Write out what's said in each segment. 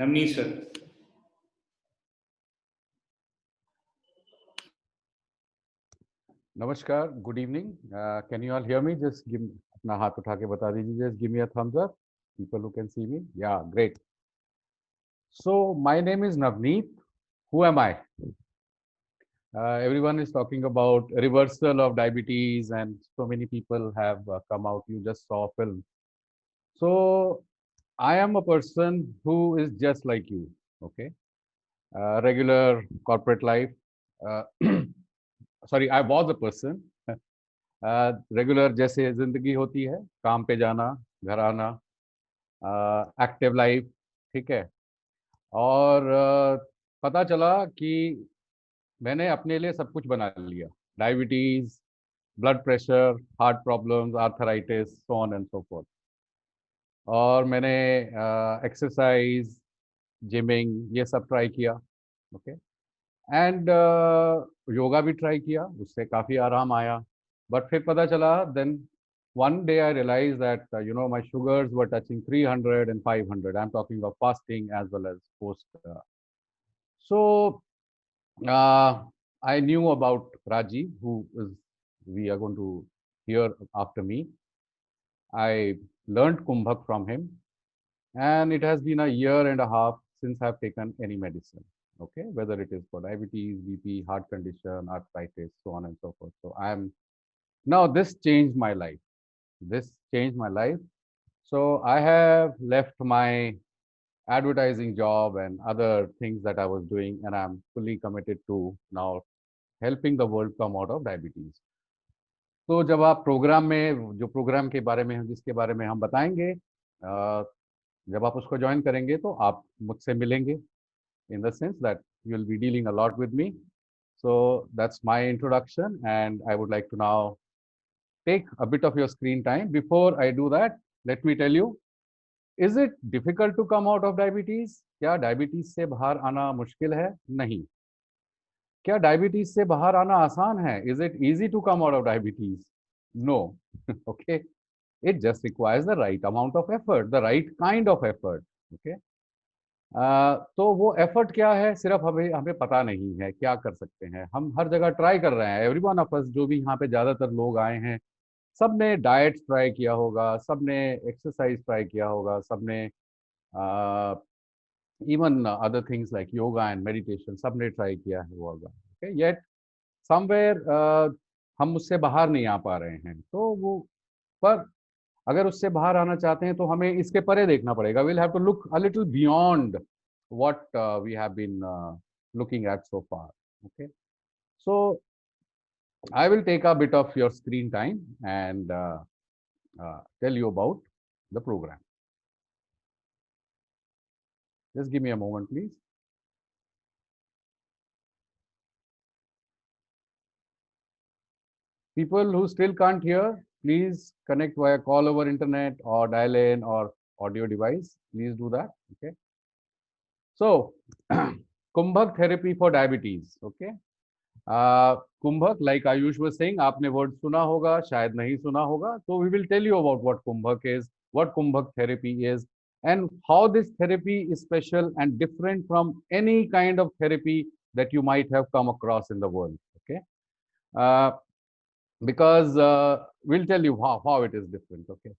Navneet sir. नमस्कार, good evening. Can you all hear me? Just give अपना हाथ उठा के बता दीजिए. Just give me a thumbs up. People who can see me. Yeah, great. So my name is Navneet. Who am I? Everyone is talking about reversal of diabetes, and so many people have come out. You just saw a film. So I am a person who is just like you. Okay, regular corporate life. Uh, sorry, I was a person. Regular जैसे जिंदगी होती है, काम पे जाना, घर आना, active life. ठीक है. और पता चला कि मैंने अपने लिए सब कुछ बना लिया. Diabetes, blood pressure, heart problems, arthritis, so on and so fourth. और मैंने एक्सरसाइज, जिमिंग, ये सब ट्राई किया. ओके. एंड योगा भी ट्राई किया, उससे काफ़ी आराम आया. बट फिर पता चला, then one day I realized that my sugars were touching 300 and 500. I'm talking of fasting as well as post. So I knew about Rajiv, who is we are going to hear after me. I learned Kumbhak from him, and it has been a year and a half since I've taken any medicine. Okay, whether it is for diabetes, BP, heart condition, arthritis, so on and so forth. So I am now, this changed my life. This changed my life. So I have left my advertising job and other things that I was doing, and I'm fully committed to now helping the world come out of diabetes. तो जब आप programme में, जो programme के बारे में, जिसके बारे में हम बताएंगे, जब आप उसको ज्वाइन करेंगे तो आप मुझसे मिलेंगे, in the sense that you will be dealing a lot with me. So that's my introduction, and I would like to now take a bit of your screen time. Before I do that, let me tell you, is it difficult to come out of diabetes? क्या diabetes से बाहर आना मुश्किल है? नहीं. क्या diabetes से बाहर आना आसान है? Is it easy to come out of diabetes? No. Okay. It just requires the right amount of effort, the right kind of effort. Okay. तो वो एफर्ट क्या है, सिर्फ हमें हमें पता नहीं है क्या कर सकते हैं. हम हर जगह ट्राई कर रहे हैं. एवरी वन ऑफ अस, जो भी यहाँ पे ज्यादातर लोग आए हैं, सबने डाइट ट्राई किया होगा, सबने एक्सरसाइज ट्राई किया होगा, सबने even other things like yoga and meditation, सबने ट्राई किया है वो होगा. ओके. येट समवेयर हम उससे बाहर नहीं आ पा रहे हैं. तो वो, पर अगर उससे बाहर आना चाहते हैं तो हमें इसके परे देखना पड़ेगा. we'll have to look a little beyond what we have been looking at so far. Okay. So I will take a bit of your screen time and tell you about the program. Just give me a moment, please. People who still can't hear, please connect via call over internet or dial in or audio device. Please do that. Okay. So, Kumbhak therapy for diabetes. Okay. कुंभक, like Ayush was saying, आपने word सुना होगा, शायद नहीं सुना होगा. तो we will tell you about what कुंभक is, what कुंभक therapy is, and how this therapy is special and different from any kind of therapy that you might have come across in the world. Okay. Because we'll tell you how it is different. Okay.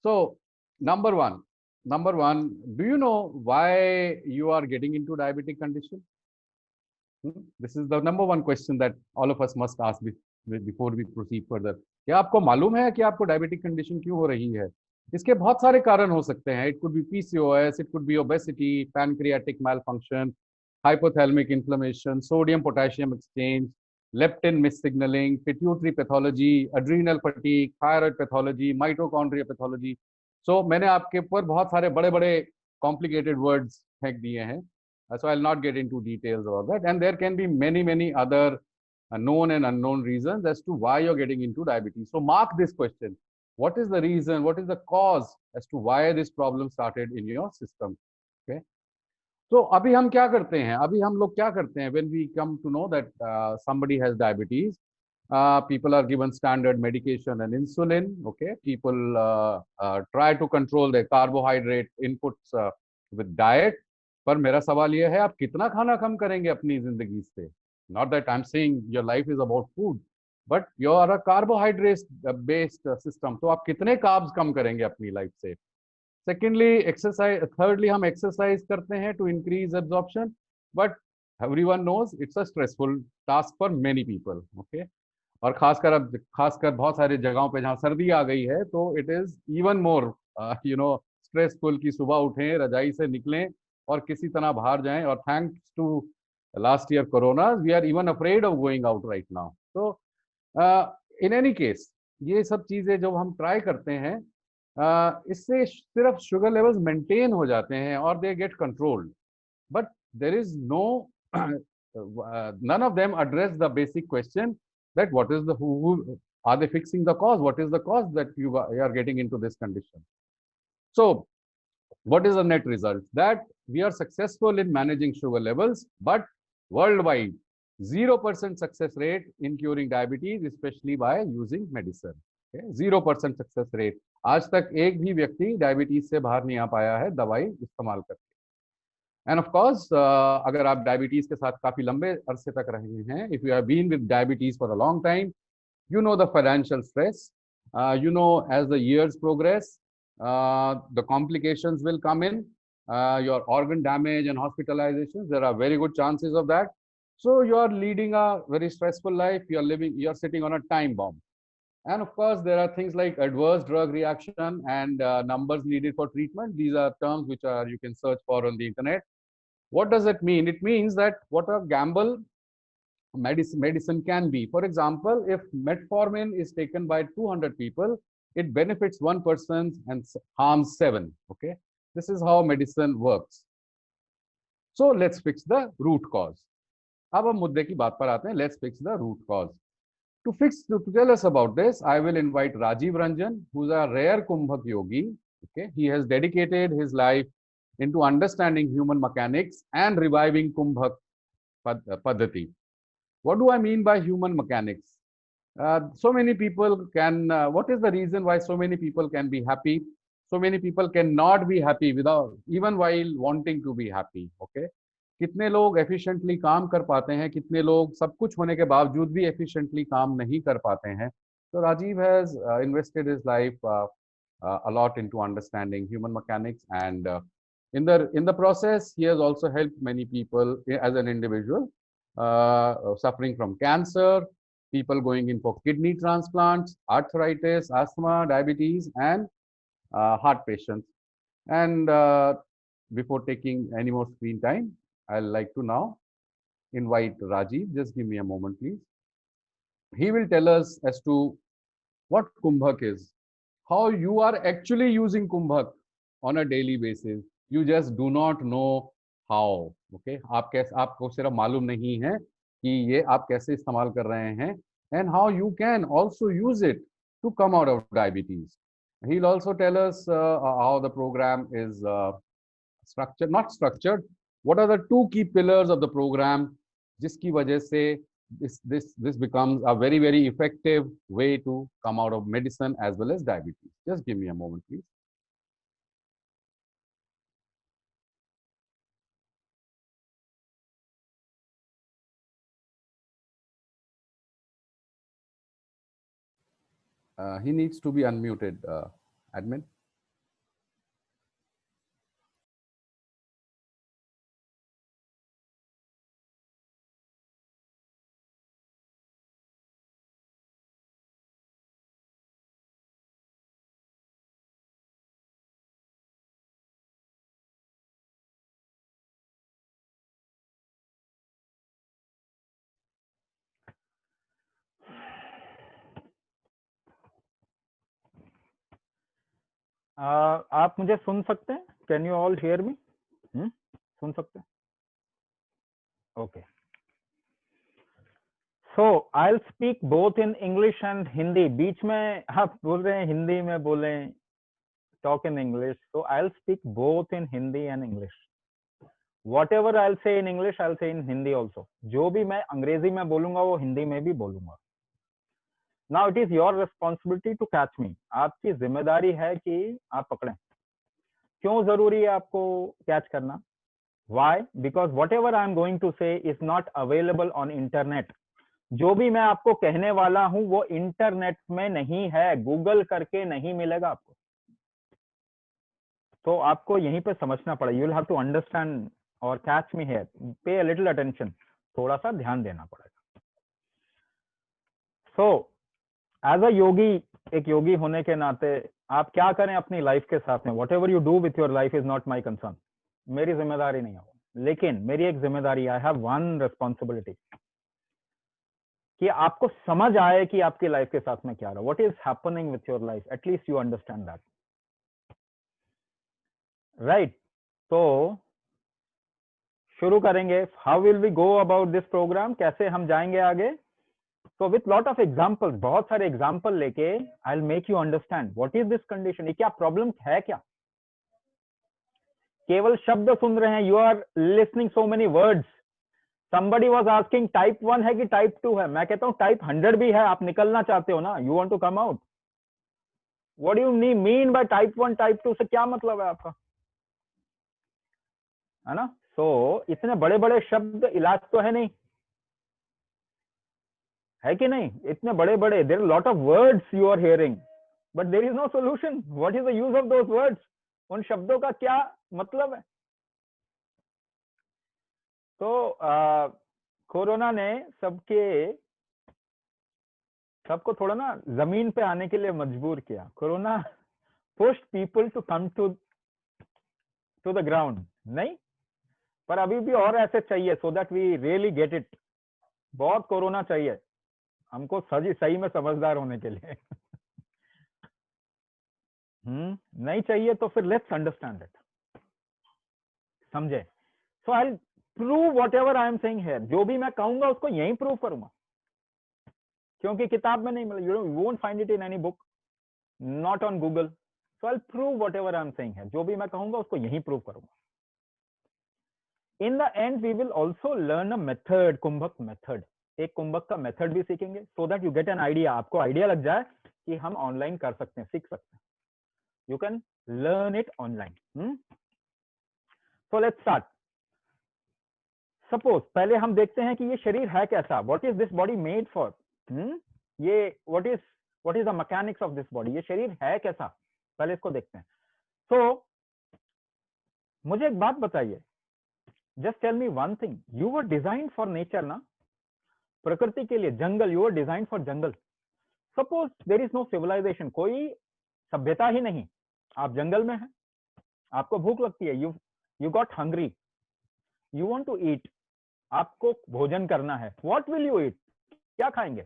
So number one, do you know why you are getting into diabetic condition? This is the number one question that all of us must ask before we proceed further. क्या आपको मालूम है कि आपको diabetic condition क्यों हो रही है? इसके बहुत सारे कारण हो सकते हैं. It could be PCOS, it could be obesity, pancreatic malfunction, hypothalamic inflammation, sodium potassium exchange, leptin missignaling, pituitary pathology, adrenal fatigue, thyroid pathology, mitochondria pathology. So मैंने आपके ऊपर बहुत सारे बड़े-बड़े complicated words फेंक दिए हैं. So I'll not get into details about that. And there can be many other known and unknown reasons as to why you're getting into diabetes. So mark this question. What is the reason? What is the cause as to why this problem started in your system? Okay. So अभी हम क्या करते हैं? अभी हम लोग क्या करते हैं? When we come to know that somebody has diabetes, people are given standard medication and insulin. Okay. People try to control their carbohydrate inputs with diet. पर मेरा सवाल यह है, आप कितना खाना कम करेंगे अपनी जिंदगी से? Not that I am saying your life is about food, but you are a carbohydrate based system, तो आप कितने कार्ब्स कम करेंगे अपनी लाइफ से? सेकेंडली एक्सरसाइज, थर्डली हम एक्सरसाइज करते हैं to increase absorption, but everyone knows it's a stressful task for many people, okay. और खासकर अब, खासकर बहुत सारी जगहों पे जहाँ सर्दी आ गई है, तो it is even more stressful कि सुबह उठें, रजाई से निकलें और किसी तरह बाहर जाएं। और thanks to last year corona, we are even afraid of going out right now. तो इन एनी केस, ये सब चीजें जब हम ट्राई करते हैं, इससे सिर्फ शुगर लेवल्स मेंटेन हो जाते हैं और they get controlled, but there is no none of them address the basic question that what is the who are they fixing the cause, what is the cause that you are getting into this condition. So what is the net result? That we are successful in managing sugar levels, but worldwide 0% success rate in curing diabetes, especially by using medicine. Okay? 0% success rate. आज तक एक भी व्यक्ति diabetes से बाहर नहीं आ पाया है दवाई इस्तेमाल करके। एंड ऑफ कोर्स, अगर आप डायबिटीज के साथ काफी लंबे अरसे तक रहे हैं, if you have been with diabetes for a long time, you know the financial stress, as the years progress, the complications will come in, your organ damage and hospitalizations, there are very good chances of that. So you are leading a very stressful life, you are sitting on a time bomb. And of course there are things like adverse drug reaction and numbers needed for treatment. These are terms which are you can search for on the internet. What does it mean? It means that what a gamble medicine can be. For example, if metformin is taken by 200 people, it benefits one person and harms 7. Okay, this is how medicine works. So let's fix the root cause. अब हम मुद्दे की बात पर आते हैं. Let's fix the root cause. To tell us about this, I will invite Rajiv Ranjan, who's a rare Kumbhak yogi. Okay, he has dedicated his life into understanding human mechanics and reviving Kumbhak Paddhati. What do I mean by human mechanics? So many people can, what is the reason why so many people can be happy? So many people cannot be happy without, even while wanting to be happy, okay? कितने लोग efficiently काम कर पाते हैं, कितने लोग सब कुछ होने के बावजूद भी efficiently काम नहीं कर पाते हैं? So Rajiv has invested his life a lot into understanding human mechanics, and in the process, he has also helped many people as an individual suffering from cancer, people going in for kidney transplants, arthritis, asthma, diabetes, and heart patients. And before taking any more screen time, I'd like to now invite Rajiv. Just give me a moment, please. He will tell us as to what Kumbhak is, how you are actually using Kumbhak on a daily basis. You just do not know how. Okay, आपको सिर्फ मालूम नहीं है कि ये आप कैसे इस्तेमाल कर रहे हैं, and how you can also use it to come out of diabetes. He'll also tell us how the program is structured, not structured. What are the two key pillars of the program, जिसकी वजह से this becomes a very effective way to come out of medicine as well as diabetes. Just give me a moment, please. He needs to be unmuted, admin. आप मुझे सुन सकते हैं? Can you all hear me? सुन सकते हैं? Okay, so I will speak both in English and Hindi. बीच में आप बोल रहे हैं हिंदी में बोलें, talk in English, so I'll speak both in Hindi and English. Whatever I'll say in English, I'll say in Hindi also. जो भी मैं अंग्रेजी में बोलूंगा वो हिंदी में भी बोलूंगा. Now it is your responsibility to catch me. आपकी जिम्मेदारी है कि आप पकड़ें. क्यों जरूरी है आपको कैच करना? Why? Because whatever I am going to say is not available on internet. जो भी मैं आपको कहने वाला हूं वो इंटरनेट में नहीं है, गूगल करके नहीं मिलेगा आपको। तो आपको यहीं पे समझना पड़ेगा। You will have to understand और catch me here, pay a little attention, थोड़ा सा ध्यान देना पड़ेगा। सो एज अ योगी, एक योगी होने के नाते आप क्या करें अपनी लाइफ के साथ में, what ever you do with your life is not my concern, मेरी जिम्मेदारी नहीं है वो। लेकिन मेरी एक जिम्मेदारी, आई हैव वन रिस्पॉन्सिबिलिटी, कि आपको समझ आए कि आपकी लाइफ के साथ में क्या रहा, what is happening with your life, at least you understand that, right. तो शुरू करेंगे। How will we go about this program, कैसे हम जाएंगे आगे। So with lot of examples, बहुत सारे एग्जाम्पल लेके I will make you understand what is this condition, ये क्या प्रॉब्लम है क्या। केवल शब्द सुन रहे हैं, you are listening so many words. somebody was asking type 1 है कि टाइप 2 है, मैं कहता हूं टाइप 100 भी है, आप निकलना चाहते हो ना, you want to come out. What do you mean by type 1 type 2 से क्या मतलब है आपका, है ना। सो इतने बड़े बड़े शब्द, इलाज तो है नहीं, है कि नहीं, इतने बड़े बड़े, there lot of words you are hearing but there is no solution. What is the use of those words, उन शब्दों का क्या मतलब है। तो कोरोना ने सबको थोड़ा ना जमीन पे आने के लिए मजबूर किया। Corona pushed people to come to the ground, नहीं, पर अभी भी और ऐसे चाहिए, so that we really get it. बहुत कोरोना चाहिए हमको सही में समझदार होने के लिए। नहीं चाहिए तो फिर लेट्स अंडरस्टैंड इट, समझे। So I prove whatever I am saying here, जो भी मैं कहूंगा उसको यही प्रूव करूंगा, क्योंकि किताब में नहीं मिला, you won't find it in any book, not on Google. So I prove whatever I am saying here, जो भी मैं कहूंगा उसको यही प्रूव करूंगा। In the end we will also learn a method, kumbhak method, एक कुंभक का मेथड भी सीखेंगे, so that you get an idea, आपको आइडिया लग जाए कि हम ऑनलाइन कर सकते हैं, सीख सकते हैं, you can learn it online. So let's start. Suppose पहले हम देखते हैं कि ये शरीर है कैसा, what is this body made for, ये what is the mechanics of this body, ये शरीर है कैसा, पहले इसको देखते हैं। सो मुझे एक बात बताइए, just tell me one thing, you were design for nature ना, प्रकृति के लिए, jungle, you were design for jungle. Suppose there is no civilisation, कोई सभ्यता ही नहीं, आप जंगल में हैं, आपको भूख लगती है, you got hungry, you want to eat, आपको भोजन करना है, व्हाट विल यू ईट, क्या खाएंगे,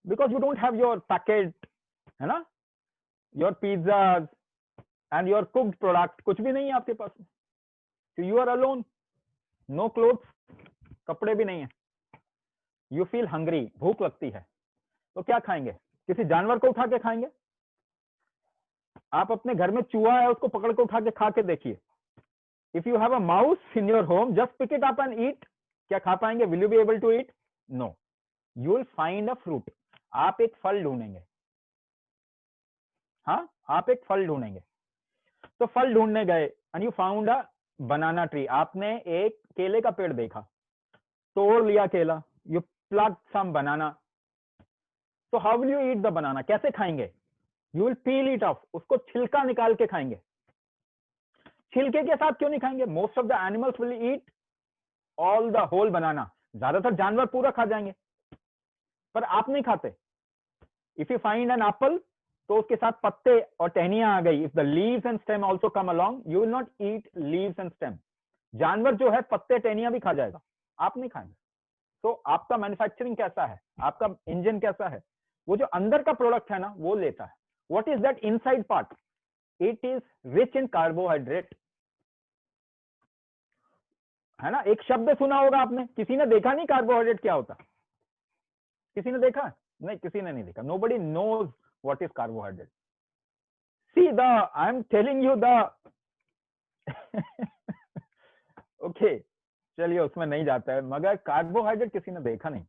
because you don't have your packet, है ना, your pizza and your cooked product, कुछ भी नहीं है आपके पास, तो you are alone, no clothes, कपड़े भी नहीं है, यू फील हंग्री, भूख लगती है, तो क्या खाएंगे, किसी जानवर को उठा के खाएंगे, आप अपने घर में चूहा है उसको पकड़ के उठा के खा के देखिए, if you have a mouse in your home, just pick it up and eat, क्या खा पाएंगे, will you be able to eat, no, you will find a fruit, आप एक फल ढूंढेंगे, हाँ आप एक फल ढूंढेंगे, तो फल ढूंढने गए and you found a banana tree, आपने एक केले का पेड़ देखा, तोड़ लिया केला, यू प्लग सम बनाना, तो how will you eat the banana, कैसे खाएंगे, you will peel it of, उसको छिलका निकाल के खाएंगे, छिलके के साथ क्यों नहीं खाएंगे, most of the animals will eat all the whole banana, ज्यादातर जानवर पूरा खा जाएंगे, पर आप नहीं खाते। If you find an apple, तो उसके साथ पत्ते और टहनियां आ गई, if the leaves and stem also come along, you will not eat leaves and stem, जानवर जो है पत्ते टहनियां भी खा जाएगा, आप नहीं खाएंगे। तो आपका मैन्युफैक्चरिंग कैसा है, आपका इंजन कैसा है, वो जो अंदर का प्रोडक्ट है ना वो लेता है, what is that inside part, it is rich in carbohydrate, है ना। एक शब्द सुना होगा आपने, किसी ने देखा नहीं कार्बोहाइड्रेट क्या होता, किसी ने देखा, नहीं किसी ने नहीं देखा, nobody knows what is carbohydrate, see the I am telling you the okay, चलिए उसमें नहीं जाता है, मगर कार्बोहाइड्रेट किसी ने देखा नहीं,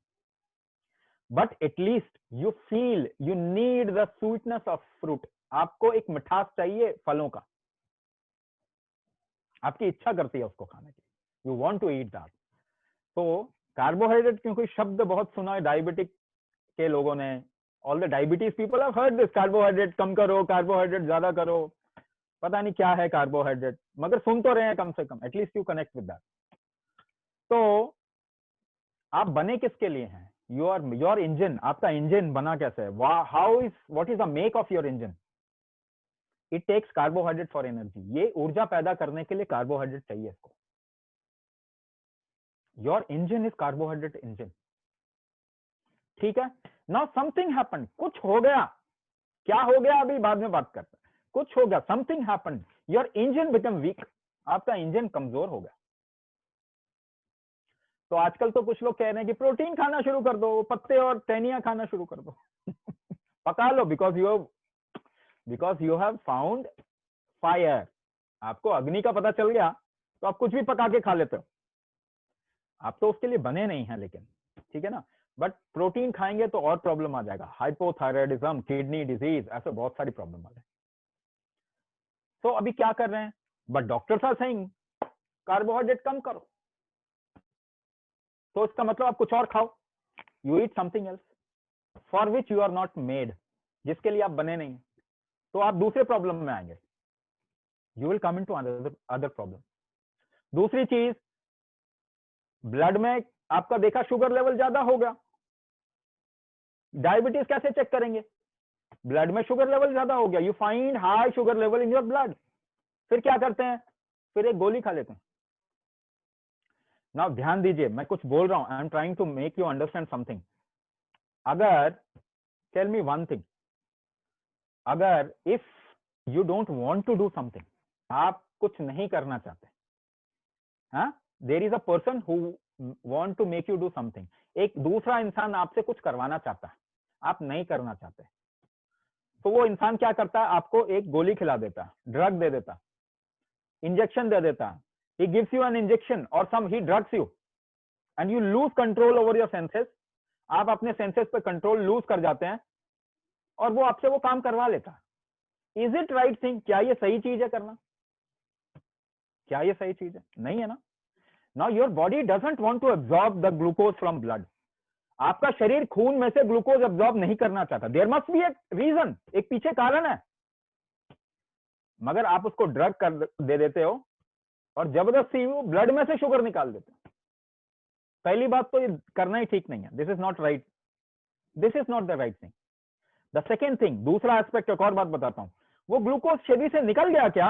but at least you feel, you need the sweetness of fruit, आपको एक मिठास चाहिए फलों का, आपकी इच्छा करती है उसको खाने की, you want to eat that. तो कार्बोहाइड्रेट, क्योंकि शब्द बहुत सुना है डायबिटिक के लोगों ने, all the diabetes people have heard this, carbohydrate कम करो, कार्बोहाइड्रेट ज्यादा करो, पता नहीं क्या है कार्बोहाइड्रेट, मगर सुन तो रहे हैं कम से कम, at least you connect with that. तो आप बने किसके लिए हैं? योर इंजन, आपका इंजन बना कैसे है? How is, what is the make of your engine? It takes carbohydrate for energy. ये ऊर्जा पैदा करने के लिए कार्बोहाइड्रेट चाहिए इसको। Your engine is carbohydrate engine, ठीक है। नाउ समथिंग हैपन, कुछ हो गया, क्या हो गया अभी बाद में बात करते हैं। कुछ हो गया, something happen, your engine become weak, आपका इंजन कमजोर हो गया। तो आजकल तो कुछ लोग कह रहे हैं कि प्रोटीन खाना शुरू कर दो, पत्ते और टहनियां खाना शुरू कर दो पका लो, because you have found fire. आपको अग्नि का पता चल गया तो आप कुछ भी पका के खा लेते हो। आप तो उसके लिए बने नहीं हैं, लेकिन ठीक है ना। बट प्रोटीन खाएंगे तो और प्रॉब्लम आ जाएगा, हाइपोथायराइडिज्म, किडनी डिजीज, ऐसे बहुत सारी प्रॉब्लम आ जाए। तो अभी क्या कर रहे हैं? But doctors are saying carbohydrate कम करो, तो इसका मतलब आप कुछ और खाओ, you eat something else for which you are not made, जिसके लिए आप बने नहीं, तो आप दूसरे प्रॉब्लम में आएंगे, you will come into other problem. दूसरी चीज, ब्लड में आपका देखा शुगर लेवल ज्यादा हो गया, डायबिटीज कैसे चेक करेंगे? ब्लड में शुगर लेवल ज्यादा हो गया, you find high sugar level in your blood, फिर क्या करते हैं? फिर एक गोली खा लेते हैं। नाउ ध्यान दीजिए, मैं कुछ बोल रहा हूं, I am trying to make you understand something. अगर, टेल मी वन थिंग, अगर if you don't want to do something, आप कुछ नहीं करना चाहते, हाँ, there is a person who want to make you do something, एक दूसरा इंसान आपसे कुछ करवाना चाहता है, आप नहीं करना चाहते, तो वो इंसान क्या करता है? आपको एक गोली खिला देता है, ड्रग दे देता, इंजेक्शन दे देता, he gives you an injection or he drugs you and you lose control over your senses, आप अपने सेंसेस पे कंट्रोल लूज कर जाते हैं और वो आपसे वो काम करवा लेता। Is it right thing? क्या ये सही चीज है करना? क्या ये सही चीज है? नहीं है ना। Now your body doesn't want to absorb the glucose from blood, आपका शरीर खून में से ग्लूकोज एब्जॉर्ब नहीं करना चाहता। देयर मस्ट बी एक रीजन, एक पीछे कारण है, मगर आप उसको ड्रग कर दे देते हो और जबरदस्ती वो ब्लड में से शुगर निकाल देते हैं। पहली बात तो ये करना ही ठीक नहीं है, this is not right, this is not the right thing. The second thing, दूसरा एस्पेक्ट, एक और बात बताता हूं, वो ग्लूकोज शरीर से निकल गया क्या?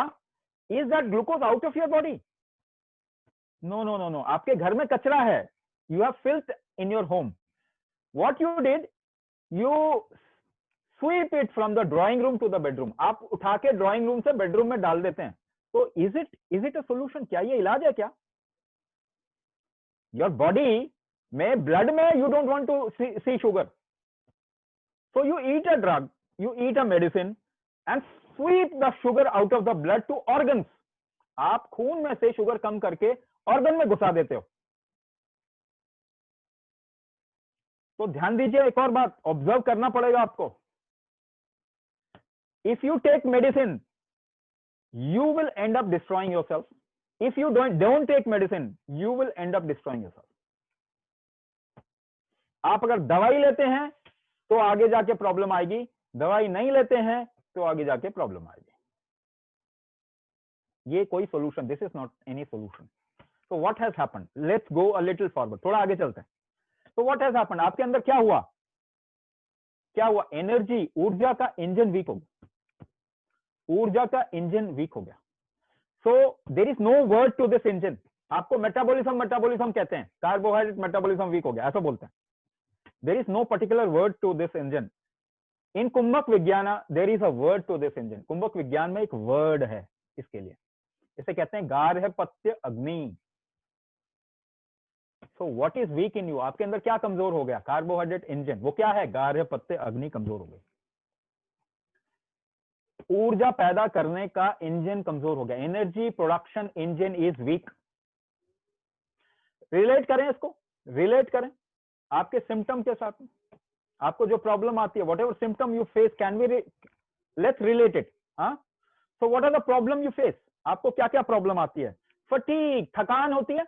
Is that glucose out of your body? No no no no, आपके घर में कचरा है, you have filth in your home, what you did, you sweep it from the drawing room to the bedroom, आप उठा के ड्राइंग रूम से bedroom में डाल देते हैं। तो इज इट अ सोल्यूशन? क्या ये इलाज है क्या? योर बॉडी में, ब्लड में, you don't want to see sugar, so you eat a drug, you eat a medicine and sweep the sugar out of the blood to organs, आप खून में से शुगर कम करके ऑर्गन में घुसा देते हो। तो ध्यान दीजिए, एक और बात ऑब्जर्व करना पड़ेगा आपको, if you take medicine you will end up destroying yourself, if you don't take medicine you will end up destroying yourself। आप अगर दवाई लेते हैं तो आगे जाके प्रॉब्लम आएगी, दवाई नहीं लेते हैं तो आगे जाके प्रॉब्लम आएगी। ये कोई solution, this is not any solution. तो what has happened, let's go a little forward, थोड़ा आगे चलते हैं। तो व्हाट हैज हैपेंड, आपके अंदर क्या हुआ? क्या हुआ? एनर्जी, ऊर्जा का इंजन वीक हो गया, ऊर्जा का इंजन वीक हो गया। So there is no word to this engine. आपको मेटाबॉलिज्म कहते हैं, कार्बोहाइड्रेट मेटाबॉलिज्म वीक हो गया ऐसा बोलते हैं। There is no particular word to this engine. In kumbhak vigyan there is a word to this engine. कुंभक विज्ञान में एक वर्ड है इसके लिए, इसे कहते हैं गार्हपत्य अग्नि। So what is weak in you, आपके अंदर क्या कमजोर हो गया? कार्बोहाइड्रेट इंजन, वो क्या है? गार्हपत्य अग्नि कमजोर हो गई, ऊर्जा पैदा करने का इंजन कमजोर हो गया, energy production engine is weak. Relate करें इसको, रिलेट करें आपके सिम्टम के साथ में, आपको जो प्रॉब्लम आती है, whatever symptom you face, can be, let's relate it. So what are the problem you face? आपको क्या क्या प्रॉब्लम आती है? फटीग, थकान होती है,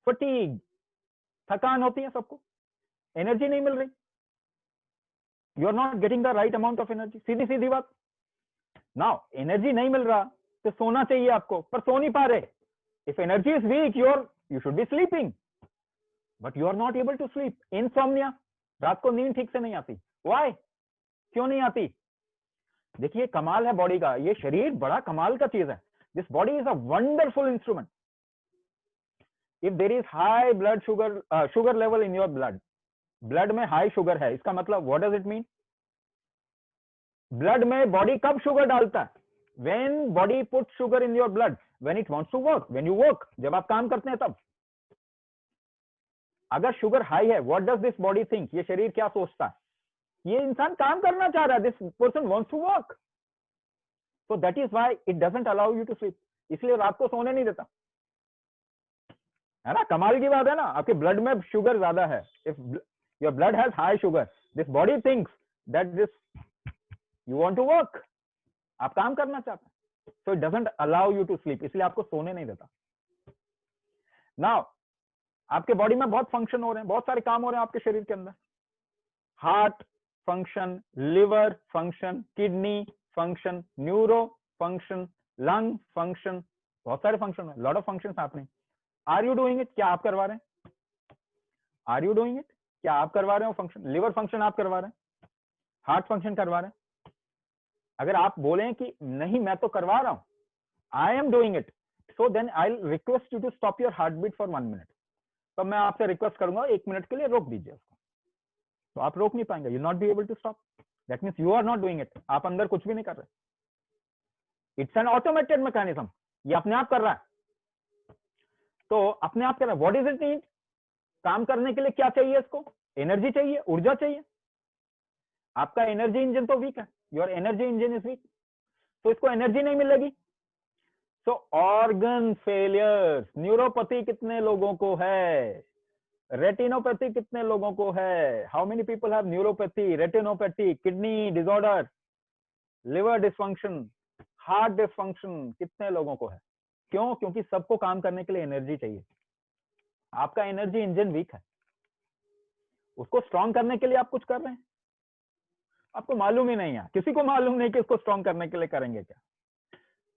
फटीग, थकान होती है सबको, एनर्जी नहीं मिल रही, you are not getting the right amount of energy, सीधी सीधी बात। नाउ एनर्जी नहीं मिल रहा तो सोना चाहिए आपको, पर सो नहीं पा रहे। If energy is weak, you should be sleeping, but you are not able to sleep. Insomnia, रात को नींद ठीक से नहीं आती। व्हाई? क्यों नहीं आती? देखिए कमाल है बॉडी का, ये शरीर बड़ा कमाल का चीज है। This body is a wonderful instrument. If there is high blood sugar, sugar level in your blood, blood में हाई शुगर है, इसका मतलब what does it mean? Blood में बॉडी कब शुगर डालता है? When body put sugar in your blood, when it wants to work, when you work, जब आप काम करते हैं तब। अगर शुगर हाई है, what does this body think? ये शरीर क्या सोचता है? ये इंसान काम करना चाह रहा है, this person wants to work, so that is why it doesn't allow you to sleep. इसलिए रात को सोने नहीं देता, है ना? कमाल की बात है ना। आपके ब्लड में शुगर ज्यादा है, if your blood has high sugar, this body thinks that this you want to work, आप काम करना चाहते हैं, so it doesn't allow you to sleep, इसलिए आपको सोने नहीं देता। नाउ आपके बॉडी में बहुत फंक्शन हो रहे हैं, बहुत सारे काम हो रहे हैं आपके शरीर के अंदर। Heart function, liver function, kidney function, neuro function, lung function, बहुत सारे फंक्शन है, lot of functions happening. Are you doing it? क्या आप करवा रहे हैं? Are you doing it? क्या आप करवा रहे हो फंक्शन? लिवर फंक्शन आप करवा रहे हैं, हार्ट फंक्शन करवा रहे हैं। अगर आप बोले कि नहीं मैं तो करवा रहा हूं, I am doing it, so then I request you to stop your heart beat for 1 minute. तो मैं आपसे रिक्वेस्ट करूंगा 1 मिनट के लिए रोक दीजिए उसको, तो आप रोक नहीं पाएंगे, you not be able to stop, that means you are not doing it, आप अंदर कुछ भी नहीं कर रहे। इट्स एन ऑटोमेटेड मैकेनिज्म, ये अपने आप कर रहा है, तो अपने आप कर रहा है। What is it need? काम करने के लिए क्या चाहिए इसको? एनर्जी चाहिए, ऊर्जा चाहिए। आपका एनर्जी इंजन तो वीक है, your energy engine is weak, तो इसको एनर्जी नहीं मिलेगी। सो ऑर्गन फेलियर्स, न्यूरोपैथी कितने लोगों को है? रेटिनोपैथी कितने लोगों को है? How many people have neuropathy, retinopathy, kidney disorder, liver dysfunction, heart dysfunction, कितने लोगों को है? क्यों? क्योंकि सबको काम करने के लिए एनर्जी चाहिए। आपका एनर्जी इंजन वीक है, उसको स्ट्रॉन्ग करने के लिए आप कुछ कर रहे हैं, आपको मालूम ही नहीं है, किसी को मालूम नहीं कि उसको स्ट्रॉन्ग करने के लिए करेंगे क्या।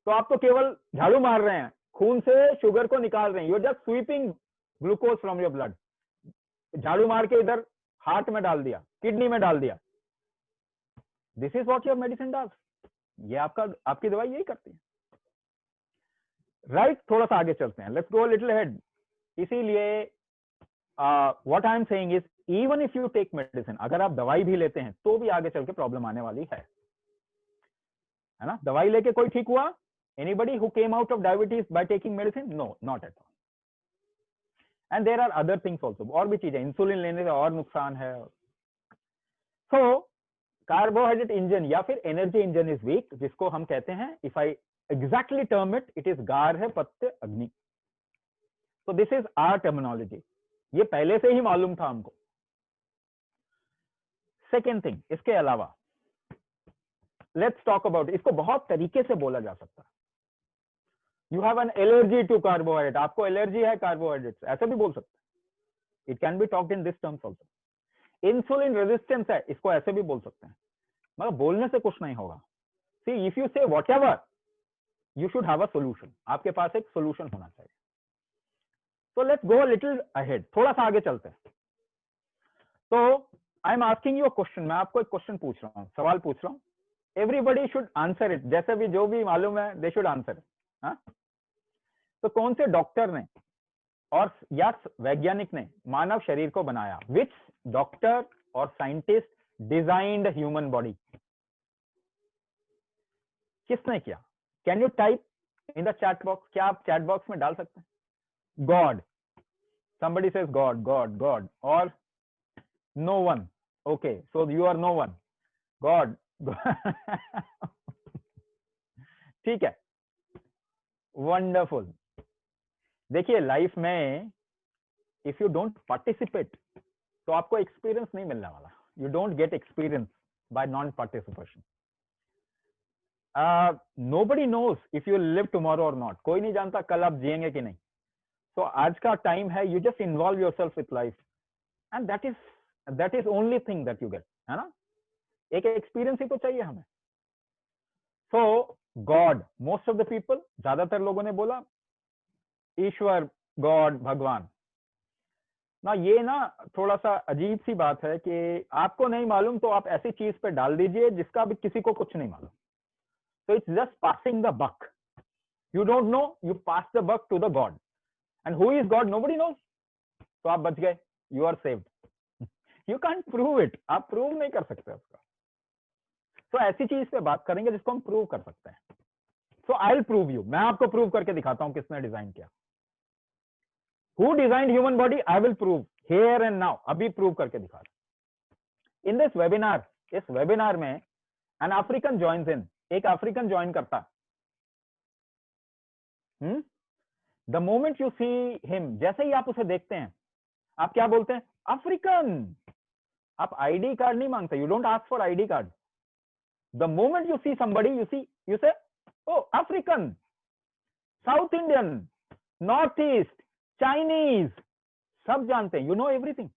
तो आप तो केवल झाड़ू मार रहे हैं, खून से शुगर को निकाल रहे हैं, you are just sweeping glucose from your blood. झाड़ू मार के इधर हार्ट में डाल दिया, किडनी में डाल दिया, this is what your medicine does. ये आपकी दवाई यही करती है, राइट? थोड़ा सा आगे चलते हैं, लेट्स गो लिटिल हेड। इसीलिए what I am saying is, even if you take medicine, अगर आप दवाई भी लेते हैं तो भी आगे चल के प्रॉब्लम आने वाली है ना? दवाई लेके कोई ठीक हुआ? Anybody who came out of diabetes by taking medicine? No, not at all. And there are other things also, और भी चीजें, इंसुलिन लेने से और नुकसान है। सो कार्बोहाइड्रेट इंजन या फिर एनर्जी इंजन इज वीक, जिसको हम कहते हैं, if I exactly term it is garhapatya agni. तो दिस इज आवर टर्मिनोलॉजी, ये पहले से ही मालूम था हमको। सेकेंड थिंग, इसके अलावा लेट्स टॉक अबाउट, इसको बहुत तरीके से बोला जा सकता है। You have an allergy to carbohydrate, आपको एलर्जी है कार्बोहाइड्रेट, ऐसे भी बोल सकते हैं। It can be talked in this terms also. Insulin resistance है, इसको ऐसे भी बोल सकते हैं, मगर बोलने से कुछ नहीं होगा। See, if you say whatever, you should have a solution, आपके पास एक सॉल्यूशन होना चाहिए। तो लेट्स गो लिटिल अहेड, थोड़ा सा आगे चलते हैं। तो I am asking you a question, मैं आपको एक क्वेश्चन पूछ रहा हूँ, सवाल पूछ रहा हूँ, एवरीबडी शुड आंसर इट, जैसे भी जो भी मालूम है दे शुड आंसर इट। तो कौन से डॉक्टर ने और या वैज्ञानिक ने मानव शरीर को बनाया? विच डॉक्टर और साइंटिस्ट डिजाइंड ह्यूमन बॉडी? किसने किया? Can you type in the chat box? क्या आप चैट बॉक्स में डाल सकते हैं? God, somebody says god, god, or no one, okay, so you are no one, god ठीक है, वंडरफुल। देखिए लाइफ में इफ यू डोंट पार्टिसिपेट तो आपको एक्सपीरियंस नहीं मिलने वाला, you don't get experience by non participation. Nobody knows if you live tomorrow और नॉट, कोई नहीं जानता कल आप जिएंगे कि नहीं. तो आज का टाइम है, you just involve yourself with life, and that is only thing that you get, है ना. एक एक्सपीरियंस ही तो चाहिए हमें. So God, most of the people, ज्यादातर लोगों ने बोला ईश्वर, गॉड, भगवान. ना ये ना थोड़ा सा अजीब सी बात है कि आपको नहीं मालूम तो आप ऐसी चीज पे डाल दीजिए जिसका भी किसी को कुछ नहीं मालूम. So it's just passing the buck. You don't know, you pass the buck to the God. And who is God? Nobody knows. तो आप बच गए. You are saved. You can't prove it. आप प्रूव नहीं कर सकते उसका. तो ऐसी चीज पे बात करेंगे जिसको हम प्रूव कर सकते हैं. So I'll prove you. मैं आपको प्रूव करके दिखाता हूं किसने डिजाइन किया. Who designed human body? I will prove here and now. अभी प्रूव करके दिखा. In this webinar, इस वेबिनार में an African joins in. एक अफ्रीकन ज्वाइन करता. The moment you see him, जैसे ही आप उसे देखते हैं आप क्या बोलते हैं? अफ्रीकन. आप आईडी कार्ड नहीं मांगते. You don't ask for ID card. The moment you see somebody, you say oh African, South Indian, North East, Chinese, सब जानते हैं. You know everything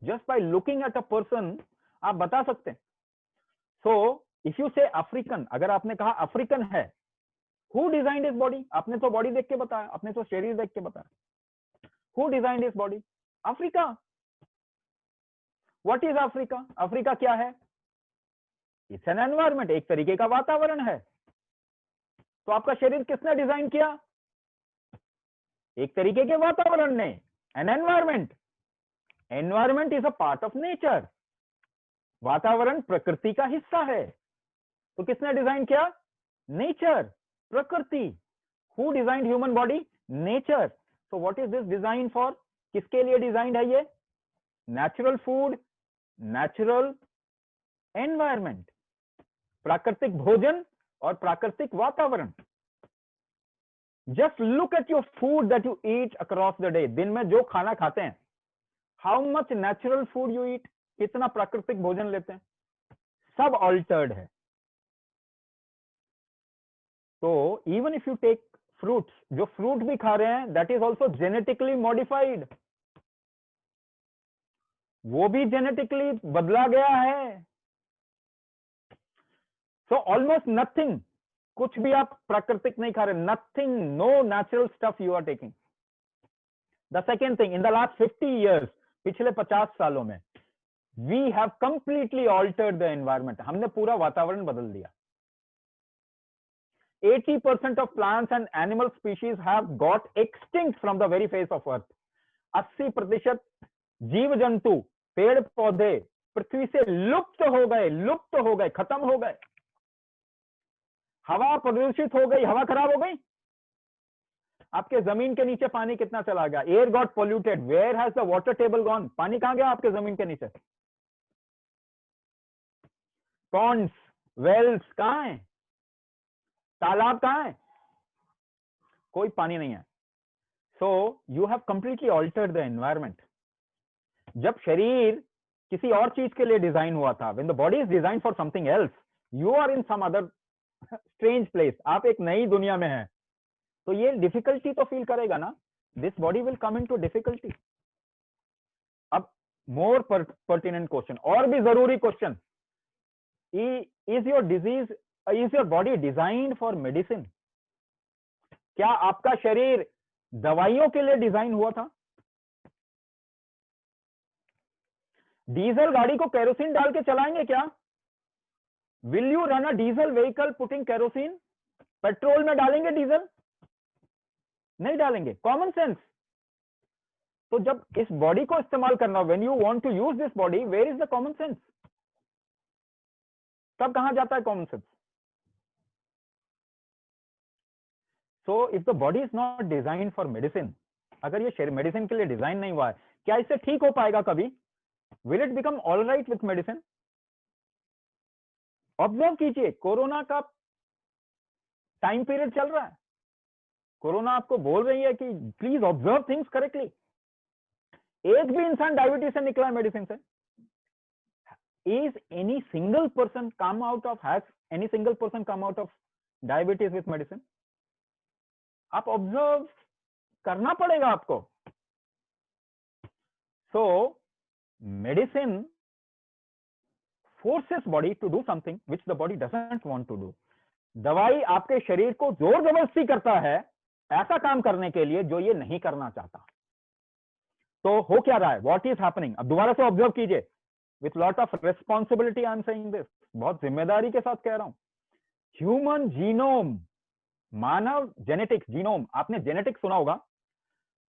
just by looking at a person. आप बता सकते हैं. So if you say African, अगर आपने कहा अफ्रीकन है, हु डिजाइंड हिज बॉडी? आपने तो बॉडी देख के बताया, आपने तो शरीर देख के बताया. Who designed his body? Africa. What is Africa? Africa क्या है? इट्स एन एनवायरमेंट, एक तरीके का वातावरण है. तो आपका शरीर किसने डिजाइन किया? एक तरीके के वातावरण ने. An environment. Environment is a part of nature. वातावरण प्रकृति का हिस्सा है. तो किसने डिजाइन किया? नेचर, प्रकृति. Who designed human body? Nature. So what is this design for? किसके लिए डिजाइन है ये? नेचुरल फूड, नेचुरल एनवायरमेंट, प्राकृतिक भोजन और प्राकृतिक वातावरण. Just look at your food that you eat across the day. दिन में जो खाना खाते हैं, how much natural food you eat? कितना प्राकृतिक भोजन लेते हैं? सब ऑल्टर्ड है. तो even if you take fruits, जो फ्रूट भी खा रहे हैं that is also genetically modified. वो भी जेनेटिकली बदला गया है. सो ऑलमोस्ट नथिंग, कुछ भी आप प्राकृतिक नहीं खा रहे. Nothing, no natural stuff you are taking. The second thing, in the last 50 years, पिछले 50 सालों में we have completely altered the environment. हमने पूरा वातावरण बदल दिया. 80% of plants and animal species have got extinct from the very face of earth. 80% जीव जंतु, पेड़ पौधे पृथ्वी से लुप्त हो गए, खत्म हो गए. हवा प्रदूषित हो गई, हवा खराब हो गई. आपके जमीन के नीचे पानी कितना चला गया? Air got polluted. Where has the water table gone? पानी कहां गया आपके जमीन के नीचे? पॉन्ड्स, वेल्स कहां है? तालाब कहां है? कोई पानी नहीं है. So you have completely altered the environment. जब शरीर किसी और चीज के लिए डिजाइन हुआ था, when the body is design for something else, you are in some other strange place. आप एक नई दुनिया में हैं, तो ये डिफिकल्टी तो फील करेगा ना. This body will come into difficulty. अब मोर पर्टिनेंट क्वेश्चन, और भी जरूरी question, is your disease, is your body designed for medicine? क्या आपका शरीर दवाइयों के लिए डिजाइन हुआ था? डीजल गाड़ी को केरोसिन डाल के चलाएंगे क्या? Will you run a diesel vehicle putting kerosene? Petrol में डालेंगे डीजल? नहीं डालेंगे. Common sense. तो जब इस बॉडी को इस्तेमाल करना, when you want to use this body, where is the common sense? तब कहां जाता है common sense? So if the body is not design for medicine, अगर ये शरीर मेडिसिन के लिए डिजाइन नहीं हुआ है, क्या इससे ठीक हो पाएगा कभी? Will it become all right with medicine? Observe कीजिए, कोरोना का टाइम पीरियड चल रहा है. कोरोना आपको बोल रही है कि प्लीज ऑब्जर्व थिंग्स करेक्टली. एक भी इंसान डायबिटीज से निकला है मेडिसिन से? Is any single person come out of has any single person come out of diabetes with medicine? आप ऑब्जर्व करना पड़ेगा आपको. सो medicine forces body to do something which the body doesn't want to do. दवाई आपके शरीर को जोर जबरदस्ती करता है ऐसा काम करने के लिए जो ये नहीं करना चाहता. तो हो क्या रहा है? What is happening? अब दोबारा से ऑब्जर्व कीजिए. With lot of responsibility I am saying this, बहुत जिम्मेदारी के साथ कह रहा हूं. ह्यूमन जीनोम, मानव जेनेटिक्स, जीनोम, आपने जेनेटिक्स सुना होगा,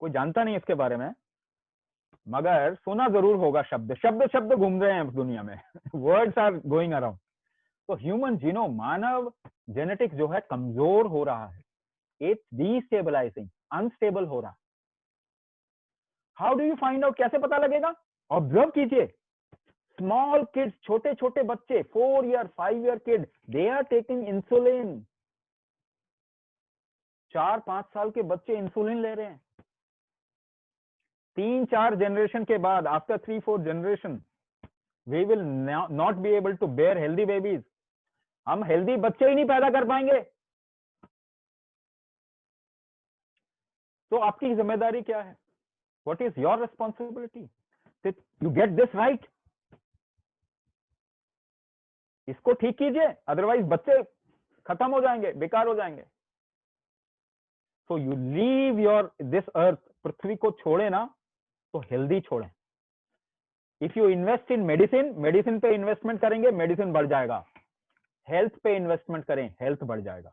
कोई जानता नहीं इसके बारे में, मगर सुना जरूर होगा. शब्द शब्द शब्द घूम रहे हैं दुनिया में. Words are going around. तो ह्यूमन जीनोम, मानव जेनेटिक्स जो है कमजोर हो रहा है. इट्स डिस्टेबलाइजिंग, अनस्टेबल हो रहा है. How do you find out? कैसे पता लगेगा? ऑब्जर्व कीजिए. स्मॉल किड्स, छोटे छोटे बच्चे, 4 year 5 year kid, they are taking insulin. 4-5 साल के बच्चे इंसुलिन ले रहे हैं. 3-4 जनरेशन के बाद, after 3-4 generation, we will not be able to bear healthy babies. हम हेल्दी बच्चे ही नहीं पैदा कर पाएंगे. तो आपकी जिम्मेदारी क्या है? What is your responsibility? You get this right. इसको ठीक कीजिए, अदरवाइज बच्चे खत्म हो जाएंगे, बेकार हो जाएंगे. So you leave your this earth, पृथ्वी को छोड़े ना तो हेल्दी छोड़ें. If you invest in medicine, medicine पे इन्वेस्टमेंट करेंगे, मेडिसिन बढ़ जाएगा. हेल्थ पे इन्वेस्टमेंट करें, हेल्थ बढ़ जाएगा.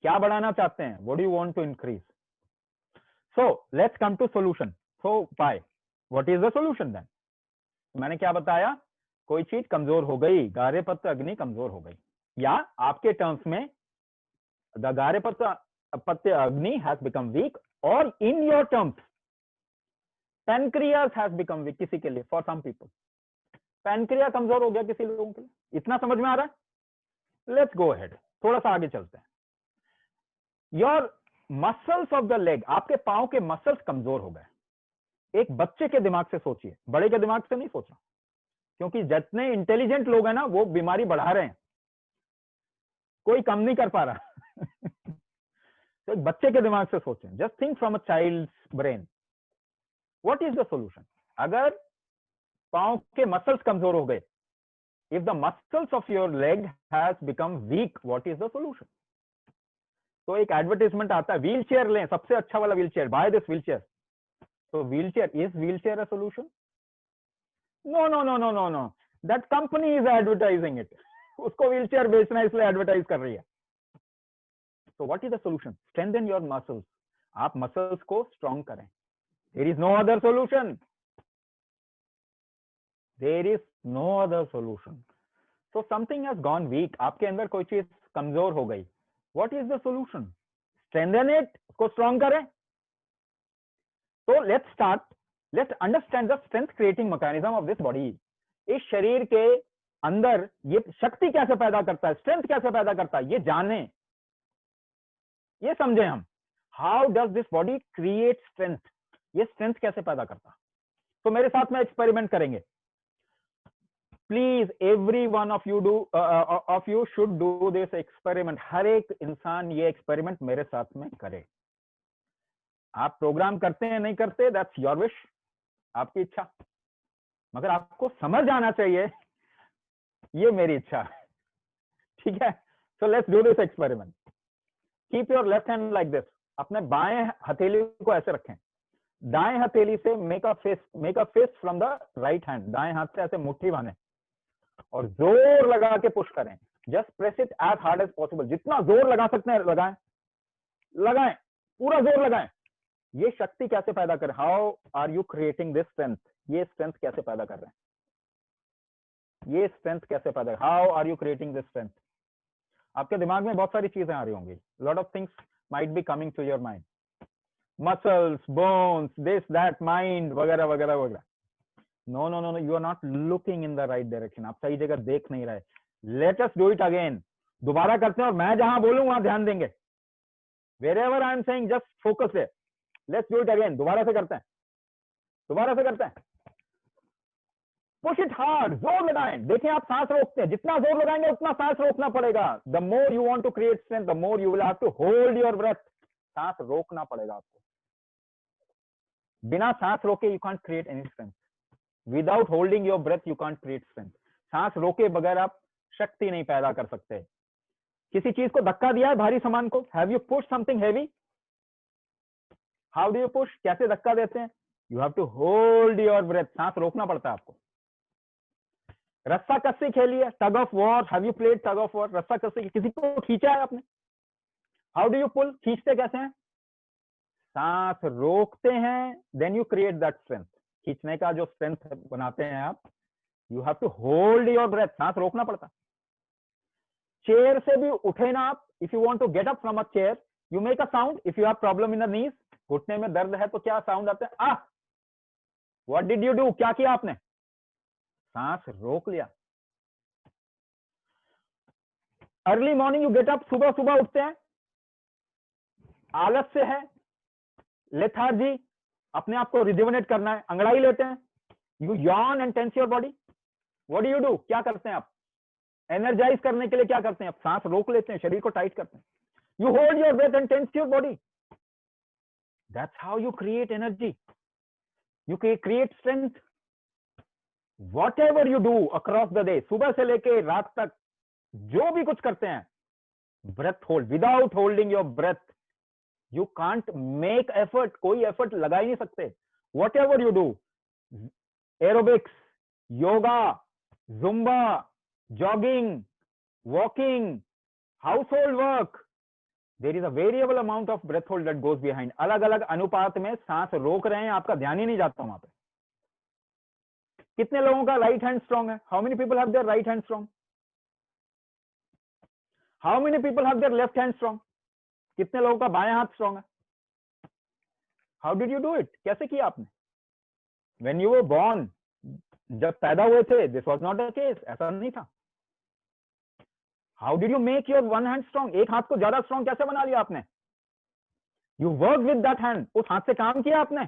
क्या बढ़ाना चाहते हैं? What do you want to increase? So let's come to solution. So by what is the solution then? मैंने क्या बताया? कोई चीज कमजोर हो गई, गार्हपत्य अग्नि कमजोर हो गई, या आपके टर्म्स में द गार्हपत्य अग्नि हैज बिकम वीक, और in your terms pancreas has become week. किसी के लिए, फॉर सम पीपल पैनक्रिया कमजोर हो गया, किसी लोगों के लिए. इतना समझ में आ रहा है? लेट्स गो अहेड, थोड़ा सा आगे चलते हैं. Your muscles of the leg, आपके पांव के मसल्स कमजोर हो गए. एक बच्चे के दिमाग से सोचिए, बड़े के दिमाग से नहीं सोचना, क्योंकि जितने इंटेलिजेंट लोग हैं ना, वो बीमारी बढ़ा रहे हैं, कोई कम नहीं कर पा रहा. तो एक बच्चे के दिमाग से सोचें. Just think from a child's brain. What is the solution? अगर पांव के मसल्स कमजोर हो गए, if the muscles of your leg has become weak, what is the solution? तो एक एडवर्टाइजमेंट आता है, व्हील चेयर लें, सबसे अच्छा वाला wheelchair, buy this wheelchair. तो wheelchair, is wheelchair a solution? No no no no no no, that company is advertising it. उसको व्हील चेयर बेचना है, इसलिए एडवर्टाइज कर रही है. So what is the solution? Strengthen your muscles. आप muscles को स्ट्रॉन्ग करें. There is no other solution. There is no other solution. So something has gone weak. आपके अंदर कोई चीज कमजोर हो गई. What is the solution? Strengthen it. उसको स्ट्रॉन्ग करें. So let's start. Let's understand the strength creating mechanism of this body. इस शरीर के अंदर ये शक्ति कैसे पैदा करता है, स्ट्रेंथ कैसे पैदा करता है, ये जाने, ये समझे हम. How does this body create strength? ये स्ट्रेंथ कैसे पैदा करता? तो मेरे साथ में एक्सपेरिमेंट करेंगे. Please every one of you should do this experiment. हर एक इंसान ये एक्सपेरिमेंट मेरे साथ में करे. आप प्रोग्राम करते हैं नहीं करते, दैट्स योर विश, आपकी इच्छा, मगर आपको समझ आना चाहिए ये मेरी इच्छा. ठीक है? So let's do this experiment. Keep your left hand like this. अपने बाएं हथेली को ऐसे रखें. दाएं हथेली से make a fist from the right hand. दाएं हाथ से ऐसे मुट्ठी बांधें और जोर लगा के पुश करें. Just press it as hard as possible. जितना जोर लगा सकते हैं लगाएं, लगाएं, पूरा जोर लगाएं. ये शक्ति कैसे पैदा कर? How are you creating this strength? ये स्ट्रेंथ कैसे पैदा कर रहे हैं? ये स्ट्रेंथ कैसे पैदा? How are you creating this strength? आपके दिमाग में बहुत सारी चीजें आ रही होंगी. Lot of things might be coming to your mind. Muscles, bones, this that, mind, वगैरह वगैरह वगैरह. No no no no, you are not looking in the right direction. आप सही जगह देख नहीं रहे. Let us do it again. दोबारा करते हैं और मैं जहां बोलूं वहां ध्यान देंगे. Wherever I am saying just focus there. Let's do it again. दोबारा से करते हैं, दोबारा से करते हैं. पुश इट हार्ड, जोर लगाएं। देखिए आप सांस रोकते हैं, जितना जोर लगाएंगे उतना सांस रोकना पड़ेगा। The more you want to create strength, the more you will have to hold your breath. सांस रोकना पड़ेगा आपको। बिना सांस रोके you can't create any strength. Without holding your breath you can't create strength. सांस रोके बगैर आप शक्ति नहीं पैदा कर सकते। किसी चीज को धक्का दिया है, भारी सामान को, have you push something heavy? How do you push? कैसे धक्का देते हैं? You have to hold your breath. सांस रोकना पड़ता है आपको। रस्सा कस्सी खेली है, tug of war, have you played tug of war? रस्सा कस्सी, किसी को खींचा है आपने? How do you pull? खींचते कैसे हैं? सांस रोकते हैं, then you create that strength. खींचने का जो स्ट्रेंथ बनाते हैं आप, you have to hold your breath. सांस रोकना पड़ता। चेयर से भी उठे ना आप, if you want to get up from a chair, you make a sound. If you have problem in the knees, घुटने में दर्द है तो क्या साउंड आता है? Ah, what did you do? क्या किया आपने? सांस रोक लिया। Early morning you get up, सुबह सुबह उठते हैं, आलस से है, लेथार्जी, अपने आप को रिजुवनेट करना है, अंगड़ाई लेते हैं, you yawn and tense your body. What do you do? क्या करते हैं आप? एनर्जाइज करने के लिए क्या करते हैं आप? सांस रोक लेते हैं, शरीर को टाइट करते हैं। You hold your breath and tense your body. That's how you create energy, you create strength. Whatever you do across the day, सुबह से लेके रात तक जो भी कुछ करते हैं, breath hold. Without holding your breath you can't make effort. कोई एफर्ट लगा ही नहीं सकते। Whatever you do, aerobics, yoga, zumba, jogging, walking, household work, there is a variable amount of breath hold that goes behind. अलग अलग अनुपात में सांस रोक रहे हैं, आपका ध्यान ही नहीं जाता वहां पे। कितने लोगों का राइट हैंड स्ट्रांग है? How many people have their right hand strong? How many people have their left hand strong? कितने लोगों का बायां हाथ स्ट्रांग है? How did you do it? कैसे किया आपने? व्हेन यू वर बॉर्न, जब पैदा हुए थे, this was not a case, ऐसा नहीं था। How did you make your one hand strong? एक हाथ को ज्यादा स्ट्रांग कैसे बना लिया आपने? You work with that hand. उस हाथ से काम किया आपने।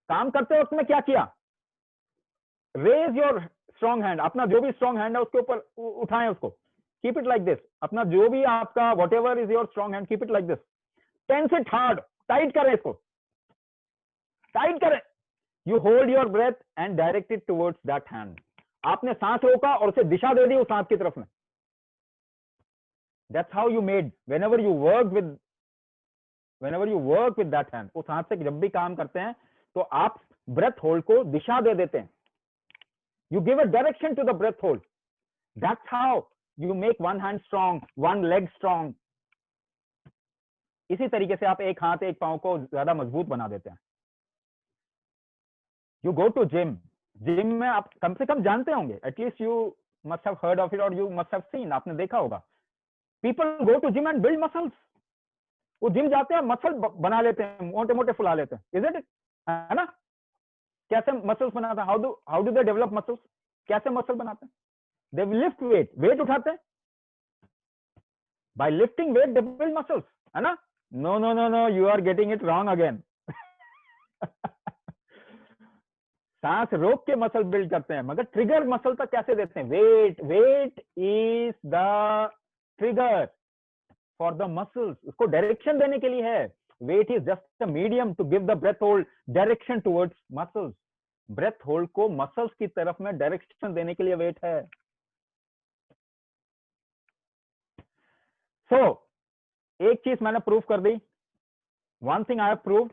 काम करते वक्त में क्या किया? Raise your strong hand. अपना जो भी स्ट्रांग हैंड है उसके ऊपर उठाएं उसको। Keep it like this. अपना जो भी आपका whatever is your strong hand, keep it like this. Tense it hard, tight करें इसको, टाइट करें। You hold your breath and direct it towards that hand. आपने सांस रोका और उसे दिशा दे दी उस हाथ की तरफ में। That's how you made, whenever you work with that hand, उस हाथ से जब भी काम करते हैं तो आप ब्रेथ होल्ड को दिशा दे देते हैं। You give a direction to the breath hold. That's how you make one hand strong, one leg strong. इसी तरीके से आप एक हाथ एक पांव को ज्यादा मजबूत बना देते हैं। You go to gym. Gym में आप कम से कम जानते होंगे, at least you must have heard of it और यू मस्ट हैव सीन, आपने देखा होगा। People go to gym and build muscles. वो जिम जाते हैं, मसल बना लेते हैं, मोटे मोटे फुला लेते हैं। Is it? है ना? कैसे मसल्स बनाते हैं? How do they develop muscles? कैसे मसल बनाते हैं? दे लिफ्ट वेट, वेट उठाते हैं। By lifting weight they build muscles, है ना? No no no no, you are getting it wrong again. सांस रोक के मसल बिल्ड करते हैं, मगर ट्रिगर मसल तक कैसे देते हैं? Weight is the trigger for the muscles. उसको डायरेक्शन देने के लिए है। Weight is just a medium to give the breath hold direction towards muscles. Breath hold को मसल्स की तरफ में डायरेक्शन देने के लिए वेट है। सो एक चीज मैंने प्रूव कर दी। One thing I have proved,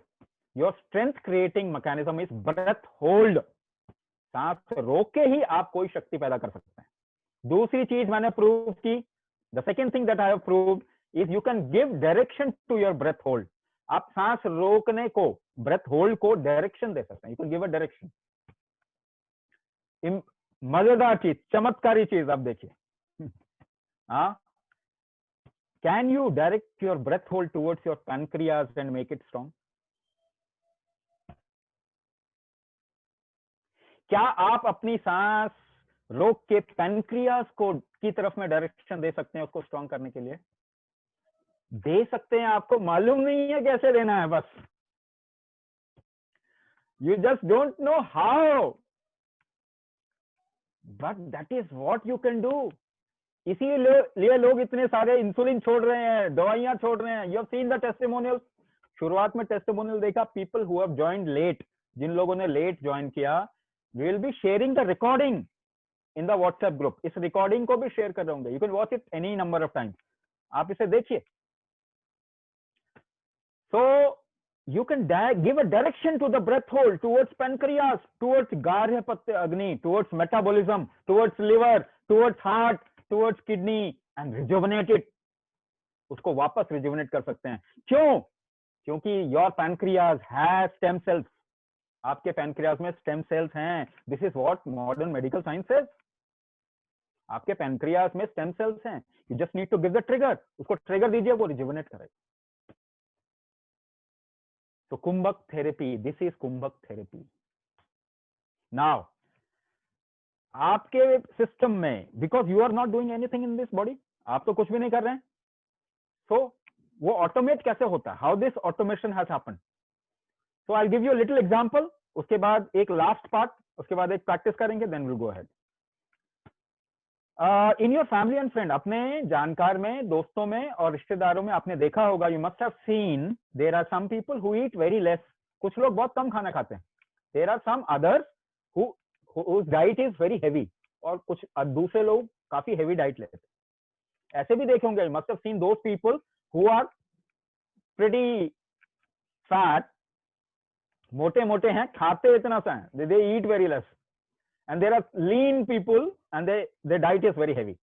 your strength creating mechanism is breath hold. सांस रोक के ही आप कोई शक्ति पैदा कर सकते हैं। दूसरी चीज मैंने प्रूव की, the second thing that I have proved is you can give direction to your breath hold. आप सांस रोकने को, ब्रेथ होल्ड को डायरेक्शन दे सकते हैं। You can give a direction. मजेदार चीज, चमत्कारी चीज, आप देखिए। हाँ, can you direct your breath hold towards your pancreas and make it strong? क्या आप अपनी सांस रोक के पैनक्रियाज को की तरफ में डायरेक्शन दे सकते हैं उसको स्ट्रॉन्ग करने के लिए? दे सकते हैं। आपको मालूम नहीं है कैसे देना है। बस You just don't know how, but that is what you can do. इसीलिए लोग इतने सारे इंसुलिन छोड़ रहे हैं, दवाइयां छोड़ रहे हैं. You have seen the testimonials. शुरुआत में टेस्टिमोनियल देखा, people who have joined late, जिन लोगों ने लेट ज्वाइन किया, we will be sharing the recording in the WhatsApp group. इस रिकॉर्डिंग को भी शेयर कर रहे होंगे. You can watch it any number of times. आप इसे देखिए. So you can give a direction to the breath hole, towards pancreas, towards Garhyapatya Agni, towards metabolism, towards liver, towards heart, towards kidney, and rejuvenate it. उसको वापस rejuvenate कर सकते हैं. क्यों? क्योंकि your pancreas has stem cells. आपके pancreas में stem cells हैं. This is what modern medical science says. आपके पैनक्रियाज में स्टेम सेल्स हैं. You just need to give the trigger. उसको ट्रिगर दीजिए, वो रिजुविनेट करेगा. तो Kumbhak therapy, this is Kumbhak therapy. Now आपके सिस्टम में, because you are not doing anything in this body, आप तो कुछ भी नहीं कर रहे हैं. सो वो ऑटोमेट कैसे होता है? How this automation has happened. So I'll give you a little example. उसके बाद एक लास्ट पार्ट, उसके बाद एक प्रैक्टिस करेंगे, then we'll go ahead. In your family and friend, अपने जानकार में, दोस्तों में और रिश्तेदारों में आपने देखा होगा, you must have seen there are some people who eat very less. कुछ लोग बहुत कम खाना खाते हैं. There are some others whose diet is very heavy. और कुछ दूसरे लोग काफी heavy diet लेते हैं. ऐसे भी देखे होंगे. You must have seen those people who are pretty fat, मोटे मोटे हैं, खाते इतना सा है, they eat very less. And there are lean people and their diet is very heavy.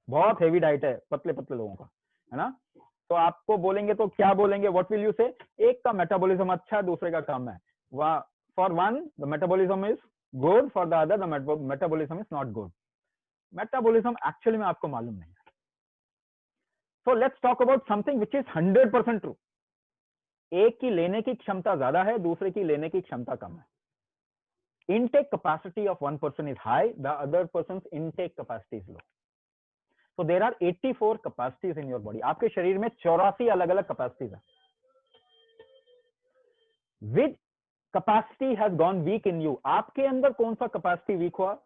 बहुत heavy diet है पतले पतले लोगों का, है ना. तो आपको बोलेंगे तो क्या बोलेंगे? What will you say? एक का मेटाबॉलिज्म अच्छा है, दूसरे का कम है. For one the metabolism is good, for the other the metabolism is not good. Metabolism actually में आपको मालूम नहीं है. So let's talk about something which is 100% true. एक की लेने की क्षमता ज्यादा है, दूसरे की लेने की क्षमता कम है. Intake capacity of one person is high, the other person's intake capacity is low. So there are 84 capacities in your body. आपके शरीर में 84 अलग अलग कैपेसिटीज हैं. Which capacity has gone weak in you? आपके अंदर कौन सा कैपेसिटी वीक हुआ,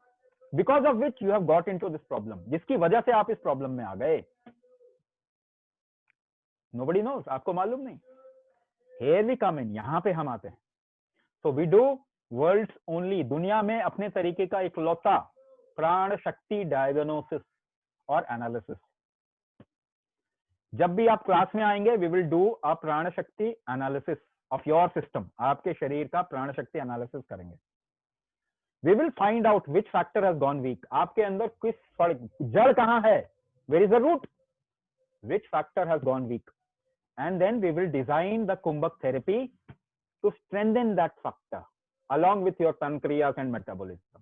because of which you have got into this problem, जिसकी वजह से आप इस प्रॉब्लम में आ गए? Nobody knows. आपको मालूम नहीं. Here we come in. यहां पे हम आते हैं. So we do world's only, दुनिया में अपने तरीके का इकलौता प्राण शक्ति डायग्नोसिस और एनालिसिस. जब भी आप क्लास में आएंगे, we will do a प्राण शक्ति एनालिसिस of your system. आपके शरीर का प्राण शक्ति एनालिसिस करेंगे. We will find out which factor has gone weak. आपके अंदर किस जड़ कहां है? Where is the root? Which factor has gone weak? And then we will design the Kumbhak therapy to strengthen that factor along with your pancreas and metabolism.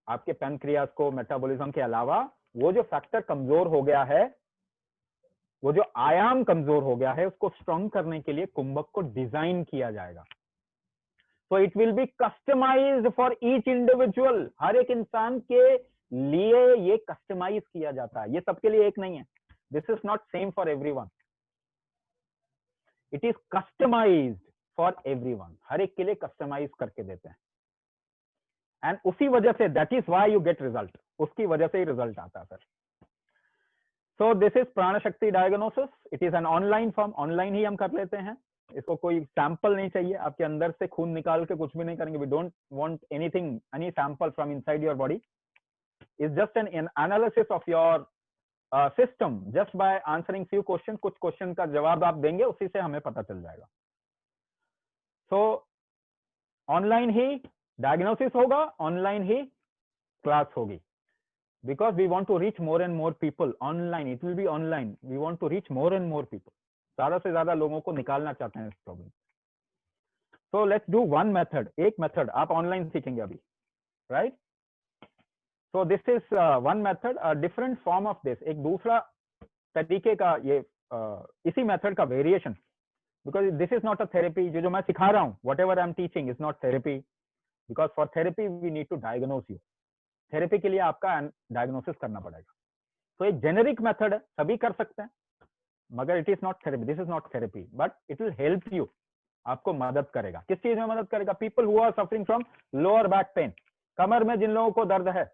आपके pancreas को metabolism के अलावा वो जो factor कमजोर हो गया है, वो जो आयाम कमजोर हो गया है, उसको स्ट्रॉन्ग करने के लिए कुंभक को डिजाइन किया जाएगा. So it will be customized for each individual. हर एक इंसान के लिए ये कस्टमाइज किया जाता है. ये सबके लिए एक नहीं है. This is not same for everyone. It is customized for everyone. हर एक के लिए कस्टमाइज करके देते हैं. एंड उसी वजह से that is why you get result. उसकी वजह से ही रिजल्ट आता है sir. So this is Pran Shakti diagnosis. It is an online form. Online ही हम कर लेते हैं. इसको कोई सैंपल नहीं चाहिए. आपके अंदर से खून निकाल के कुछ भी नहीं करेंगे. We don't want anything, any sample from inside your body. It's just an analysis of your system just by answering few questions. कुछ क्वेश्चन का जवाब आप देंगे, उसी से हमें पता चल जाएगा. So ऑनलाइन ही डायग्नोसिस होगा, ऑनलाइन ही क्लास होगी. Because we want to reach more and more people online. It will be online. We want to reach more and more people. ज्यादा से ज्यादा लोगों को निकालना चाहते हैं इस problem. So let's do one method. एक मेथड आप ऑनलाइन सीखेंगे अभी, right? So this is one method, a different form of this. एक दूसरा तरीके का ये इसी मेथड का variation. Because this is not a therapy. जो मैं सिखा रहा हूँ, whatever I am teaching is not therapy. Because for therapy we need to diagnose you. Therapy के लिए आपका डायग्नोसिस करना पड़ेगा. तो एक जेनेरिक मेथड है, सभी कर सकते हैं, मगर it is not therapy. This is not therapy, but it will help you. आपको मदद करेगा। किस चीज में मदद करेगा? People who are suffering from lower back pain, कमर में जिन लोगों को दर्द है,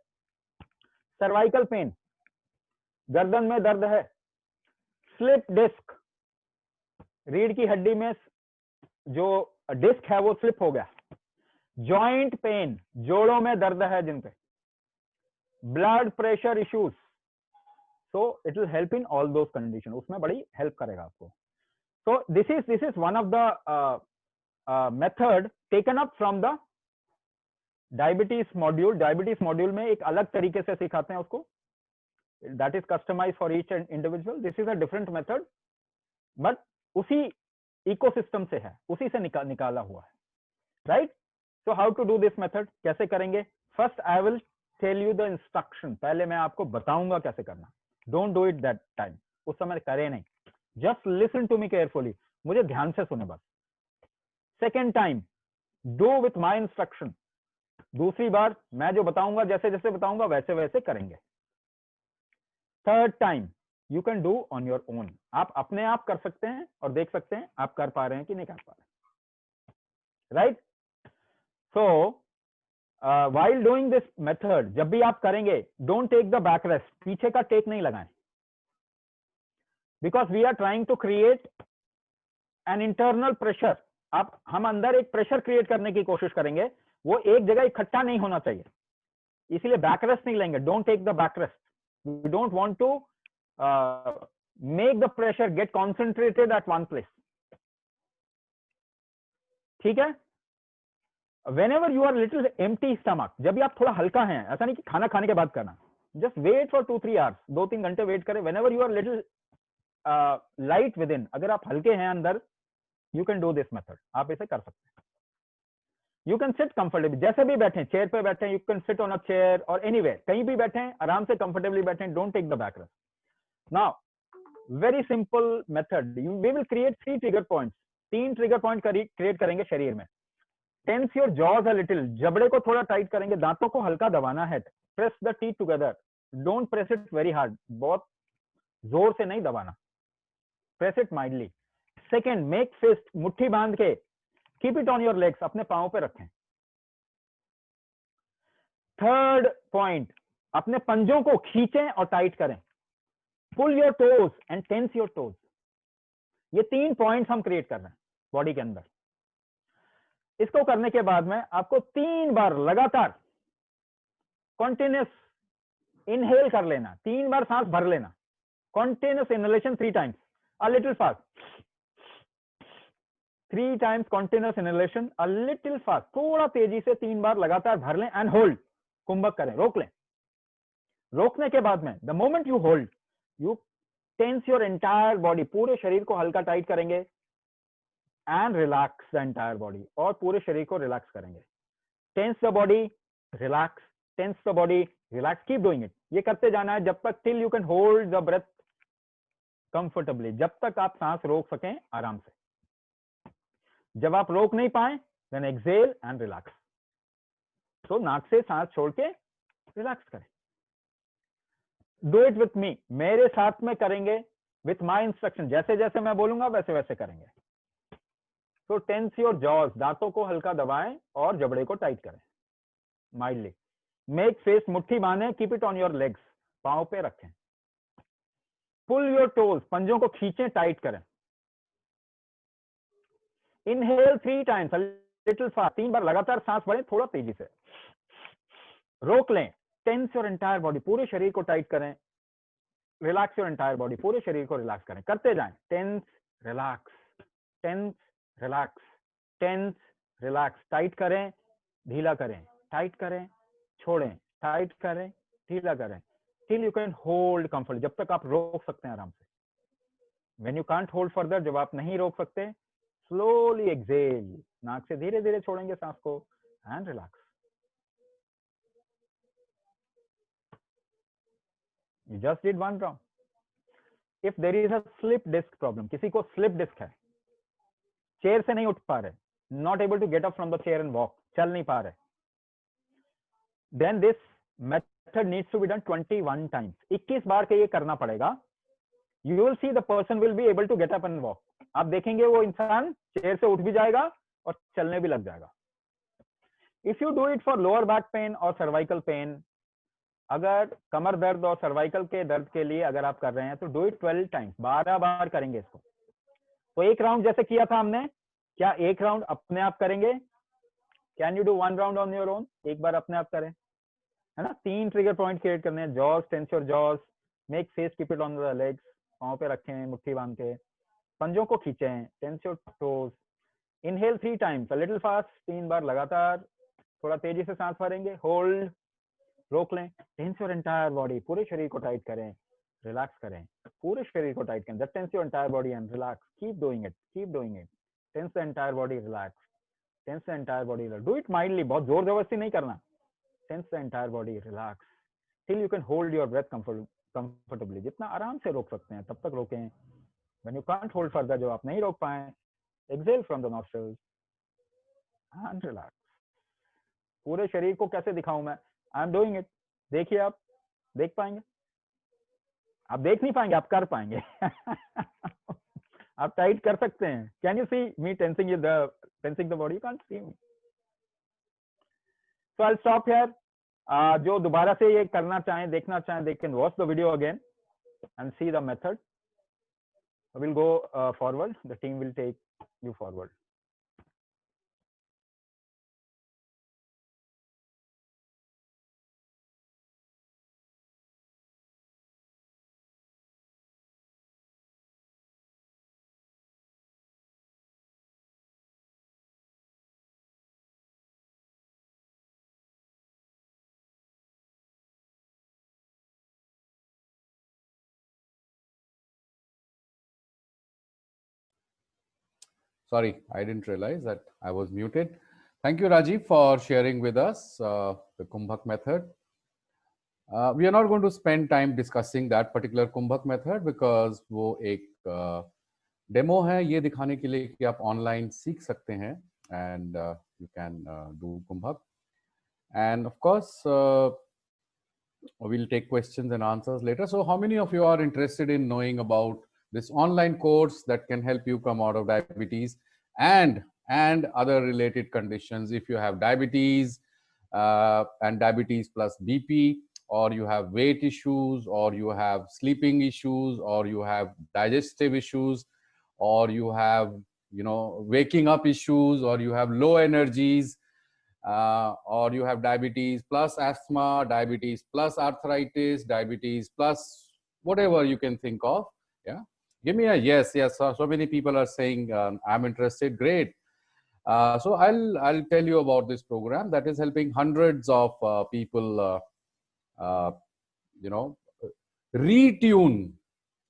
सर्वाइकल पेन, गर्दन में दर्द है, स्लिप डिस्क, रीढ़ की हड्डी में जो डिस्क है वो स्लिप हो गया, जॉइंट पेन, जोड़ों में दर्द है जिन पे, blood pressure issues, so it will help in all those condition, उसमें बड़ी हेल्प करेगा आपको। So this is one of the method taken up from the diabetes module. Diabetes module में एक अलग तरीके से सिखाते हैं उसको, that is customize for each individual. This is a different method, but उसी इकोसिस्टम से है, उसी से निकाला हुआ है, right? So how to do this method, कैसे करेंगे? First I will tell you the instruction, पहले मैं आपको बताऊंगा कैसे करना। Don't do it that time, उस समय करे नहीं, just listen to me carefully, मुझे ध्यान से सुने बस। Second time do with my instruction, दूसरी बार मैं जो बताऊंगा, जैसे जैसे बताऊंगा वैसे वैसे करेंगे। Third time you can do on your own, आप अपने आप कर सकते हैं और देख सकते हैं आप कर पा रहे हैं कि नहीं कर पा रहे, right? So while doing this method, जब भी आप करेंगे, don't take the backrest, पीछे का टेक नहीं लगाएं, because we are trying to create an internal pressure। हम अंदर एक प्रेशर क्रिएट करने की कोशिश करेंगे, वो एक जगह इकट्ठा नहीं होना चाहिए, इसीलिए बैकरेस्ट नहीं लेंगे। Don't take the backrest, we don't want to make the pressure get concentrated at one place, ठीक है? whenever you are little empty stomach, जब भी आप थोड़ा हल्का हैं, ऐसा नहीं कि खाना खाने के बाद करना, just wait for 2-3 hours, 2-3 घंटे वेट करें। whenever you are little light within, अगर आप हल्के हैं अंदर, you can do this method, आप इसे कर सकते हैं। you can sit comfortably, जैसे भी बैठे, चेयर पे बैठे, you can sit on a chair or anywhere, कहीं भी बैठे, आराम से कंफर्टेबली बैठे, don't take the backrest। now very simple method, we will create 3 trigger points, 3 trigger point create करेंगे शरीर में। Tense your jaws a little, जबड़े को थोड़ा टाइट करेंगे, दांतों को हल्का दबाना है, press the teeth together, don't press it very hard, बहुत जोर से नहीं दबाना, press it mildly. Second, make fist, मुट्ठी बांध के, keep it on your legs, अपने पांव पे रखें। थर्ड पॉइंट, अपने पंजों को खींचें और टाइट करें, pull your toes and tense your toes. ये 3 पॉइंट्स हम क्रिएट कर रहे हैं बॉडी के अंदर। इसको करने के बाद में आपको 3 बार लगातार कॉन्टिन्यूस इनहेल कर लेना, 3 बार सांस भर लेना, continuous inhalation 3 times, a little fast, 3 times continuous inhalation, a little fast, थोड़ा तेजी से 3 बार लगातार भर लें एंड होल्ड, कुंभक करें, रोक लें। रोकने के बाद में the moment you hold, you tense your entire body, पूरे शरीर को हल्का टाइट करेंगे and relax the entire body, और पूरे शरीर को रिलैक्स करेंगे। Tense the body, relax, tense the body, relax, keep doing it. ये करते जाना है जब तक till you can hold the breath comfortably, जब तक आप सांस रोक सकें आराम से। जब आप रोक नहीं पाए देन एक्सेल एंड रिलैक्स। तो नाक से सांस छोड़ के रिलैक्स करें। डू इट विथ मी, मेरे साथ में करेंगे, विथ माई इंस्ट्रक्शन, जैसे जैसे मैं बोलूंगा वैसे वैसे करेंगे। तो टेंस योर जॉज, दांतों को हल्का दबाएं और जबड़े को टाइट करें माइल्डली। मेक फेस, मुट्ठी बांधें, keep it on your legs, पांव पे रखें। पुल योर टोज, पंजों को खींचें, टाइट करें। इनहेल 3 टाइम्स, लिटिल फास्ट, 3 बार लगातार सांस भरें थोड़ा तेजी से। रोक लें, टेंस योर एंटायर बॉडी, पूरे शरीर को टाइट करें। रिलैक्स योर एंटायर बॉडी, पूरे शरीर को रिलैक्स करें, करते जाएं। Tense, relax, tense, relax, tense, relax, tight करें, ढीला करें, टाइट करें, छोड़ें, टाइट करें, ढीला करें, till you can hold comfort, जब तक आप रोक सकते हैं आराम से। When you can't hold further, जब आप नहीं रोक सकते, स्लोली एक्सेल, नाक से धीरे धीरे छोड़ेंगे सांस को and relax. You just did 1 round. If there is a slip disc problem, किसी को स्लिप डिस्क है, चेयर से नहीं उठ पा रहे, not able to get up from the chair and walk, चल नहीं पा रहे, then this method needs to be done 21 times, 21 बार के ये करना पड़ेगा। You will see the person will be able to get up and walk. आप देखेंगे वो इंसान चेयर से उठ भी जाएगा और चलने भी लग जाएगा। If you do it for lower back pen और सर्वाइकल पेन, अगर कमर दर्द और सर्वाइकल के दर्द के लिए अगर आप कर रहे हैं तो डू इट 12 टाइम्स, 12 बार करेंगे इसको। तो एक राउंड जैसे किया था हमने, क्या एक राउंड अपने आप करेंगे? Can you do 1 round on your own? एक बार अपने आप करें, है ना। 3 ट्रिगर पॉइंट क्रिएट करने हैं। Jaws, tense your jaws, make face, keep it on the legs, पाँव पे रखें मुट्ठी बांध के, पंजों को खींचें, tense your toes, inhale 3 times, a little fast, 3 बार लगातार, थोड़ा तेजी से सांस भरेंगे, होल्ड, रोक लें, टेंस योर एंटायर बॉडी, पूरे शरीर को टाइट करें, रिलैक्स करें, पूरे शरीर को टाइट करें, just tense your entire body and relax, keep doing it, tense the entire body, relax, tense the entire body, do it mildly, बहुत जोर जबरदस्ती नहीं करना, tense the entire body, relax till you can hold your breath comfortably, जितना आराम से रोक सकते हैं तब तक रोकें। When you can't hold further, जब आप नहीं रोक पाए, exhale from the nostrils and relax. पूरे शरीर को कैसे दिखाऊं मैं? आई एम डूइंग इट, देखिए आप देख पाएंगे, आप देख नहीं पाएंगे, आप कर पाएंगे। आप टाइट कर सकते हैं। Can you see me tensing the body? You can't see me. So I stop here. जो दोबारा से ये करना चाहें, देखना चाहें, they can watch the video again and see the method. We'll go forward. The team will take you forward. Sorry, I didn't realize that I was muted. Thank you, Rajiv, for sharing with us the Kumbhak method. We are not going to spend time discussing that particular Kumbhak method because वो एक demo है ये दिखाने के लिए कि आप online सीख सकते हैं and you can do Kumbhak. And of course, we'll take questions and answers later. So how many of you are interested in knowing about this online course that can help you come out of diabetes and other related conditions? If you have diabetes and diabetes plus BP, or you have weight issues, or you have sleeping issues, or you have digestive issues, or you have waking up issues, or you have low energies, or you have diabetes plus asthma, diabetes plus arthritis, diabetes plus whatever you can think of. Yeah, give me a yes. So many people are saying I'm interested. Great. So I'll tell you about this program that is helping hundreds of people retune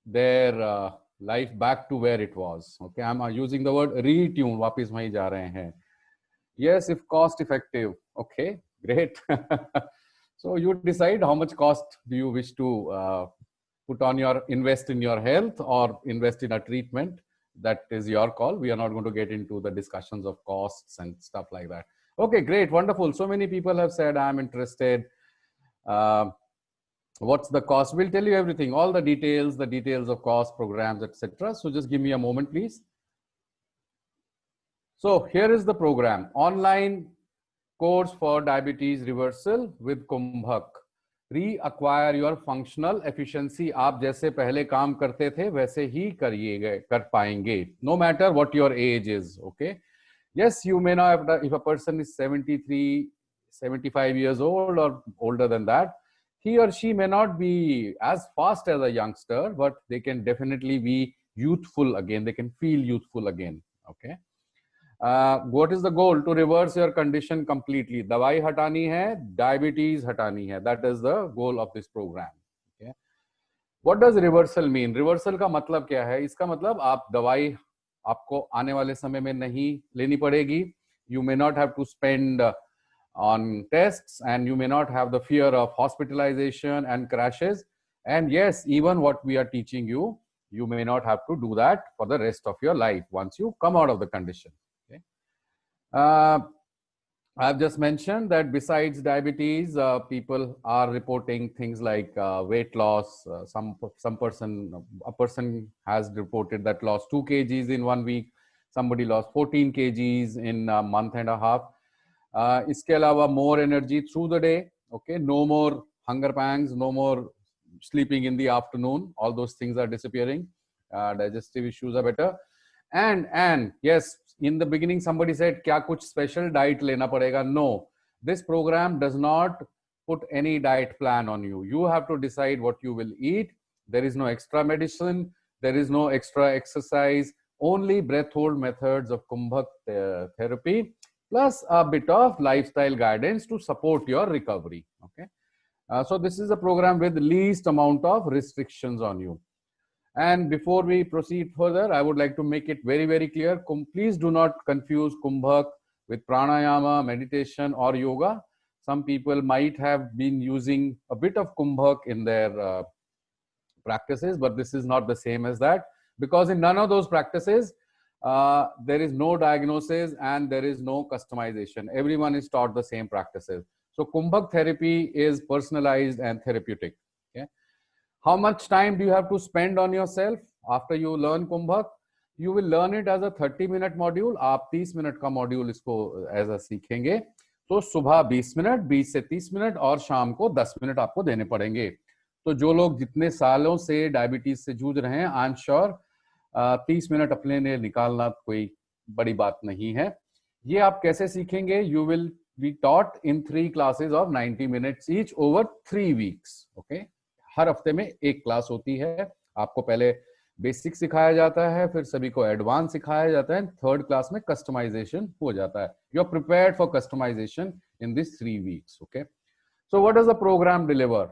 their life back to where it was. Okay, I'm using the word retune. वापिस वहीं जा रहे हैं. Yes, if cost effective. Okay, great. So you decide how much cost do you wish to invest in your health or invest in a treatment. That is your call. We are not going to get into the discussions of costs and stuff like that. Okay, great, wonderful. So many people have said I'm interested. What's the cost? We'll tell you everything, all the details of cost, programs, etc. So just give me a moment, please. So here is the program, online course for diabetes reversal with Kumbhak. Reacquire your functional efficiency. आप जैसे पहले काम करते थे वैसे ही कर पाएंगे, no matter what your age is. Okay. Yes, you may not, if a person is 73, 75 years old or older than that, he or she may not be as fast as a youngster, but they can definitely be youthful again. They can feel youthful again. Okay. What is the goal? To reverse your condition completely. दवाई हटानी है, diabetes हटानी है. That is the goal of this program. Okay. What does reversal mean? Reversal का मतलब क्या है? इसका मतलब आप दवाई आपको आने वाले समय में नहीं लेनी पड़ेगी. You may not have to spend on tests, and you may not have the fear of hospitalization and crashes. And yes, even what we are teaching you, you may not have to do that for the rest of your life once you come out of the condition. Okay. I've just mentioned that besides diabetes, people are reporting things like weight loss. Some a person has reported that lost 2 kgs in 1 week. Somebody lost 14 kgs in a month and a half. इसके अलावा more energy through the day. Okay, no more hunger pangs, no more sleeping in the afternoon. All those things are disappearing. Digestive issues are better. And yes, in the beginning somebody said क्या कुछ special diet लेना पड़ेगा? No, this program does not put any diet plan on you. You have to decide what you will eat. There is no extra medicine, there is no extra exercise, only breath hold methods of Kumbhak therapy plus a bit of lifestyle guidance to support your recovery. Okay, so this is a program with least amount of restrictions on you. And before we proceed further, I would like to make it very, very clear. Please do not confuse Kumbhak with pranayama, meditation, or yoga. Some people might have been using a bit of Kumbhak in their practices, but this is not the same as that, because in none of those practices, there is no diagnosis and there is no customization. Everyone is taught the same practices. So Kumbhak therapy is personalized and therapeutic. Okay? How much time do you have to spend on yourself after you learn Kumbhak? You will learn it as a 30-minute module. आप 30 minute का module इसको ऐसा सीखेंगे. तो सुबह 20 minute, 20 से 30 minute और शाम को 10 मिनट आपको देने पड़ेंगे. तो जो लोग जितने सालों से डायबिटीज से जूझ रहे हैं, आई एम श्योर 30 मिनट अपने लिए निकालना कोई बड़ी बात नहीं है. ये आप कैसे सीखेंगे? You will be taught in 3 classes of 90 minutes each over 3 weeks. Okay, हर हफ्ते में एक क्लास होती है. आपको पहले बेसिक सिखाया जाता है, फिर सभी को एडवांस सिखाया जाता है. थर्ड क्लास में कस्टमाइजेशन हो जाता है. You are prepared for customization in this 3 weeks. Okay, so what does the program deliver?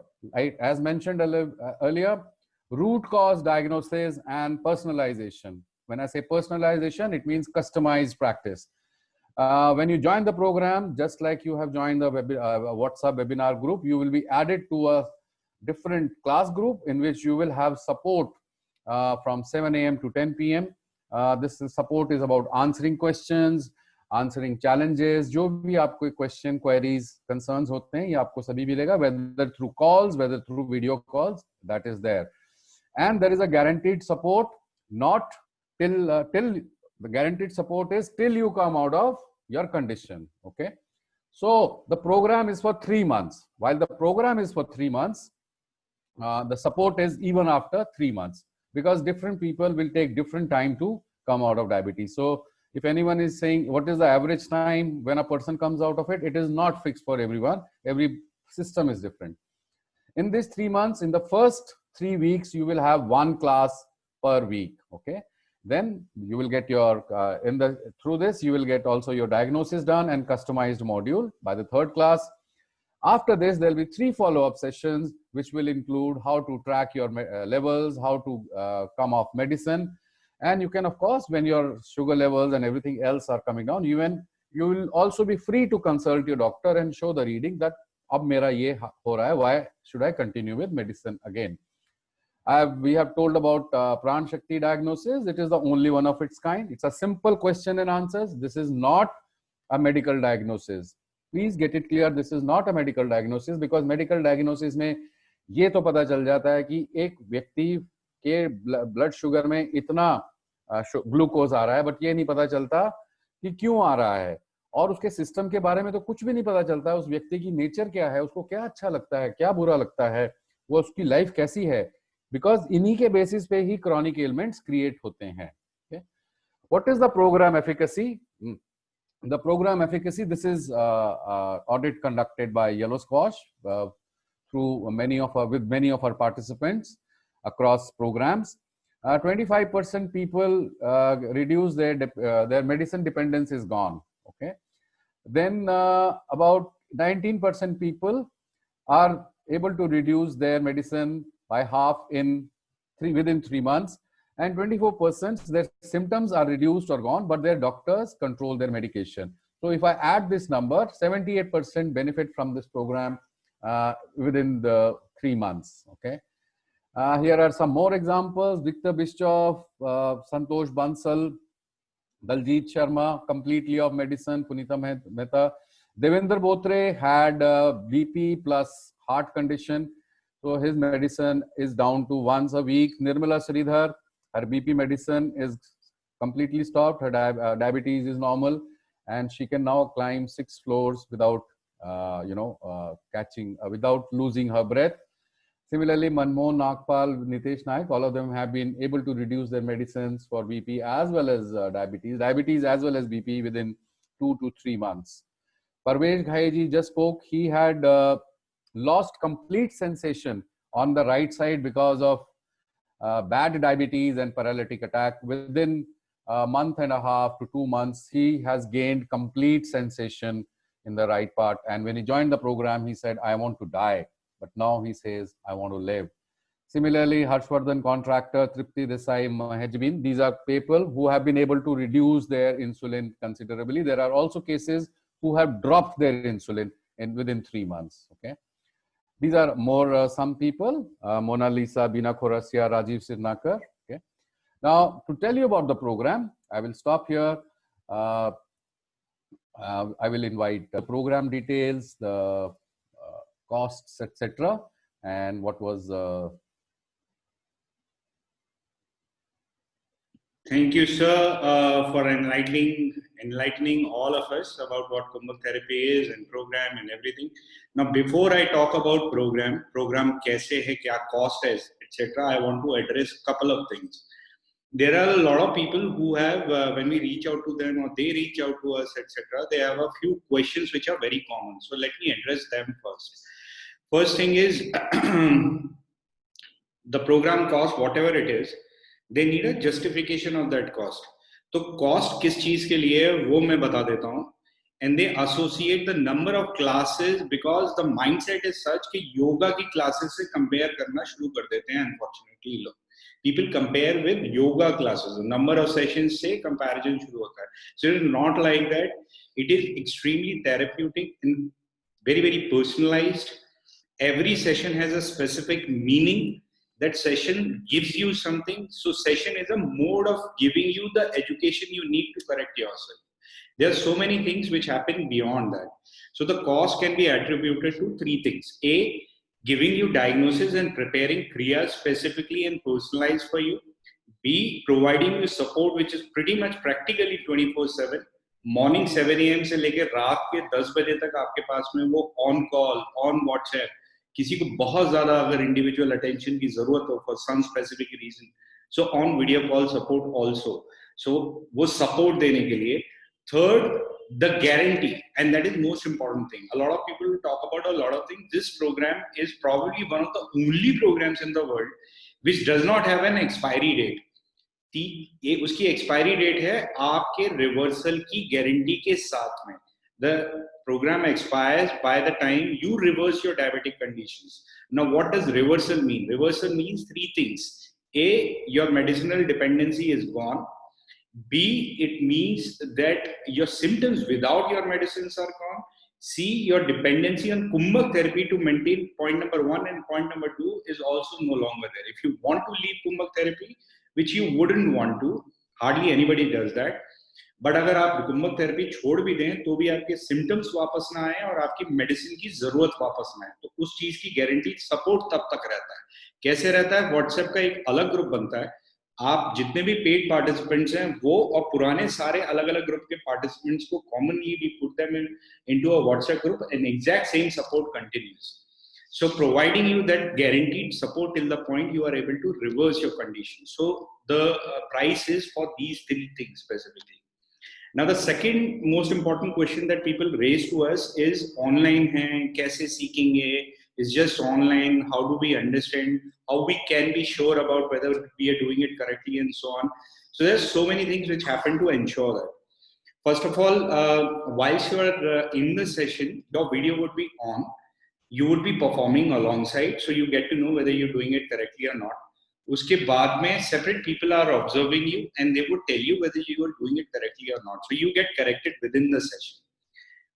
As mentioned earlier, root cause diagnosis and personalization. When I say personalization, it means customized practice. When you join the program, just like you have joined the WhatsApp webinar group, you will be added to a different class group in which you will have support from 7 a.m. to 10 p.m. This support is about answering questions, answering challenges. जो भी आपको question, queries, concerns होते हैं, ये आपको सभी मिलेगा, whether through calls, whether through video calls, that is there. And there is a guaranteed support, not till the guaranteed support is till you come out of your condition. Okay, so the program is for 3 months. While the program is for 3 months, the support is even after 3 months, because different people will take different time to come out of diabetes. So if anyone is saying what is the average time when a person comes out of it, it is not fixed for everyone. Every system is different. In these 3 months, in the first 3 weeks, you will have 1 class per week. Okay, then you will get your through this you will get also your diagnosis done and customized module by the 3rd class. After this, there will be 3 follow-up sessions, which will include how to track your levels, how to come off medicine. And you can, of course, when your sugar levels and everything else are coming down, you will also be free to consult your doctor and show the reading that ab mera ye ho raha hai, why should I continue with medicine again? We have told about Pran Shakti diagnosis. It is the only one of its kind. It's a simple question and answers. This is not a medical diagnosis. Please get it clear. This is not a medical diagnosis, because medical diagnosis में ये तो पता चल जाता है कि एक व्यक्ति के ब्लड शुगर में इतना ग्लूकोज आ रहा है, बट ये नहीं पता चलता कि क्यों आ रहा है, और उसके सिस्टम के बारे में तो कुछ भी नहीं पता चलता. उस व्यक्ति की नेचर क्या है, उसको क्या अच्छा लगता है, क्या बुरा लगता है, वो उसकी लाइफ कैसी है, बिकॉज इन्हीं के बेसिस पे ही क्रॉनिक एलिमेंट्स क्रिएट होते हैं. What is the program efficacy? The program efficacy, this is audit conducted by Yellow Squash through with many of our participants across programs. 25% people reduce their medicine dependence is gone. Okay, then about 19% people are able to reduce their medicine by half within 3 months. And 24% their symptoms are reduced or gone, but their doctors control their medication. So if I add this number, 78% benefit from this program within the 3 months. Okay, here are some more examples. Victor Bischoff, Santosh Bansal, Daljit Sharma, completely off medicine. Punita Mehta, Devendra Botre had BP plus heart condition, so his medicine is down to once a week. Nirmala Sridhar, her BP medicine is completely stopped. Her diabetes is normal, and she can now climb 6 floors without, without losing her breath. Similarly, Manmohan Nagpal, Nitesh Naik, all of them have been able to reduce their medicines for BP as well as diabetes as well as BP within 2 to 3 months. Parvez Ghaiji just spoke. He had lost complete sensation on the right side because of bad diabetes and paralytic attack. Within a month and a half to 2 months, he has gained complete sensation in the right part. And when he joined the program, he said, I want to die. But now he says, I want to live. Similarly, Harshvardhan contractor, Tripti Desai Mahajbin, these are people who have been able to reduce their insulin considerably. There are also cases who have dropped their insulin within 3 months. Okay, these are more some people: Mona Lisa, Bina Khorasia, Rajiv Sirnakar. Okay, now to tell you about the program, I will stop here. I will invite the program details, the costs, etc., and what was. Thank you, sir, for enlightening all of us about what Kumbhak therapy is and program and everything. Now, before I talk about program kaise hai, kya cost is, etc., I want to address a couple of things. There are a lot of people who have, when we reach out to them or they reach out to us, etc., they have a few questions which are very common. So let me address them first. First thing is the program cost, whatever it is, they need a justification of that cost. तो cost किस चीज के लिए है वो मैं बता देता हूँ. And they associate the number of classes because the mindset is such कि yoga की classes से compare करना शुरू कर देते हैं. Unfortunately, लोग people compare with yoga classes. The number of sessions से comparison शुरू होता है. So it is not like that. It is extremely therapeutic and very, very personalized. Every session has a specific meaning. That session gives you something. So session is a mode of giving you the education you need to correct yourself. There are so many things which happen beyond that. So the cost can be attributed to three things. A, giving you diagnosis and preparing Kriya specifically and personalized for you. B, providing you support which is pretty much practically 24/7. Morning 7 AM से लेकर रात के 10 बजे तक आपके पास में वो on call, on WhatsApp. किसी को बहुत ज्यादा अगर इंडिविजुअल अटेंशन की जरूरत हो for some specific reason, so on video call support also. So वो सपोर्ट देने के लिए. Third, the guarantee, and that is most important thing. A lot of people talk about a lot of things. This program is probably one of the only programs in the world which does not have an expiry date. ये उसकी expiry date है आपके reversal की guarantee के साथ में. The program expires by the time you reverse your diabetic conditions. Now, what does reversal mean? Reversal means three things. A, your medicinal dependency is gone. B, it means that your symptoms without your medicines are gone. C, your dependency on Kumbhak therapy to maintain point number 1 and point number 2 is also no longer there. If you want to leave Kumbhak therapy, which you wouldn't want to, hardly anybody does that. But अगर आप कुंभक therapy छोड़ भी दें तो भी आपके symptoms वापस ना आए और आपकी मेडिसिन की जरूरत वापस ना आए, तो उस चीज की गारंटी सपोर्ट तब तक रहता है. कैसे रहता है? व्हाट्सएप का एक अलग ग्रुप बनता है. आप जितने भी पेड पार्टिसिपेंट्स हैं वो और पुराने सारे अलग अलग ग्रुप के पार्टिसिपेंट्स को commonly we put them into a WhatsApp group and exact same support continues. So providing you that guaranteed support till the point you are able to reverse your condition. So the price is for these three things specifically. Now the second most important question that people raise to us is online hai, kaise seekenge, is just online, how do we understand, how we can be sure about whether we are doing it correctly and so on. So there's so many things which happen to ensure that. First of all, whilst you are in the session, your video would be on, you would be performing alongside, so you get to know whether you're doing it correctly or not. उसके बाद में separate people are observing you and they would tell you whether you are doing it correctly or not. So you get corrected within the session.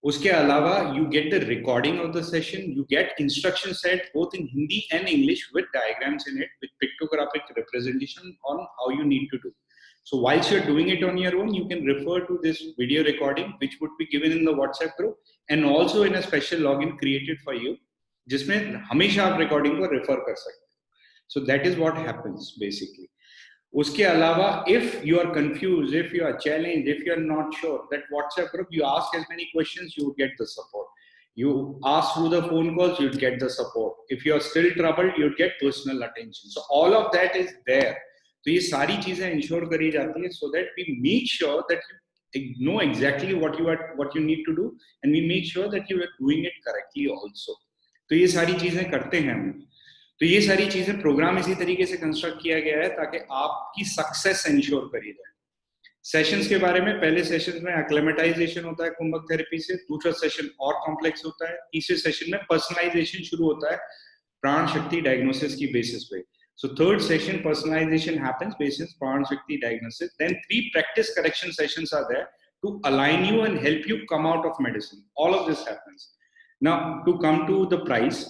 उसके अलावा you get the recording of the session, you get instruction set both in Hindi and English with diagrams in it, with pictographic representation on how you need to do. So whilst you're doing it on your own, you can refer to this video recording, which would be given in the WhatsApp group and also in a special login created for you, जिसमें हमेशा आप recording को refer कर सकते हैं. So that is what happens basically. उसके अलावा, if you are confused, if you are challenged, if you are not sure, that WhatsApp group, you ask as many questions, you will get the support. You ask through the phone calls, you'd get the support. If you are still troubled, you'd get personal attention. So all of that is there. तो ये सारी चीजें ensure करी जाती है so that we make sure that you know exactly what you need to do, and we make sure that you are doing it correctly also. तो ये सारी चीजें करते हैं हम. तो ये सारी चीजें प्रोग्राम इसी तरीके से कंस्ट्रक्ट किया गया है ताकि आपकी सक्सेस इंश्योर करी जाए. सेशंस के बारे में, पहले सेशन में एक्लेमेटाइजेशन होता है कुंभक थेरेपी से, दूसरा सेशन और कॉम्प्लेक्स होता है, तीसरे सेशन में पर्सनलाइजेशन शुरू होता है प्राण शक्ति डायग्नोसिस की बेसिस पे. So third session, personalization happens basis Pran Shakti diagnosis. Then 3 practice correction sessions are there to align you and help you come out of medicine. All of this happens. Now, to come to the price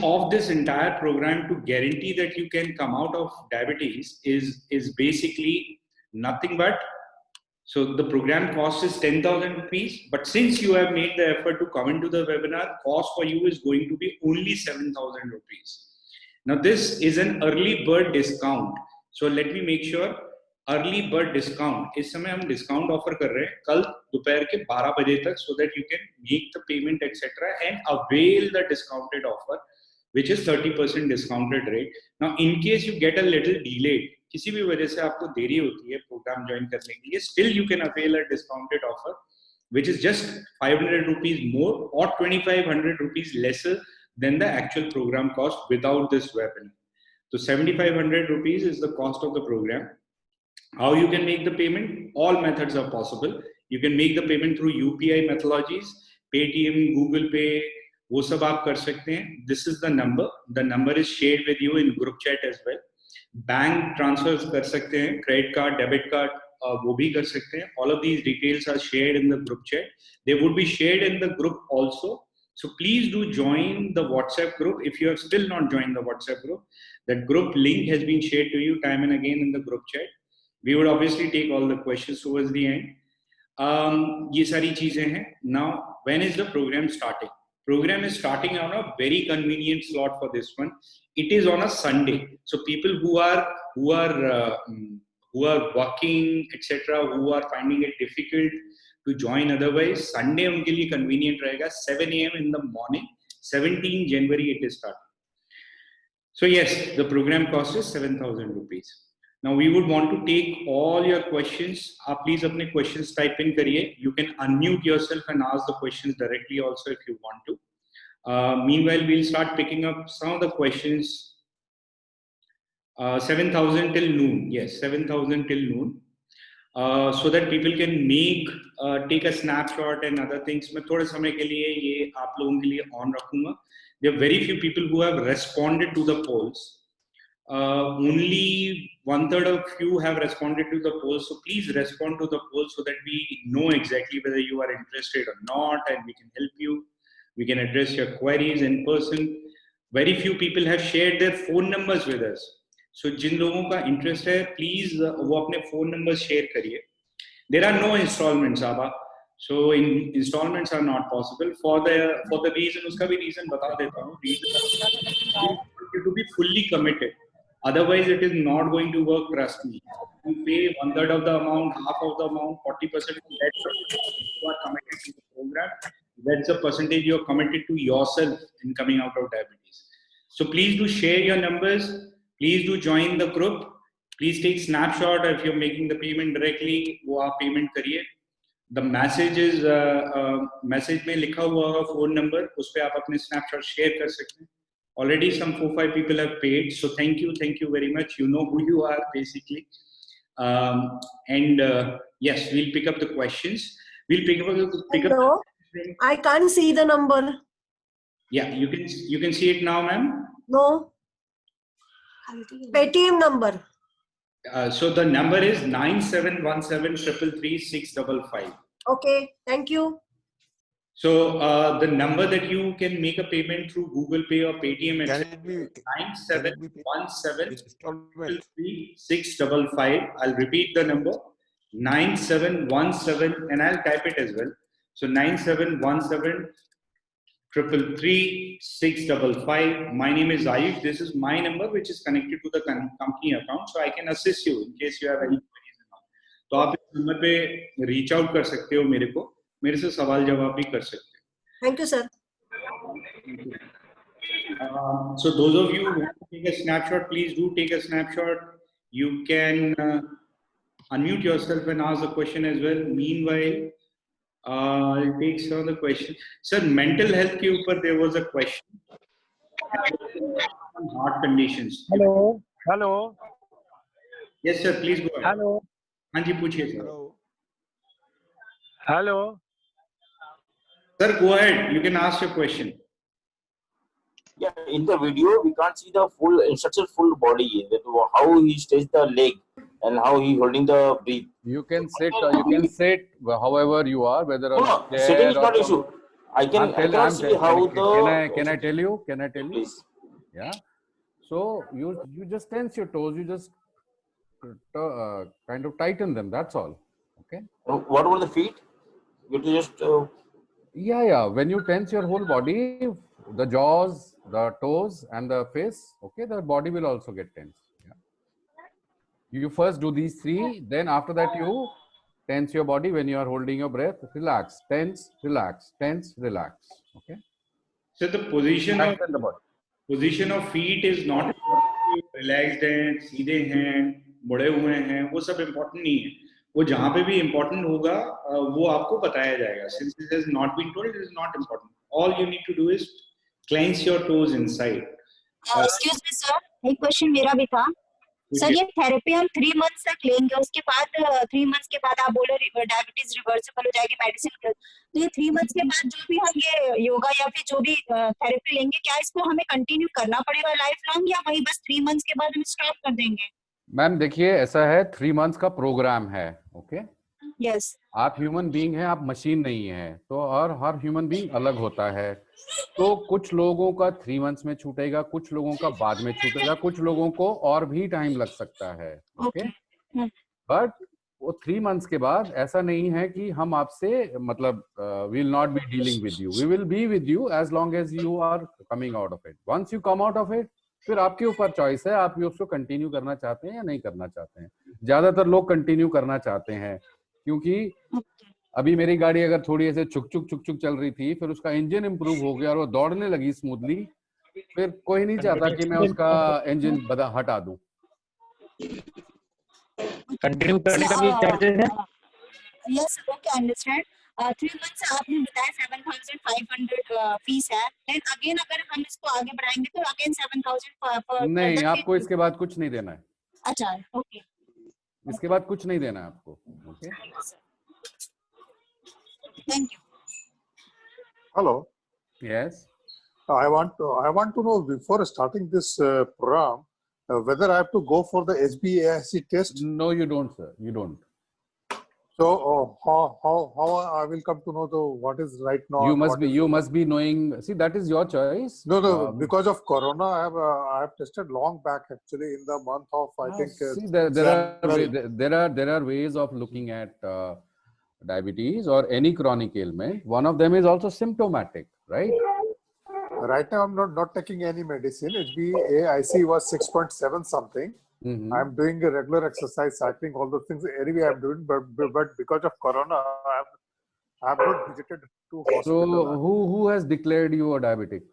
of this entire program to guarantee that you can come out of diabetes is basically nothing but, so the program cost is 10,000 rupees, but since you have made the effort to come into the webinar, cost for you is going to be only 7,000 rupees. Now this is an early bird discount. So let me make sure, early bird discount, इस समय हम discount offer कर रहे हैं कल दोपहर के 12 बजे तक, so that you can make the payment etc. and avail the discounted offer, which is 30% discounted rate. Now in case you get a little delayed, किसी भी वजह से आपको देरी होती है प्रोग्राम ज्वाइन करने के लिए, still you can avail a discounted offer, which is just 500 rupees more or 2,500 rupees lesser than the actual program cost without this webinar. So 7,500 rupees is the cost of the program. How you can make the payment? All methods are possible. You can make the payment through UPI methodologies, Paytm, Google Pay, वो सब आप कर सकते हैं. This is the number. The number is shared with you in group chat as well. Bank transfers कर सकते हैं, credit card, debit card, वो भी कर सकते हैं. All of these details are shared in the group chat. They would be shared in the group also. So please do join the WhatsApp group. If you have still not joined the WhatsApp group, that group link has been shared to you time and again in the group chat. We would obviously take all the questions towards the end. ये सारी चीजें हैं. Now, when is the program starting? Program is starting on a very convenient slot for this one. It is on a Sunday. So people who are working, etc., who are finding it difficult to join otherwise, Sunday उनके लिए convenient रहेगा. 7 AM in the morning, 17 January it is starting. So yes, the program cost is 7,000 rupees. Now we would want to take all your questions. Please अपने questions type in करिए. You can unmute yourself and ask the questions directly also if you want to. Meanwhile, we'll start picking up some of the questions. 7,000 till noon. Yes, 7,000 till noon. So that people can take a snapshot and other things. मैं थोड़े समय के लिए ये आप लोगों के लिए on रखूँगा. There are very few people who have responded to the polls. Only 1/3 of you have responded to the polls. So please respond to the polls so that we know exactly whether you are interested or not, and we can help you. We can address your queries in person. Very few people have shared their phone numbers with us. So जिन लोगों का interest है, please वो अपने phone numbers share करिए. There are no installments, Abba. So installments are not possible for the reason. उसका भी reason बता देता हूँ. Reason you to be fully committed. Otherwise, it is not going to work. Trust me. You pay 1/3 of the amount, half of the amount, 40% of that you are committed to the program. That's the percentage you are committed to yourself in coming out of diabetes. So please do share your numbers. Please do join the group. Please take snapshot if you're making the payment directly. वो आप payment करिए. The message is message में लिखा हुआ होगा phone number. उस पे आप अपने snapshot share कर सकते हैं. Already some 4-5 people have paid. So thank you very much. You know who you are basically. Yes, we'll pick up the questions. We'll pick up. Hello? I can't see the number. Yeah, you can see it now, ma'am. No. Paytm number. So the number is 9717333655. Okay, thank you. So the number that you can make a payment through Google Pay or Paytm Can etc. it be 9717 installment? 655. I'll repeat the number 9717 and I'll type it as well. So 9717 333 655. My name is Ayush. This is my number which is connected to the company account, so I can assist you in case you have any queries. तो आप इस number पे reach out कर सकते हो मेरे से सवाल जवाब भी कर सकते हो. Thank you, sir. So those of you who want to take a snapshot, please do take a snapshot. You can unmute yourself and ask the question as well. Meanwhile, I'll take some of the questions. Sir, mental health के ऊपर there was a question. Heart conditions. Hello. Yes, sir. Please go ahead. Hello. हाँ जी पूछिए sir. Hello. Sir, go ahead. You can ask your question. Yeah, in the video we can't see the full instruction, full body, that how he stays the leg and how he holding the breath. You can sit however you are, whether on No, a chair sitting is or not issue. I cannot see how the. Can I tell you? Please. Yeah. So you just tense your toes. You just kind of tighten them. That's all. Okay. What about the feet? You just. Yeah. When you tense your whole body, the jaws, the toes, and the face, okay, the body will also get tense. Yeah. You first do these three, then after that you tense your body when you are holding your breath. Relax, tense, relax, tense, relax. Okay. So the position Tighten the body. of feet is not relaxed हैं, सीधे हैं, मुड़े हुए हैं, वो सब important नहीं है. वो जहाँ पे भी important होगा, वो आपको बताया जाएगा. Since it has not been told, it is not important. All you need to do is clench your toes inside. Excuse me, sir. एक क्वेश्चन मेरा भी था. सर ये थेरेपी हम 3 मंथ्स तक लेंगे, उसके बाद 3 मंथ्स के बाद आप बोले डायबिटीज रिवर्सिबल हो जाएगी मेडिसिन. तो ये 3 मंथ्स के बाद जो भी हम ये योगा या फिर जो भी थेरेपी लेंगे, क्या इसको हमें कंटिन्यू करना पड़ेगा लाइफ लॉन्ग या वही बस 3 मंथ्स के बाद हम स्टॉप कर देंगे? मैम देखिए, ऐसा है, 3 मंथ्स का प्रोग्राम है. ओके. यस. आप ह्यूमन बीइंग हैं, आप मशीन नहीं है. तो और हर ह्यूमन बीइंग अलग होता है. तो कुछ लोगों का 3 मंथ्स में छूटेगा, कुछ लोगों का बाद में छूटेगा, कुछ लोगों को और भी टाइम लग सकता है. ओके. बट वो 3 मंथ्स के बाद ऐसा नहीं है कि हम आपसे मतलब will not be dealing with you. We will be with you as long as you are coming out of it. Once you come out of it, फिर आपके ऊपर चॉइस है, आप उसको कंटिन्यू करना चाहते हैं या नहीं करना चाहते हैं. ज्यादातर लोग कंटिन्यू करना चाहते हैं, क्योंकि अभी मेरी गाड़ी अगर थोड़ी ऐसे छुक छुक चल रही थी, फिर उसका इंजन इंप्रूव हो गया और वो दौड़ने लगी स्मूथली, फिर कोई नहीं चाहता कि मैं उसका इंजन हटा दूं. कंटिन्यू करने का भी चार्जेस है? Yes, okay, understand. 3 मंथ्स आपने बताया 7,500 फीस है. देन अगेन अगर हम इसको आगे बढ़ाएंगे तो अगेन 7,000 नहीं, आपको इसके बाद कुछ नहीं देना है. अच्छा, ओके. इसके बाद कुछ नहीं देना है आपको. Okay. Thank you. Hello. Yes. I want to know before starting this program whether I have to go for the HbA1c test. No, you don't, sir. You don't. So how I will come to know what is right now? You must be knowing. See, that is your choice. No. Because of Corona, I have tested long back actually in the month of See, there are ways of looking at diabetes or any chronic ailment. One of them is also symptomatic, right? Right now, I'm not taking any medicine. HbA1c was 6.7 something. I'm doing a regular exercise, cycling, all those things. Anyway, I'm doing, but because of Corona, I have not visited to hospital. So, who has declared you a diabetic?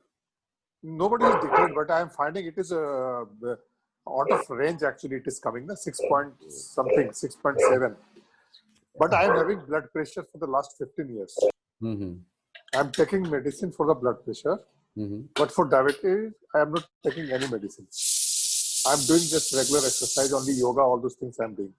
Nobody is declared, but I am finding it is out of range. Actually, it is coming the 6.7. But I am having blood pressure for the last 15 years. I'm taking medicine for the blood pressure, but for diabetes, I am not taking any medicine. I'm doing just regular exercise, only yoga, all those things I'm doing.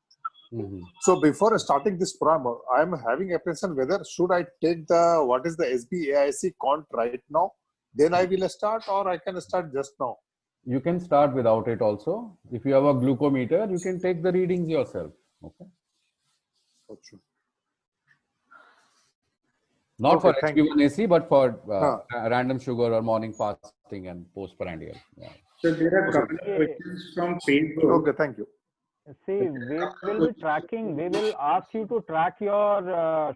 So before starting this program, I'm having apprehension whether should I take what is the HbA1c count right now, then I will start, or I can start just now. You can start without it also. If you have a glucometer, you can take the readings yourself. Okay. Not Okay, for thank you. HbA1c, but for Huh. random sugar or morning fasting and postprandial. Yeah. So there are a Okay. couple of questions from Facebook. Okay, thank you. See, we will be tracking, we will ask you to track your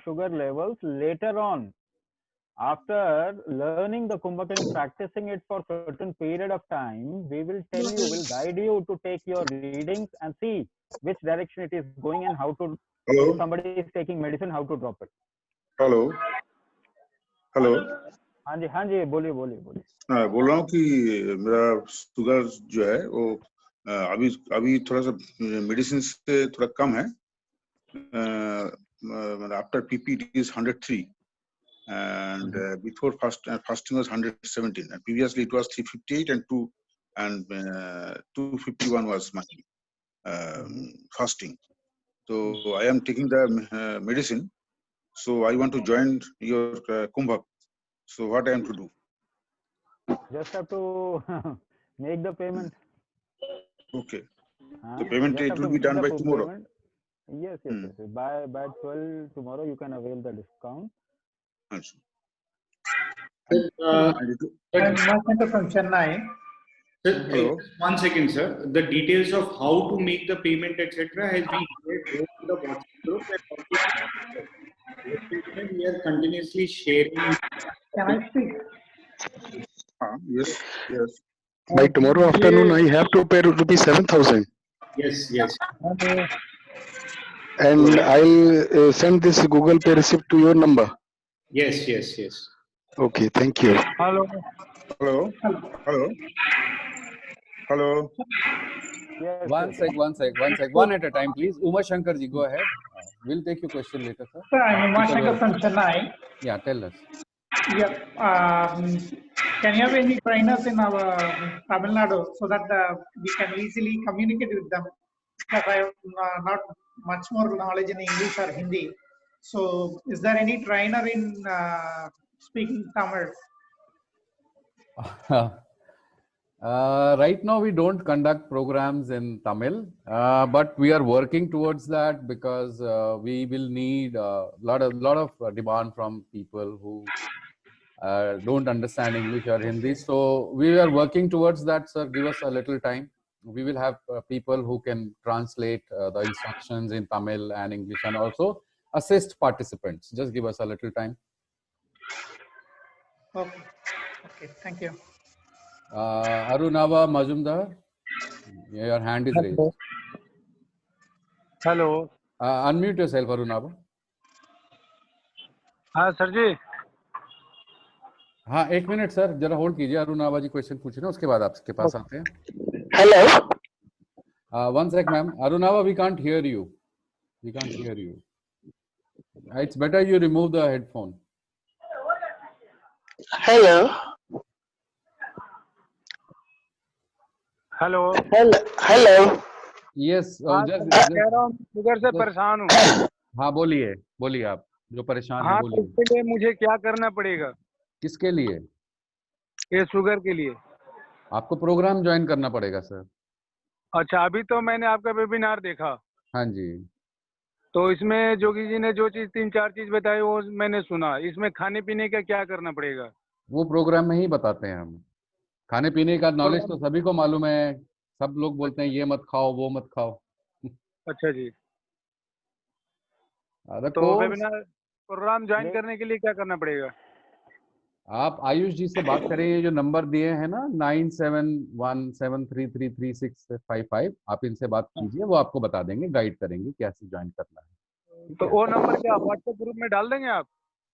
sugar levels later on. After learning the Kumbhakarna, practicing it for certain period of time, we will tell you, will guide you to take your readings and see which direction it is going and how to, Hello, if somebody is taking medicine, how to drop it. Hello hello हाँ जी बोलिए बोलिए बोलिए। बोल रहा हूँ कि मेरा sugar जो है वो अभी अभी थोड़ा सा मेडिसिन से थोड़ा कम है। After PP it is 103 and before fasting was 117 and previously it was 358 and 251 was my fasting. So I am taking the medicine, so I want to join your Kumbh. So what I am to do? Just have to make the payment. Okay. The payment it will be done by tomorrow. Payment. Yes. By 12 tomorrow you can avail the discount. Umashankar from Chennai. Sir, 1 second, sir. The details of how to make the payment, etc., has been shared both to the WhatsApp group and we are continuously sharing. Can I speak? Yes. By tomorrow afternoon, I have to pay rupees 7,000. Yes. And I'll send this Google Pay receipt to your number. Yes. Okay, thank you. Hello. Yes, One sec. One at a time, please. Umashankar ji, go ahead. We'll take your question later, sir. Sir, I'm Umashankar from Chennai. Yeah, tell us. Yeah. Can you have any trainers in our Tamil Nadu so that we can easily communicate with them? Because I have not much more knowledge in English or Hindi. So, is there any trainer in speaking Tamil? Right now, we don't conduct programs in Tamil, but we are working towards that because we will need a lot of demand from people who don't understand English or Hindi. So we are working towards that, sir. Give us a little time. We will have people who can translate the instructions in Tamil and English and also assist participants. Just give us a little time. Okay, thank you. Arunava Majumdar, your hand is raised. Hello. Unmute yourself, Arunava. हाँ sir जी। हाँ, एक minute sir, जरा hold कीजिए। अरुणावा जी question पूछ रहे हैं, उसके बाद आपके पास आते हैं। Hello. 1 sec, ma'am. Arunava, we can't hear you. It's better you remove the headphone. Hello. Yes. कह रहा हूँ शुगर से परेशान हूँ। हाँ, बोलिए आप जो परेशान हैं, बोलिए। इसके लिए मुझे क्या करना पड़ेगा? किसके लिए? ये शुगर के लिए। आपको प्रोग्राम ज्वाइन करना पड़ेगा सर। अच्छा, अभी तो मैंने आपका वेबिनार देखा। हाँ जी। तो इसमें जोगी जी ने जो चीज 3-4 चीज बताई वो मैंने सुना। इसमें खाने पीने का क्या करना पड़ेगा? वो प्रोग्राम में ही बताते हैं हम। खाने पीने का नॉलेज तो सभी को मालूम है। सब लोग बोलते हैं ये मत खाओ, वो मत खाओ। अच्छा जी। तो वेबिनार प्रोग्राम ज्वाइन करने के लिए क्या करना पड़ेगा? आप आयुष जी से बात करें, ये जो नंबर दिए हैं ना 9717333655, आप इनसे बात कीजिए, वो आपको बता देंगे, गाइड करेंगे कैसे ज्वाइन करना है। तो वो नंबर क्या व्हाट्सएप ग्रुप में डाल देंगे आप?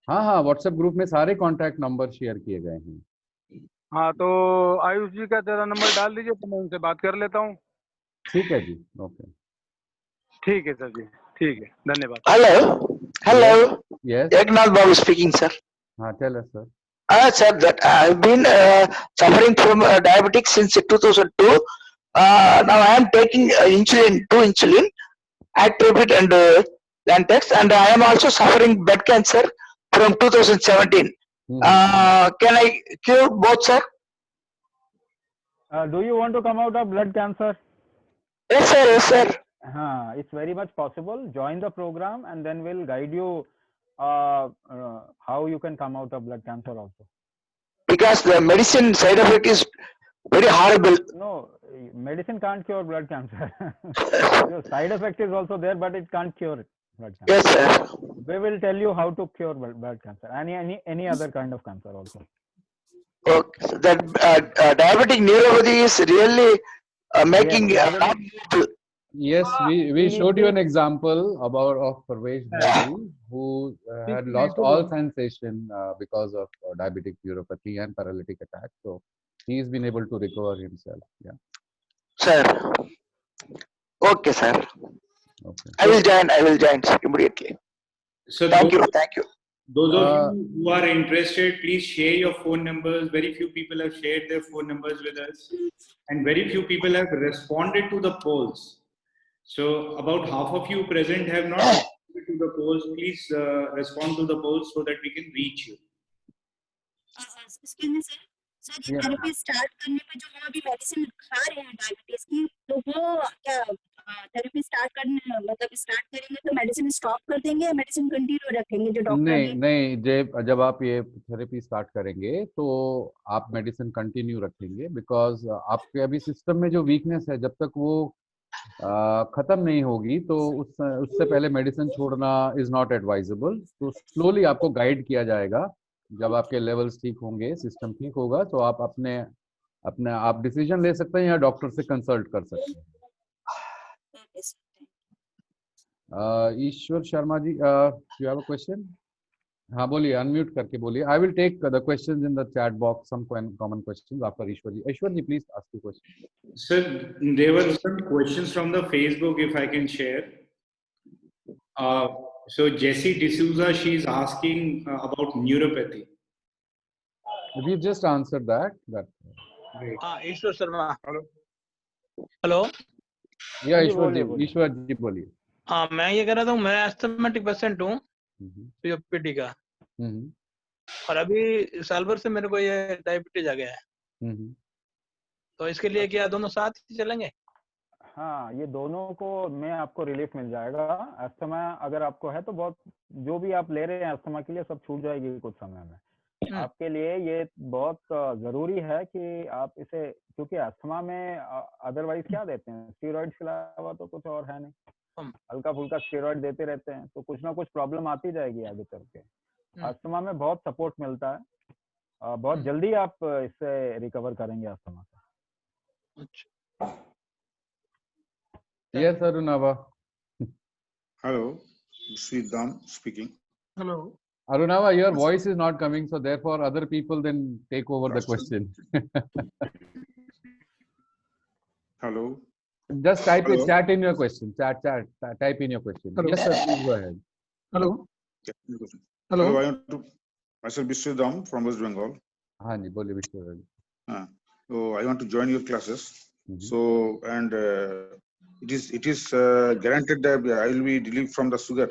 हाँ, व्हाट्सएप ग्रुप में सारे कॉन्टैक्ट नंबर शेयर किए गए हैं। हाँ, तो आयुष जी का जरा नंबर डाल दीजिए तो मैं उनसे बात कर लेता हूँ। ठीक है जी, ओके। ठीक है सर जी, ठीक है, धन्यवाद। Hello. Yes. Eknath Babu speaking, sir. हाँ, tell us, sir. Sir, that I've been suffering from diabetic since 2002. Now I am taking two insulin, Actrapid and Lantex, and I am also suffering blood cancer from 2017. Can I cure both, sir? Do you want to come out of blood cancer? Yes, sir. It's very much possible. Join the program and then we'll guide you how you can come out of blood cancer also. Because the medicine side effect is very horrible. No, medicine can't cure blood cancer. The side effect is also there, but it can't cure it. Blood cancer. Yes, sir. We will tell you how to cure blood cancer. Any other kind of cancer also. Okay. So that diabetic neuropathy is really making. Yes, Yes, we showed you an example of Parvesh Bhai, who had lost all sensation because of diabetic neuropathy and paralytic attack. So he's been able to recover himself. Yeah. Sir. Okay, sir. Okay. I will join sir, immediately. So Thank you. Those of you who are interested, please share your phone numbers. Very few people have shared their phone numbers with us, and very few people have responded to the polls. So about half of you present have not responded to the polls. Please respond to the polls so that we can reach you. Excuse me, sir. Sir ये therapy start करने पे जो हम अभी medicine खा रहे हैं diabetes की, तो वो क्या थेरेपी स्टार्ट करेंगे तो मेडिसिन स्टॉप कर देंगे या मेडिसिन कंटिन्यू रखेंगे जो डॉक्टर नहीं, जब आप ये थेरेपी स्टार्ट करेंगे तो आप मेडिसिन कंटिन्यू रखेंगे, बिकॉज आपके अभी सिस्टम में जो वीकनेस है जब तक वो खत्म नहीं होगी तो उससे पहले मेडिसिन छोड़ना इज नॉट एडवाइजेबल. तो स्लोली आपको गाइड किया जाएगा. जब आपके लेवल्स ठीक होंगे, सिस्टम ठीक होगा, तो आप अपने आप डिसीजन ले सकते हैं या डॉक्टर से कंसल्ट कर सकते हैं. Ishwar Sharma ji, you have a question? हाँ बोलिए, अनम्यूट करके बोलिए. I will take the questions in the chat box, some common questions after Ishwar ji. Ishwar ji, please ask your question. Sir, there were some questions from the Facebook, if I can share. So Jessie D'Souza, she is asking about neuropathy. We just answered that. Ishwar Sharma. Hello. या ईश्वर जी बोलिए. हाँ, मैं ये कह रहा था, मैं asthmatic patient हूँ सीओपीडी का, और अभी साल भर से मेरे को ये डायबिटीज आ गया है. तो इसके लिए क्या दोनों साथ ही चलेंगे? हाँ, ये दोनों को में आपको रिलीफ मिल जाएगा. अस्थमा अगर आपको है तो बहुत, जो भी आप ले रहे हैं अस्थमा के लिए सब छूट जाएगी कुछ समय में. आपके लिए ये बहुत जरूरी है कि आप इसे, क्योंकि अस्थमा में अदरवाइज क्या देते हैं, स्टेरॉइड्स के अलावा तो कुछ और है नहीं. हल्का फुल्का स्टेरॉइड देते रहते हैं तो कुछ ना कुछ प्रॉब्लम आती जाएगी आगे चल के. अस्थमा में बहुत सपोर्ट मिलता है, बहुत जल्दी आप इससे रिकवर करेंगे अस्थमा से. Yes, Arunava. Hello, Sridham speaking. Hello. Arunava, your voice is not coming, so therefore other people then take over the question. Hello. Just chat in your question. Type in your question. Hello. Yes, sir. Please go ahead. Hello. Hello. I want to myself Sridham from West Bengal. हाँ जी, बोलिए विश्व जी. So I want to join your classes. So and it is guaranteed that I will be relieved from the sugar.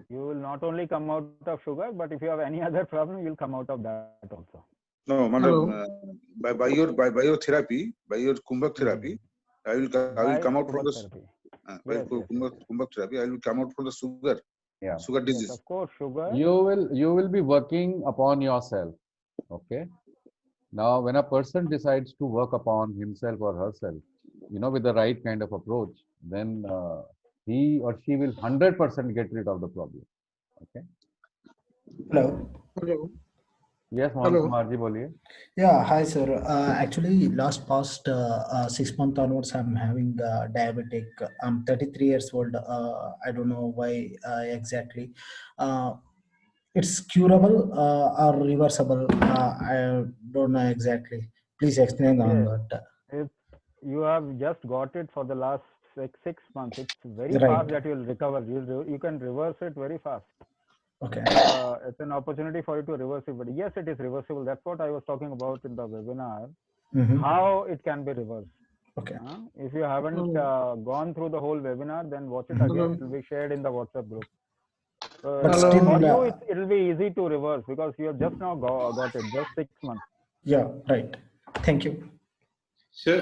You will not only come out of sugar, but if you have any other problem, you will come out of that also. No, madam, by your therapy, by your Kumbhak therapy, I will come out from the Kumbhak therapy. I will come out from the sugar. Yeah. Sugar disease. Yes, of course, sugar. You will be working upon yourself. Okay. Now, when a person decides to work upon himself or herself, with the right kind of approach, then he or she will 100% get rid of the problem. Okay. Hello. Yes, Mohan Kumar ji, boliye. Yeah, hi sir. Actually, past 6 months onwards, I'm having diabetic. I'm 33 years old. I don't know why exactly. It's curable or reversible. I don't know exactly. Please explain on that. You have just got it for the last 6 months. It's very fast that you will recover. You can reverse it very fast. Okay. It's an opportunity for you to reverse it. But yes, it is reversible. That's what I was talking about in the webinar. How it can be reversed. Okay. If you haven't gone through the whole webinar, then watch it again. It will be shared in the WhatsApp group. For you, it will be easy to reverse because you have just now got it, just 6 months. Yeah, right. Thank you. Sir,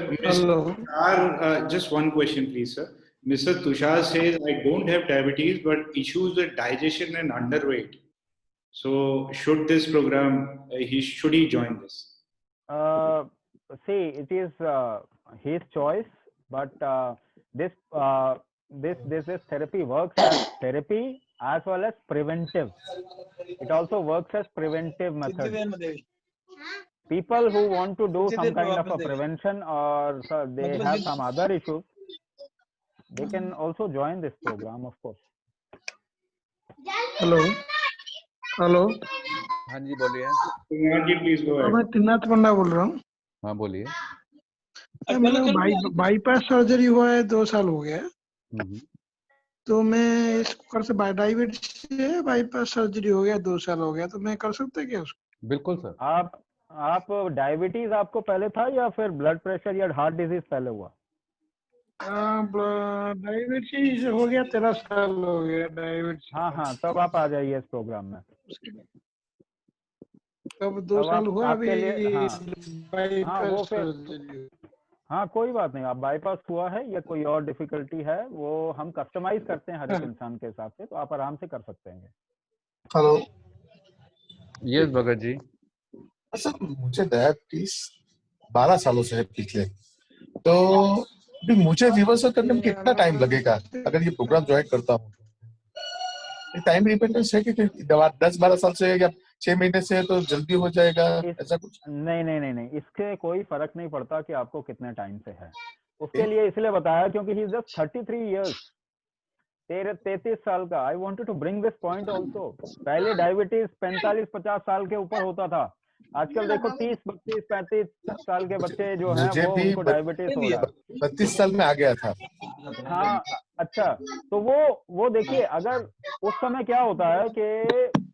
just one question, please, sir. Mr. Tushar says, I don't have diabetes, but issues with digestion and underweight. So should this program, should he join this? See, it is his choice, but this therapy works as therapy as well as preventive. It also works as preventive method. People who want to do some kind of a prevention, or they have some other issues, they can also join this program, of course. Hello hello हाँ जी बोलिए। Please go मैं त्रिनाथ पंडा बोल रहा हूँ। हाँ बोलिए। मेरा bypass surgery हुआ है, 2 साल हो गया है। तो मैं इसको कर से डायबिटीज से बाईपास सर्जरी हो गया, 2 साल हो गया, तो मैं कर सकता क्या उसको? बिल्कुल सर। आप डायबिटीज आपको पहले था या फिर ब्लड प्रेशर या हार्ट डिजीज पहले हुआ? डायबिटीज हो गया, 13 साल हो गया डायबिटीज। हाँ, तब आप आ जाइए इस प्रोग्राम में। तब 2 साल हुआ अभी। वो फिर हाँ कोई बात नहीं, आप बाईपास हुआ है या कोई और डिफिकल्टी है, वो हम कस्टमाइज करते हैं हर एक इंसान के हिसाब से, तो आप आराम से कर सकते हैं। Hello, yes Bhagat ji. Sir मुझे डायबिटीज 12 सालों से है पिछले, तो अभी मुझे रिवर्सल करने में कितना टाइम लगेगा अगर ये प्रोग्राम ज्वाइन करता हूँ? टाइम डिपेंडेंस है कि 10-12 साल से या 6 महीने से तो जल्दी हो जाएगा, ऐसा कुछ? नहीं, इसके कोई फर्क नहीं पड़ता कि आपको कितने टाइम से है। उसके लिए इसलिए बताया क्योंकि ही इज जस्ट 33 इयर्स, 33 साल का। I wanted to bring this point also. पहले डायबिटीज 45-50 साल के ऊपर होता था, आजकल देखो 30, 32, 35 साल के बच्चे जो हैं वो उनको डायबिटीज हो रहा है। 32 साल में आ गया था। हाँ अच्छा, तो वो देखिए, अगर उस समय क्या होता है कि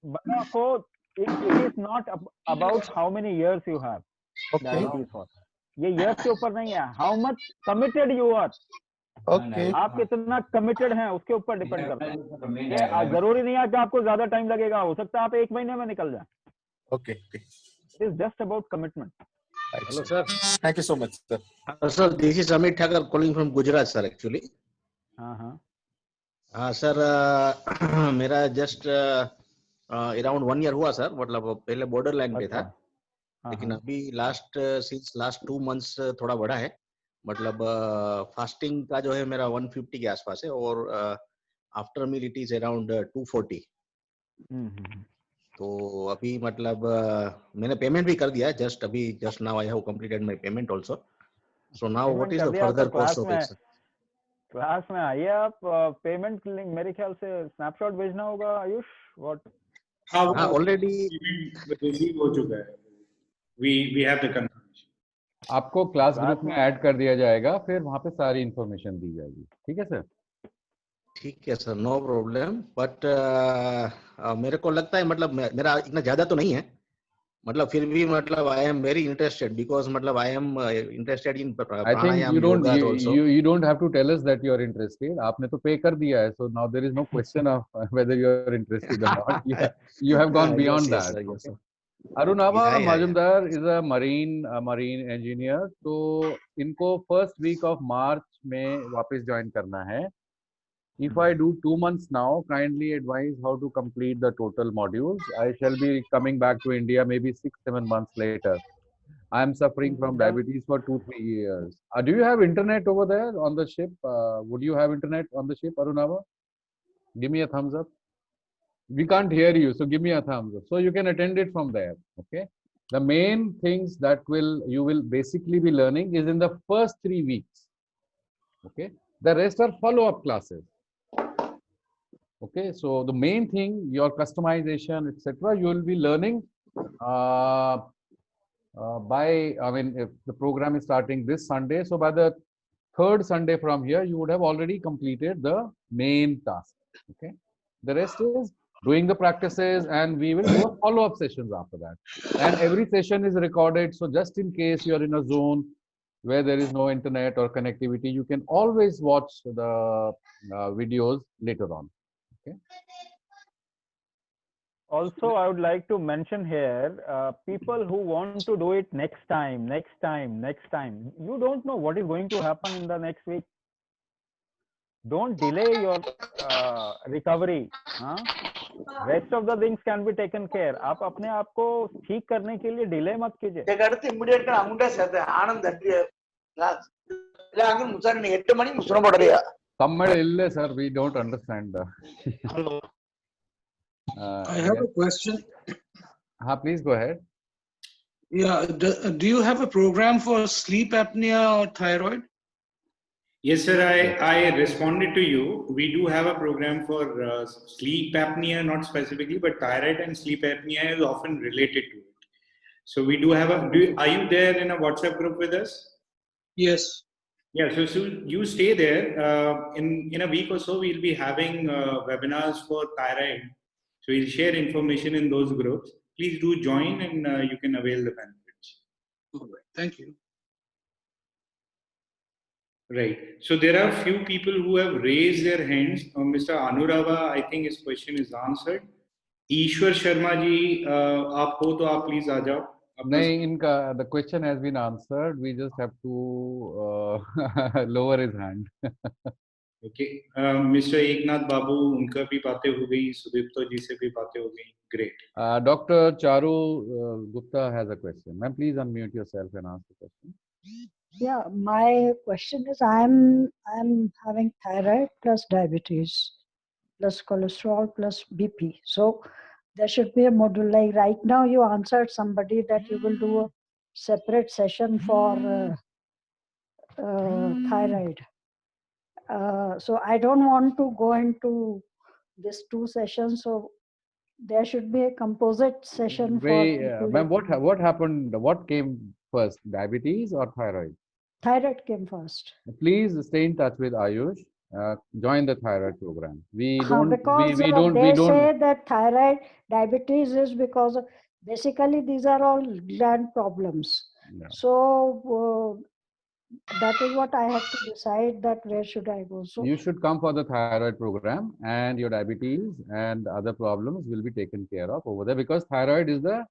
बड़ा को it is not about how many years you have diabetes for. ये years के ऊपर नहीं है, how much committed you are. आप कितना कमिटेड हैं उसके ऊपर डिपेंड करता है। जरूरी नहीं है कि आपको ज्यादा टाइम लगेगा, हो सकता है आप 1 महीने में निकल जाए। Okay, it is just about commitment. Hello sir, thank you so much sir. Sir this is Amit Thakar calling from Gujarat sir actually. हाँ सर, मेरा जस्ट अराउंड 1 ईयर हुआ सर, मतलब पहले बॉर्डर लाइन पे था, लेकिन अभी सिंस लास्ट 2 मंथ्स थोड़ा बढ़ा है, मतलब फास्टिंग का जो है मेरा 150 के आसपास है, और after meal it is around 240। तो अभी मतलब मैंने पेमेंट भी कर दिया है, just now I have completed my payment also. So now what is the further cost of it? Class में आइए आप, पेमेंट लिंक मेरे ख्याल से स्नैपशॉट भेजना होगा आयुष। व्हाट? हाँ ऑलरेडी हो चुका है। We have the confirmation. आपको क्लास ग्रुप में ऐड कर दिया जाएगा, फिर वहां पे सारी इंफॉर्मेशन दी जाएगी। ठीक है सर? ठीक है सर, नो प्रॉब्लम। बट मेरे को लगता है, मतलब मेरा इतना ज्यादा तो नहीं है, मतलब फिर भी मतलब I am very interested, because मतलब I am interested in pranayama, yoga also. You don't have to tell us that you are interested. आपने तो पे कर दिया है, so now there is no question of whether you are interested or not. You have gone beyond that. Yes, sir. Arunabha Majumdar is a marine engineer. तो इनको first week of March में वापस ज्वाइन करना है। If I do 2 months now, kindly advise how to complete the total modules. I shall be coming back to India maybe 6-7 months later. I am suffering from diabetes for 2-3 years. Do you have internet over there on the ship? Would you have internet on the ship, Arunava? Give me a thumbs up. We can't hear you, so give me a thumbs up. So you can attend it from there. Okay. The main things that you will basically be learning is in the first 3 weeks. Okay. The rest are follow-up classes. Okay, so the main thing, your customization, etc., you will be learning if the program is starting this Sunday, so by the 3rd Sunday from here, you would have already completed the main task. Okay, the rest is doing the practices, and we will do follow-up sessions after that. And every session is recorded, so just in case you are in a zone where there is no internet or connectivity, you can always watch the videos later on. Okay. Also, I would like to mention here, people who want to do it next time, you don't know what is going to happen in the next week. don't delay your recovery. Rest of the things can be taken care. आप अपने आप को ठीक करने के लिए delay मत कीजिए. immediate amunda sada Anand இல்ல அங்க முசாரி 8 மணி முசுர போடுறியா Tamil ille sir, we don't understand. Hello. I have a question. Please go ahead. Yeah, do you have a program for sleep apnea or thyroid? Yes, sir. I responded to you. We do have a program for sleep apnea, not specifically, but thyroid and sleep apnea is often related to it. So we do have a. Are you there in a WhatsApp group with us? Yes. Yeah. So you stay there. In a week or so, we'll be having webinars for thyroid. So we'll share information in those groups. Please do join, and you can avail the benefits. All right. Thank you. Right. So there are few people who have raised their hands. Mr. Anurava, I think his question is answered. Ishwar Sharma ji, aap ho to aap please aa jao. नहीं, इनका the question has been answered. We just have to lower his hand. Okay. Mr. Eknath Babu, उनका भी बातें हो गई. सुदीप्तो जी से भी बातें हो गई. Great. Dr. Charu Gupta has a question. Ma'am, please unmute yourself and ask the question. Yeah, my question is I'm having thyroid plus diabetes plus cholesterol plus BP. So there should be a module. Like right now you answered somebody that you will do a separate session for thyroid. So I don't want to go into these two sessions. So there should be a composite session for people. Ma'am, what happened? What came first, diabetes or thyroid? Thyroid came first. Please stay in touch with Ayush. Join the thyroid program. They say that thyroid diabetes is because of, basically these are all gland problems. Yeah. So that is what I have to decide, that where should I go. So you should come for the thyroid program, and your diabetes and other problems will be taken care of over there, because thyroid is the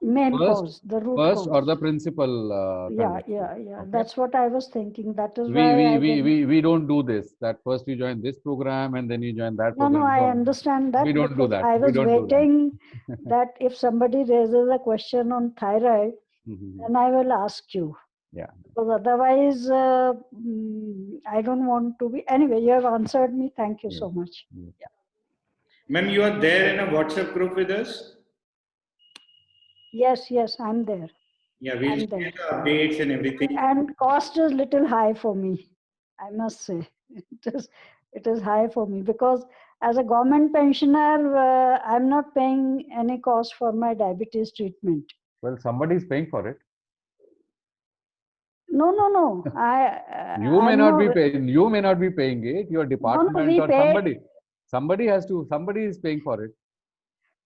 main cause, the root first cause. or the principal. Yeah. Okay. That's what I was thinking. That is why we don't do this. That first you join this program and then you join that program. No, I understand that. We don't do that. I was waiting that if somebody raises a question on thyroid, then I will ask you. Yeah. Because otherwise, I don't want to be. Anyway, you have answered me. Thank you so much. Yeah. Ma'am, you are there in a WhatsApp group with us? Yes, I'm there. Yeah, we'll share the updates and everything. And cost is little high for me, I must say. It is high for me because as a government pensioner, I'm not paying any cost for my diabetes treatment. Well, somebody is paying for it. No. You may not be paying. You may not be paying it. Your department or somebody is paying for it.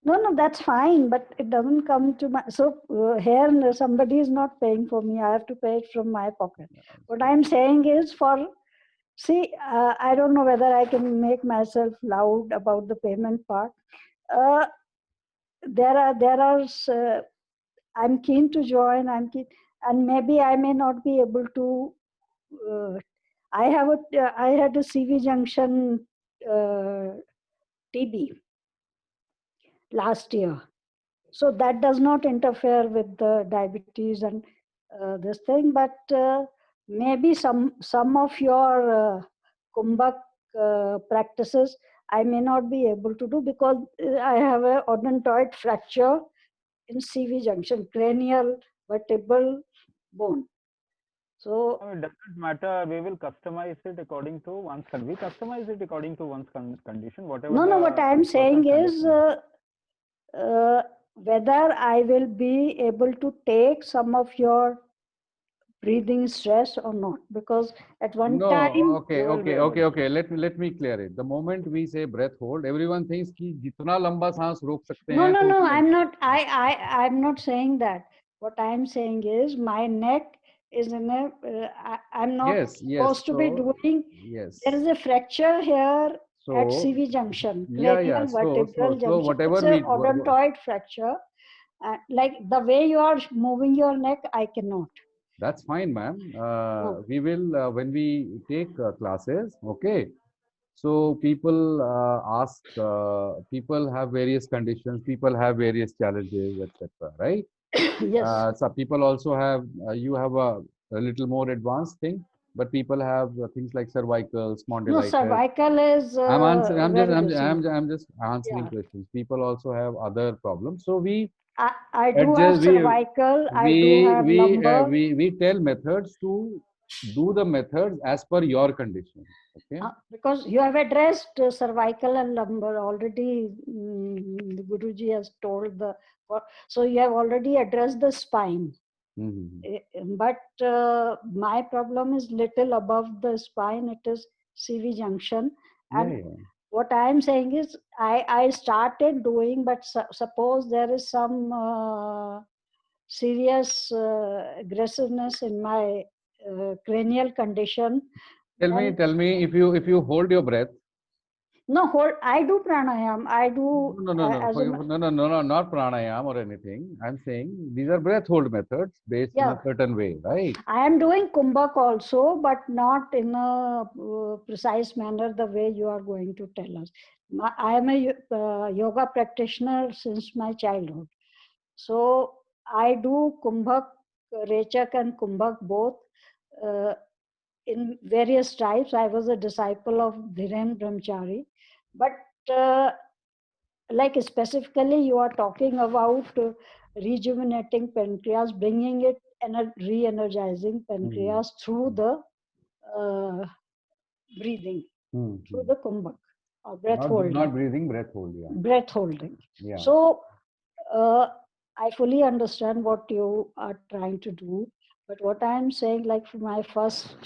No, that's fine, but it doesn't come to my. So here somebody is not paying for me. I have to pay it from my pocket. What I'm saying is I don't know whether I can make myself loud about the payment part. I'm keen to join. And maybe I may not be able to. I had a CV junction TB last year, so that does not interfere with the diabetes and this thing. But maybe some of your Kumbhak practices I may not be able to do because I have a odontoid fracture in CV junction, cranial vertebral bone. So it doesn't matter. We will customize it according to one's condition. We customize it according to one's condition. Whatever. No. What I am saying is whether I will be able to take some of your breathing stress or not, because at one time. Okay. Let me clear it. The moment we say breath hold, everyone thinks कि जितना लंबा सांस रोक सकते हैं. No. I'm not. I'm not saying that. What I'm saying is my neck is in a. I'm not supposed to be doing. Yes. There is a fracture here at CV junction. Cranial vertebral junction. Whatever it's an odontoid fracture. Like the way you are moving your neck, I cannot. That's fine, ma'am. We will when we take classes. Okay. So people ask, people have various conditions, people have various challenges, etc. Right? Yes. So people also have, you have a little more advanced thing, but people have things like cervical, No, spondylitis. cervical is I'm answering. very busy. I'm just answering Yeah. questions. People also have other problems. So we I do have adjust. cervical. I do have lumbar. We tell methods to do the methods as per your condition. Okay. Because you have addressed cervical and lumbar already. The Guruji has told so you have already addressed the spine. But my problem is little above the spine. It is CV junction. And what I am saying is I started doing, but suppose there is some serious aggressiveness in my cranial condition. Tell me if you hold your breath. No, I do pranayam. I do. No, not pranayam or anything. I'm saying these are breath hold methods based in a certain way, right? I am doing Kumbhak also, but not in a precise manner the way you are going to tell us. I am a yoga practitioner since my childhood. So I do Kumbhak, Rechak and Kumbhak both in various types. I was a disciple of Dhiren Brahmachari. But like specifically you are talking about rejuvenating pancreas, bringing it and re-energizing pancreas through the breathing, through the Kumbhak or breath holding. Not breathing, breath holding. Yeah. Breath holding. Yeah. So I fully understand what you are trying to do. But what I am saying, like for my first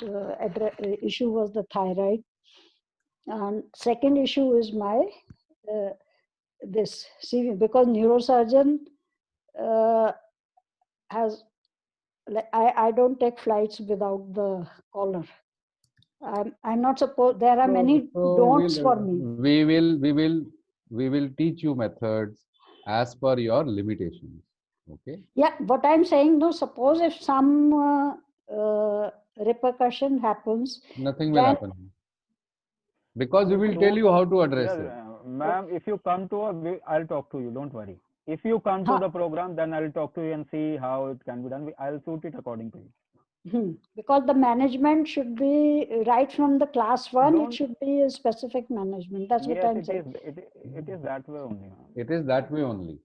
issue was the thyroid. And second issue is my this CV, because neurosurgeon has, like, I don't take flights without the collar. I'm not supposed, there are many don'ts for me. We will teach you methods as per your limitations. Okay. Yeah, what I'm saying, no, suppose if some repercussion happens, nothing will happen. Because we will tell you how to address it. Ma'am, if you come to I'll talk to you, don't worry. If you come to the program, then I'll talk to you and see how it can be done. I'll suit it according to you. Because the management should be right from the class one. It should be a specific management. That's what I'm saying. It is that way only. It is that way only.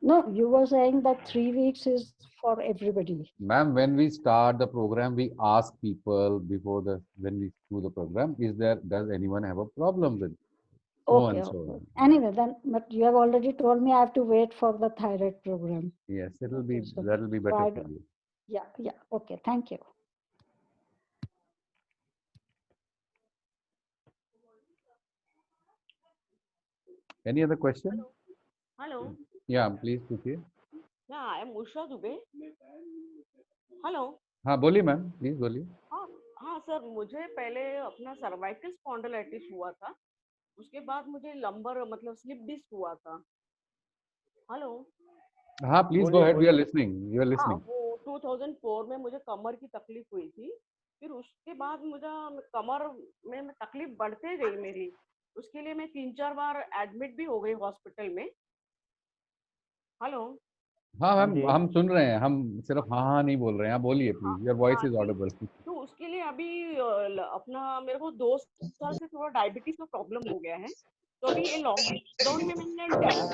No, you were saying that 3 weeks is for everybody. Ma'am, when we start the program, we ask people before when we do the program, does anyone have a problem with? Okay. Anyway, then, but you have already told me I have to wait for the thyroid program. Yes, that'll be better for you. Yeah. Okay, thank you. Any other question? Hello. Yeah, please proceed. Yeah, I am Usha Dubey. Hello हाँ बोलिए ma'am please बोलिए हाँ sir मुझे पहले अपना cervical spondylitis हुआ था उसके बाद मुझे लंबर मतलब स्लिप डिस्क हुआ था हेलो हाँ please go ahead we are listening you are listening वो 2004 में मुझे कमर की तकलीफ हुई थी फिर उसके बाद मुझे कमर में तकलीफ बढ़ते गई मेरी उसके लिए मैं 3-4 बार एडमिट भी हो गई हॉस्पिटल में हेलो हाँ मैम हम सुन रहे हैं हम सिर्फ हाँ नहीं बोल रहे हैं आप बोलिए please your voice is Audible तो उसके लिए अभी अपना मेरे को 2 साल से थोड़ा डायबिटीज का प्रॉब्लम हो गया है तो अभी ये लॉकडाउन में मैंने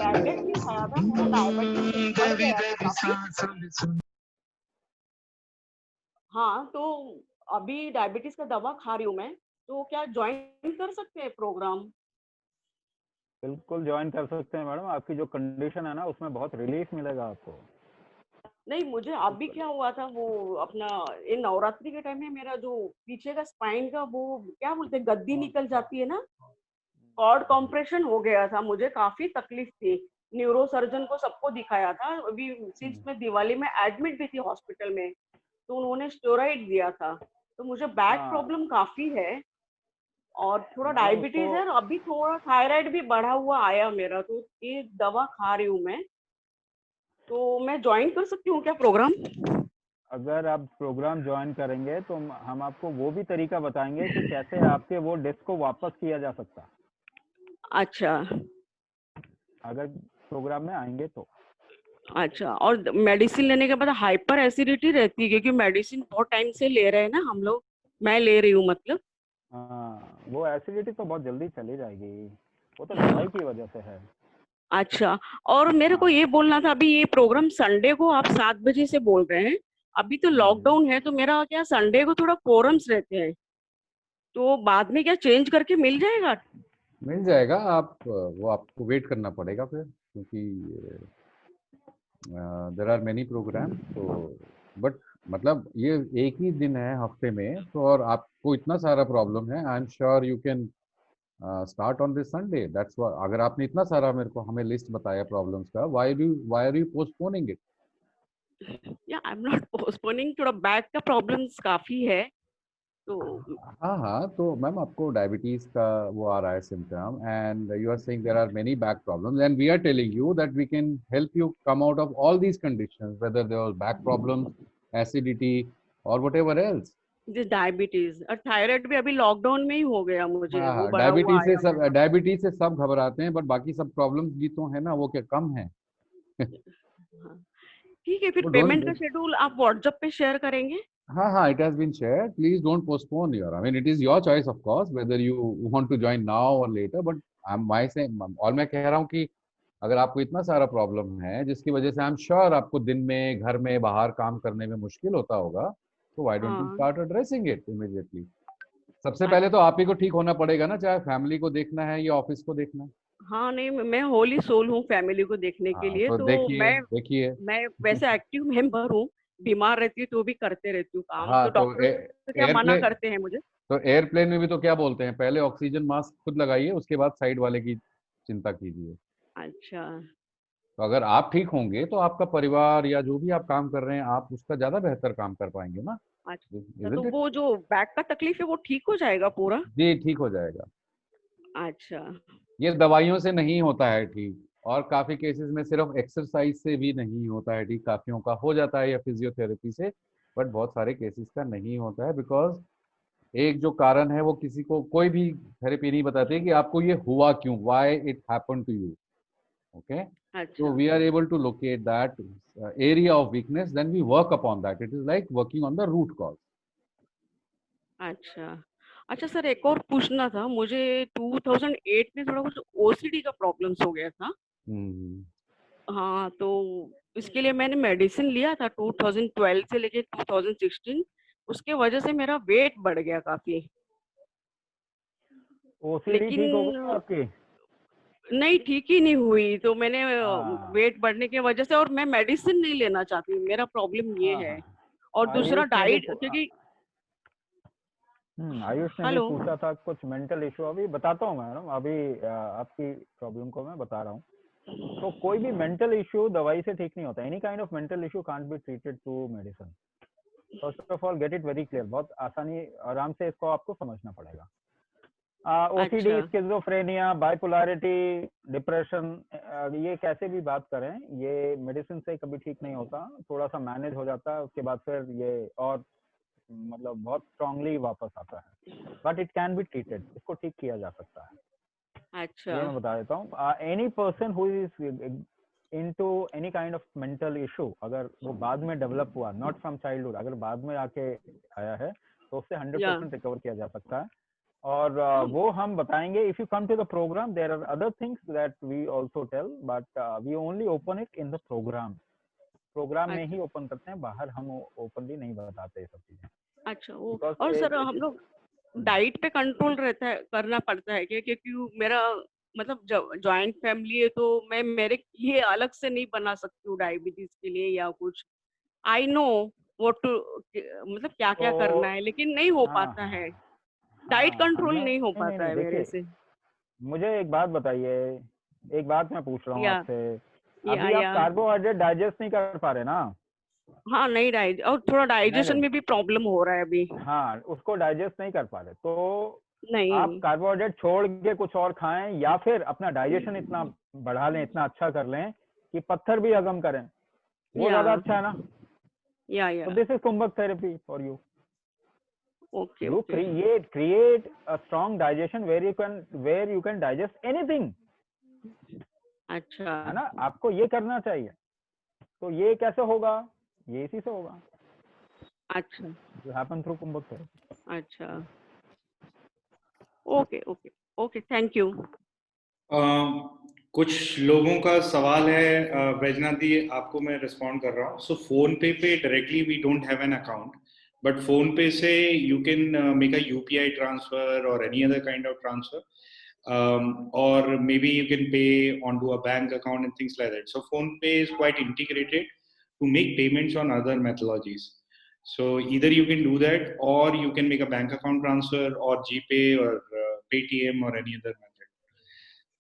टैबलेट भी खाया था मेरा डायबिटीज बढ़ गया था हाँ तो अभी डायबिटीज का दवा खा रही हूँ मैं तो क्या ज्वाइन कर सकते हैं प्रोग्राम बिल्कुल ज्वाइन कर सकते हैं मैडम आपकी जो कंडीशन है ना उसमें बहुत रिलीफ मिलेगा आपको नहीं मुझे अभी क्या हुआ था वो अपना ये नवरात्रि के टाइम में मेरा जो पीछे का स्पाइन का वो क्या बोलते हैं गद्दी निकल जाती है ना कॉर्ड कॉम्प्रेशन हो गया था मुझे काफी तकलीफ थी न्यूरो सर्जन को सबको दिखाया था अभी सिंस मैं दिवाली में एडमिट भी थी हॉस्पिटल में तो उन्होंने स्टेरॉइड दिया था तो मुझे बैक प्रॉब्लम काफी है और थोड़ा डायबिटीज है और अभी थोड़ा थायराइड भी बढ़ा हुआ आया मेरा तो ये दवा खा रही हूँ मैं तो मैं ज्वाइन कर सकती हूँ क्या प्रोग्राम अगर आप प्रोग्राम ज्वाइन करेंगे तो हम आपको वो भी तरीका बताएंगे कि कैसे आपके वो डिस्क को वापस किया जा सकता, अच्छा अगर प्रोग्राम में आएंगे तो। अच्छा, और मेडिसिन लेने के बाद हाइपर एसिडिटी रहती है क्योंकि मेडिसिन बहुत टाइम से ले रहे हैं ना हम लोग, मैं ले रही हूँ मतलब। हाँ, वो एसिडिटी तो बहुत जल्दी चली जाएगी, वो तो दवाई की वजह से है। अच्छा, और मेरे को ये बोलना था, अभी ये प्रोग्राम संडे को आप 7 बजे से बोल रहे हैं, अभी तो लॉकडाउन है, तो मेरा क्या संडे को थोड़ा कोरम्स रहते हैं, तो बाद में क्या चेंज करके मिल जाएगा? मिल जाएगा, आप वो आपको वेट करना पड़ेगा फिर, क्योंकि देयर आर मेनी प्रोग्राम। तो बट मतलब ये एक ही दिन है हफ्ते में, तो और आपको इतना सारा प्रॉब्लम है, I am sure you can start on this Sunday. That's why, अगर आपने इतना सारा मेरे को हमें लिस्ट बताया प्रॉब्लम्स का, why are you postponing it? या आई एम नॉट पोस्टपोनिंग, थोड़ा बैक का प्रॉब्लम्स काफी है तो। हाँ हाँ, तो मैम आपको डायबिटीज का वो आ रहा है symptom, and you are saying there are many back problems, and we are telling you that we can help you come out of all these conditions, whether there was back problems, acidity और whatever else. Diabetes और thyroid भी अभी lockdown में ही हो गया मुझे, हाँ वो हाँ, बड़ा हुआ आया। डायबिटीज से सब घबराते हैं, बट बाकी सब प्रॉब्लम्स भी तो है ना, वो क्या कम है? हाँ, ठीक है, फिर So पेमेंट don't, का शेड्यूल आप व्हाट्सएप पे शेयर करेंगे? हाँ हाँ, it has been shared. Please don't postpone your, I mean, it is your choice of course, whether you want to join now or later, but I'm my say, और मैं कह रहा हूँ कि अगर आपको इतना सारा प्रॉब्लम है जिसकी वजह से आई एम श्योर आपको दिन में, घर में, बाहर काम करने में मुश्किल होता होगा, तो why don't you हाँ start addressing it immediately? सबसे पहले तो आप ही को ठीक होना पड़ेगा ना, चाहे फैमिली को देखना है या ऑफिस को देखना है। हाँ, नहीं मैं होली सोल हूँ फैमिली को देखने के हाँ, लिए, तो तो देखिए मैं वैसे एक्टिव मेंबर हूँ, बीमार रहती हूँ तो भी करते रहती हूँ काम, हाँ, तो तो डॉक्टर तो क्या मना एयरप्लेन, करते हैं मुझे। तो एयरप्लेन में भी तो क्या बोलते हैं, पहले ऑक्सीजन मास्क खुद लगाइए, उसके बाद साइड वाले की चिंता कीजिए। अच्छा तो अगर आप ठीक होंगे तो आपका परिवार या जो भी आप काम कर रहे हैं, आप उसका ज्यादा बेहतर काम कर पाएंगे ना। अच्छा, तो Isn't it? वो जो बैक का तकलीफ है वो ठीक हो जाएगा पूरा? जी, ठीक हो जाएगा। अच्छा ये दवाइयों से नहीं होता है ठीक, और काफी केसेस में सिर्फ एक्सरसाइज से भी नहीं होता है ठीक, काफियों का हो जाता है या फिजियोथेरेपी से, बट बहुत सारे केसेस का नहीं होता है, बिकॉज एक जो कारण है वो किसी को कोई भी थेरेपी नहीं बताती कि आपको ये हुआ क्यों, why it happen to you. Okay, so अच्छा we are able to locate that area of weakness, then we work upon that. It is like working on the root cause. अच्छा अच्छा सर, एक और पूछना था मुझे, 2008 में थोड़ा कुछ ओसीडी का प्रॉब्लम्स हो गया था। हाँ, तो इसके लिए मैंने मेडिसिन लिया था 2012 से लेके 2016, उसके वजह से मेरा वेट बढ़ गया काफी। ओसीडी ठीक हो गई लेकिन आपकी? नहीं, ठीक ही नहीं हुई, तो मैंने वेट बढ़ने की वजह से, और मैं मेडिसिन नहीं लेना चाहती, मेरा प्रॉब्लम ये है। और दूसरा आयुष ने भी डाइट, क्योंकि आयुष ने भी हेलो पूछा था कुछ मेंटल इशू, अभी बताता हूँ मैडम, अभी आपकी प्रॉब्लम को मैं बता रहा हूँ। तो कोई भी मेंटल इशू दवाई से ठीक नहीं होता, any kind of mental issue can't be treated through medicine. First of all get it very clear, बहुत आसानी आराम से इसको आपको समझना पड़ेगा। ओसीडी, अच्छा स्किज़ोफ्रेनिया, बाइपोलैरिटी, डिप्रेशन, ये कैसे भी बात करें, ये मेडिसिन से कभी ठीक नहीं होता, थोड़ा सा मैनेज हो जाता है, उसके बाद फिर ये और मतलब बहुत स्ट्रांगली वापस आता है, but it can be treated, इसको ठीक किया जा सकता है। अच्छा ये मैं बता देता हूँ। Any person who is into any kind of mental issue, अगर वो बाद में डेवलप हुआ, नॉट फ्रॉम चाइल्डहुड, अगर बाद में आके आया है तो उससे 100% रिकवर किया जा सकता है। और वो हम बताएंगे if you come to the program, there are other things that we also tell, but we only open it in the program में ही ओपन करते हैं, बाहर हम ओपनली नहीं बताते ये सब चीजें। अच्छा वो, और सर हम लोग डाइट पे कंट्रोल रहता है, करना पड़ता है क्या? क्योंकि मेरा मतलब जॉइंट फैमिली है, तो मैं मेरे लिए अलग से नहीं बना सकती हूँ डायबिटीज के लिए या कुछ। आई नो व्हाट टू, मतलब क्या क्या करना है, लेकिन नहीं हो पाता है, डाइट कंट्रोल नहीं हो पाता है मेरे से। मुझे एक बात बताइए, एक बात मैं पूछ रहा हूँ आपसे, अभी या आप कार्बोहाइड्रेट डाइजेस्ट नहीं कर पा रहे ना? हाँ, नहीं और थोड़ा डाइजेशन में भी प्रॉब्लम हो रहा है अभी। हाँ, उसको डाइजेस्ट नहीं कर पा रहे, तो नहीं आप कार्बोहाइड्रेट छोड़ के कुछ और खाएं, या फिर अपना डाइजेशन इतना बढ़ा लें, इतना अच्छा कर लें कि पत्थर भी हजम करें, वो ज्यादा अच्छा है ना। Yeah. So this is Kumbhak therapy for you. Okay. You create a strong digestion where you can digest anything. अच्छा. है ना, आपको ये करना चाहिए. तो ये कैसे होगा? ये इसी से होगा. अच्छा. You happen through Kumbhak therapy. अच्छा. Okay. Thank you. कुछ लोगों का सवाल है वैजनाथ जी, आपको मैं रिस्पॉन्ड कर रहा हूँ. So PhonePe directly we don't have an account, but PhonePe से you can make a UPI transfer और any other kind of transfer, or maybe you can pay onto a bank account and things like that. So phone pay is quite integrated to make payments on other methodologies. So either you can do that, or you can make a bank account transfer or GPay or Paytm or any other method.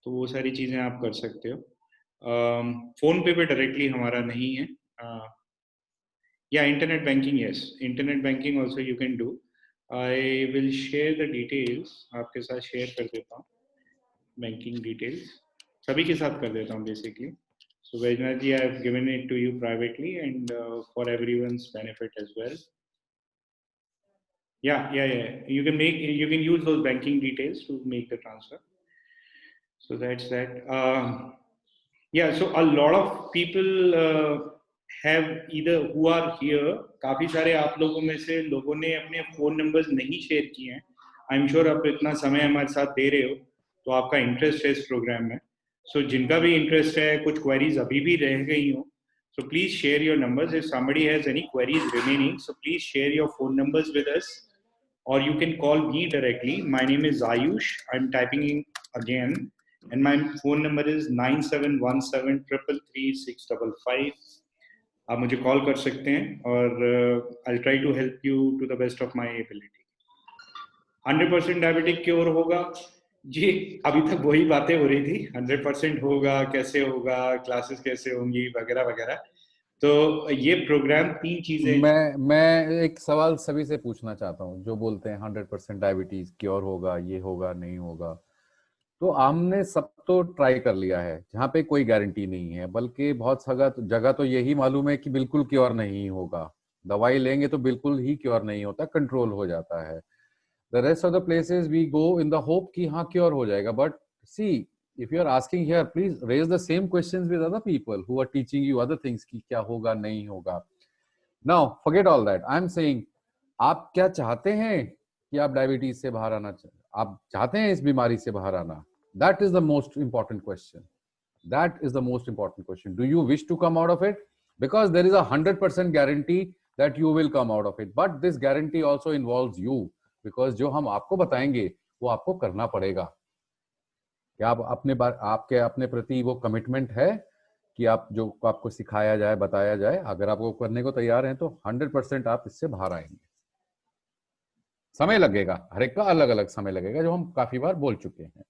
तो वो सारी चीजें आप कर सकते हो. Phone पे directly हमारा नहीं है. Yeah, internet banking, yes. Internet banking also you can do. I will share the details. आपके साथ share कर देता हूँ. Banking details. सभी के साथ कर देता हूँ basically. So Vaidnath ji, I have given it to you privately and for everyone's benefit as well. Yeah. You can use those banking details to make the transfer. So that's that. Yeah. So a lot of people have either who are here. काफी सारे आप लोगों में से लोगों ने अपने phone numbers नहीं share किए हैं. I'm sure आप इतना समय हमारे साथ दे रहे हो, तो आपका interest है इस program में. So जिनका भी interest है, कुछ queries अभी भी रह गई हो, so please share your numbers. If somebody has any queries remaining, so please share your phone numbers with us, or you can call me directly. My name is Ayush. I'm typing in again, and my phone number is 9717 333 655. आप मुझे call कर सकते हैं और I'll try to help you to the best of my ability. 100% diabetic cure होगा जी, अभी तक वही बातें हो रही थी. 100% होगा, कैसे होगा, क्लासेस कैसे होंगी, वगैरह वगैरह. तो ये प्रोग्राम 3 चीजें. मैं एक सवाल सभी से पूछना चाहता हूँ जो बोलते हैं 100% डायबिटीज क्योर होगा, ये होगा, नहीं होगा. तो हमने सब तो ट्राई कर लिया है, जहाँ पे कोई गारंटी नहीं है, बल्कि बहुत जगह तो यही मालूम है कि बिल्कुल क्योर नहीं होगा. दवाई लेंगे तो बिल्कुल ही क्योर नहीं होता, कंट्रोल हो जाता है. The rest of the places we go in the hope कि हाँ क्योर हो जाएगा. But see, if you are asking here, please raise the same questions with other people who are teaching you other things कि क्या होगा, नहीं होगा. Now forget all that. I'm saying, आप क्या चाहते हैं कि आप डायबिटीज से बाहर आना आप चाहते हैं इस बीमारी से बाहर आना? That is the most important question. That is the most important question. Do you wish to come out of it? Because there is a 100% guarantee that you will come out of it. But this guarantee also involves you. Because जो हम आपको बताएंगे वो आपको करना पड़ेगा. क्या आप आपके अपने प्रति वो कमिटमेंट है कि आप जो आपको सिखाया जाए, बताया जाए, अगर आप वो करने को तैयार हैं तो 100% आप इससे बाहर आएंगे. समय लगेगा, हर एक का अलग अलग समय लगेगा, जो हम काफी बार बोल चुके हैं.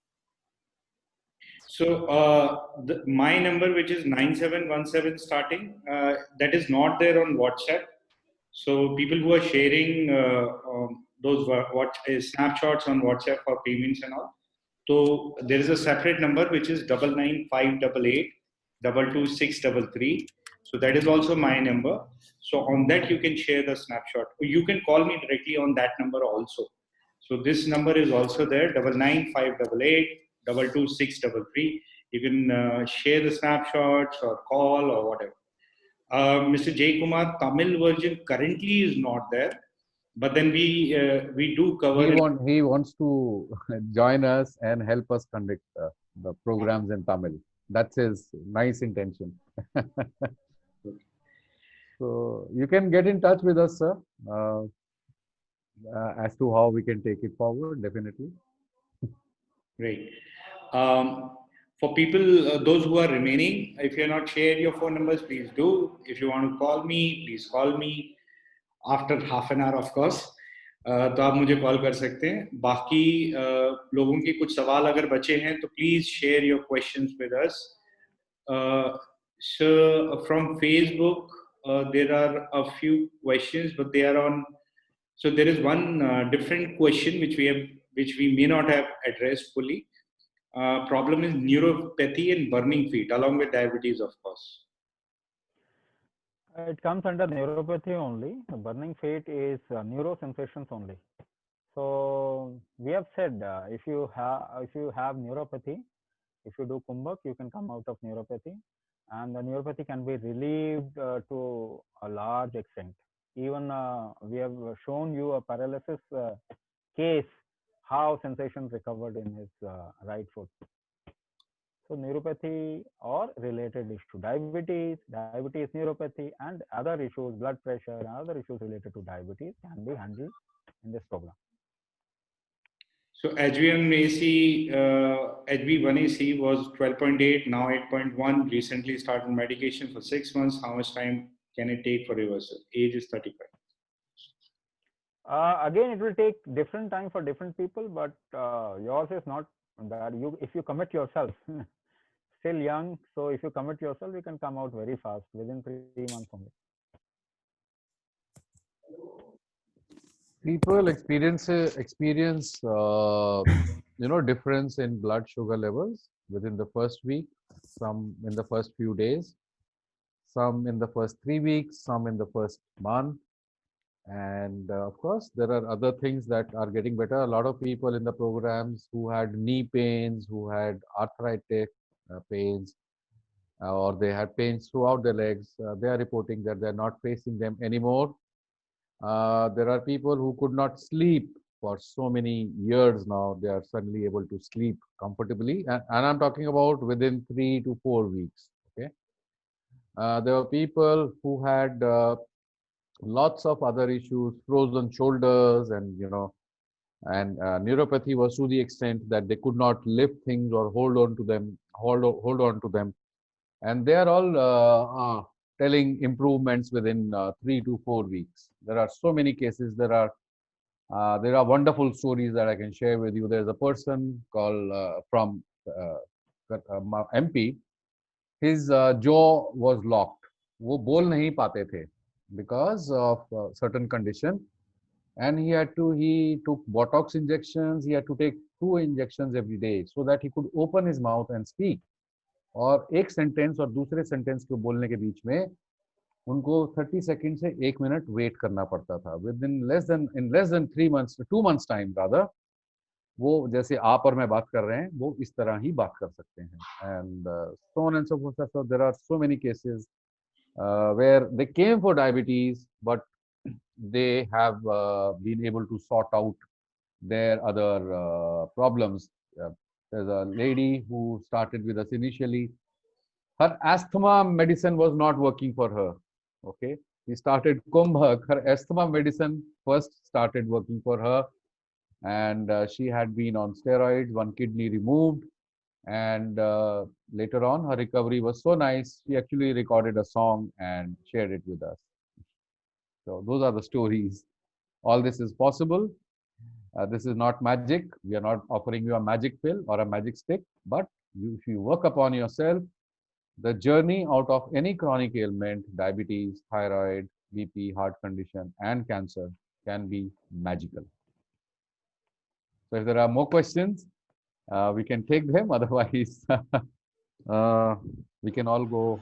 So my number, which is 9717 starting, that is not there on WhatsApp. So people who are sharing those snapshots on WhatsApp for payments and all, so there is a separate number which is 99588 22633. So that is also my number. So on that you can share the snapshot. You can call me directly on that number also. So this number is also there, 99588 22633. You can share the snapshots or call or whatever. Mr. Jay Kumar, Tamil version currently is not there, but then we do cover. He wants to join us and help us conduct the programs in Tamil. That's his nice intention. So you can get in touch with us, sir, as to how we can take it forward. Definitely. Great. For people, those who are remaining, if you're not shared your phone numbers, please do. If you want to call me, please call me after half an hour, of course. तो आप मुझे call कर सकते हैं. बाकी लोगों के कुछ सवाल अगर बचे हैं तो please share your questions with us. So from Facebook, there are a few questions, but they are on. So there is one different question which we may not have addressed fully. Problem is neuropathy and burning feet, along with diabetes, of course. It comes under neuropathy only. The burning fate is neurosensations only. So we have said if you have neuropathy, if you do kumbhak, you can come out of neuropathy, and the neuropathy can be relieved to a large extent. Even we have shown you a paralysis case, how sensation recovered in his right foot. So neuropathy or related issue, diabetes, neuropathy, and other issues, blood pressure, and other issues related to diabetes can be handled in this program. So HbA1c, HbA1c was 12.8, now 8.1. Recently started medication for 6 months. How much time can it take for reversal? Age is 35. Again, it will take different time for different people, but yours is not that. If you commit yourself, still young, so if you commit yourself, you can come out very fast within 3 months only. People experience difference in blood sugar levels within the first week, some in the first few days, some in the first 3 weeks, some in the first month. And of course, there are other things that are getting better. A lot of people in the programs who had knee pains, who had arthritic pains, or they had pains throughout their legs, they are reporting that they're not facing them anymore. There are people who could not sleep for so many years now. They are suddenly able to sleep comfortably. And I'm talking about within 3 to 4 weeks. Okay. There were people who had lots of other issues, frozen shoulders, and neuropathy was to the extent that they could not lift things or hold on to them, and they are all telling improvements within 3 to 4 weeks. There are so many cases. There are wonderful stories that I can share with you. There's a person called from MP. His jaw was locked. वो बोल नहीं पाते थे because of certain condition, and he took Botox injections. He had to take 2 injections every day so that he could open his mouth and speak. और एक sentence और दूसरे sentence को बोलने के बीच में उनको 30 सेकंड से 1 मिनट वेट करना पड़ता था. Within less than 2 months time rather, वो जैसे आप और मैं बात कर रहे हैं, वो इस तरह ही बात कर सकते हैं. And so on and so forth. So there are so many cases where they came for diabetes, but they have been able to sort out their other problems. There's a lady who started with us initially. Her asthma medicine was not working for her. Okay, we started Kumbhak. Her asthma medicine first started working for her, and she had been on steroids, 1 kidney removed, and later on her recovery was so nice, she actually recorded a song and shared it with us. So those are the stories. All this is possible. This is not magic. We are not offering you a magic pill or a magic stick, but if you work upon yourself, the journey out of any chronic ailment, diabetes, thyroid, BP, heart condition, and cancer can be magical. So if there are more questions, we can take them. Otherwise, we can all go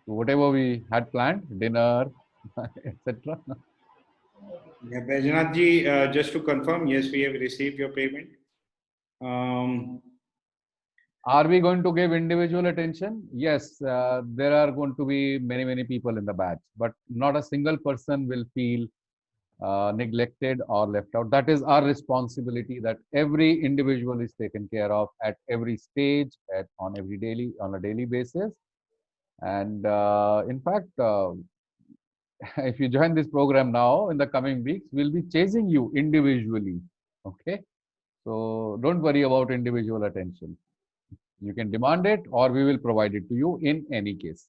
to whatever we had planned, dinner, etc. Yeah, Baijnath ji, just to confirm, yes, we have received your payment. Are we going to give individual attention? Yes, there are going to be many people in the batch, but not a single person will feel neglected or left out. That is our responsibility, that every individual is taken care of at every stage, on a daily basis. And in fact, if you join this program now, in the coming weeks, we'll be chasing you individually. Okay, so don't worry about individual attention. You can demand it, or we will provide it to you in any case.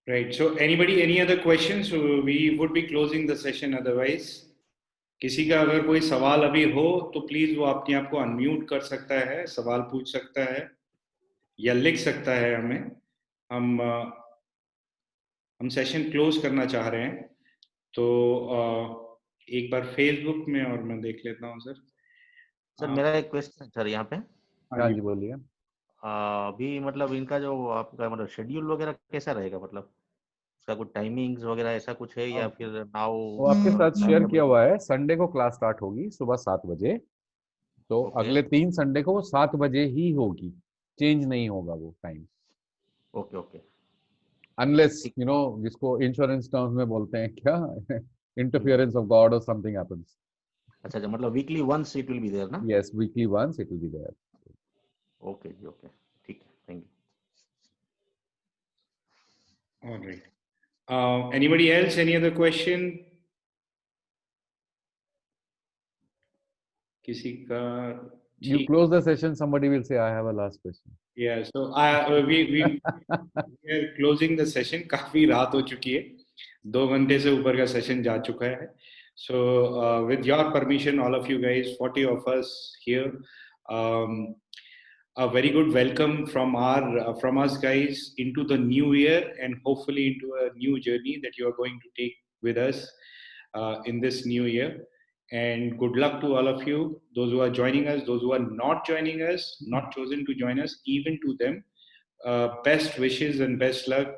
Right. So anybody, any other questions? So we would be closing the session otherwise. किसी का अगर कोई सवाल अभी हो तो please वो अपने आप को अनम्यूट कर सकता है, सवाल पूछ सकता है या लिख सकता है हमें. हम सेशन क्लोज करना चाह रहे हैं, तो एक बार फेसबुक में और मैं देख लेता हूं. सर मेरा एक क्वेश्चन सर यहाँ पे. हाँ जी, बोलिए. अभी मतलब इनका जो आपका मतलब शेड्यूल वगैरह कैसा रहेगा, मतलब उसका कुछ टाइमिंग्स वगैरह ऐसा कुछ है या फिर नाउ? वो आपके साथ शेयर किया हुआ है। संडे को क्लास स्टार्ट होगी सुबह 7 बजे, तो अगले 3 संडे को वो 7 बजे ही होगी, चेंज नहीं होगा वो time. Okay okay. Unless you know, जिसको इंश्योरेंस टर्म्स में बोलते हैं क्या, इंटरफियरेंस ऑफ गॉड और समथिंग हैपेंस। अच्छा अच्छा, मतलब weekly once it will be there ना? Yes, weekly once it will be there. Okay जी, ओके, ठीक है, thank you. All right. Anybody else? Any other question? किसी का? You close the session, somebody will say, I have a last question. Yeah, so we are closing the session. काफी रात हो चुकी है, 2 घंटे से ऊपर का सेशन जा चुका है. So with your permission, all of you guys, 40 of us here, a very good welcome from us guys into the new year, and hopefully into a new journey that you are going to take with us in this new year. And good luck to all of you, those who are joining us, those who are not joining us, not chosen to join us, even to them, best wishes and best luck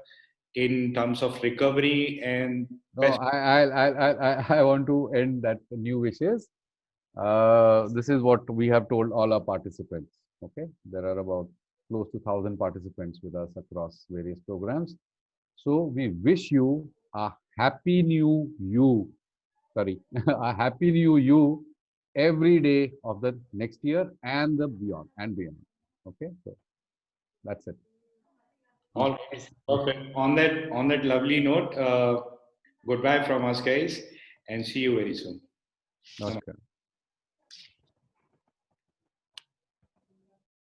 in terms of recovery and No, I want to end that new wishes. This is what we have told all our participants. Okay, there are about close to 1,000 participants with us across various programs. So we wish you a happy new you. Sorry, a happy new you every day of the next year and the beyond and beyond. Okay, so that's it. All right, perfect. On that lovely note, goodbye from us guys, and see you very soon. Namaskar.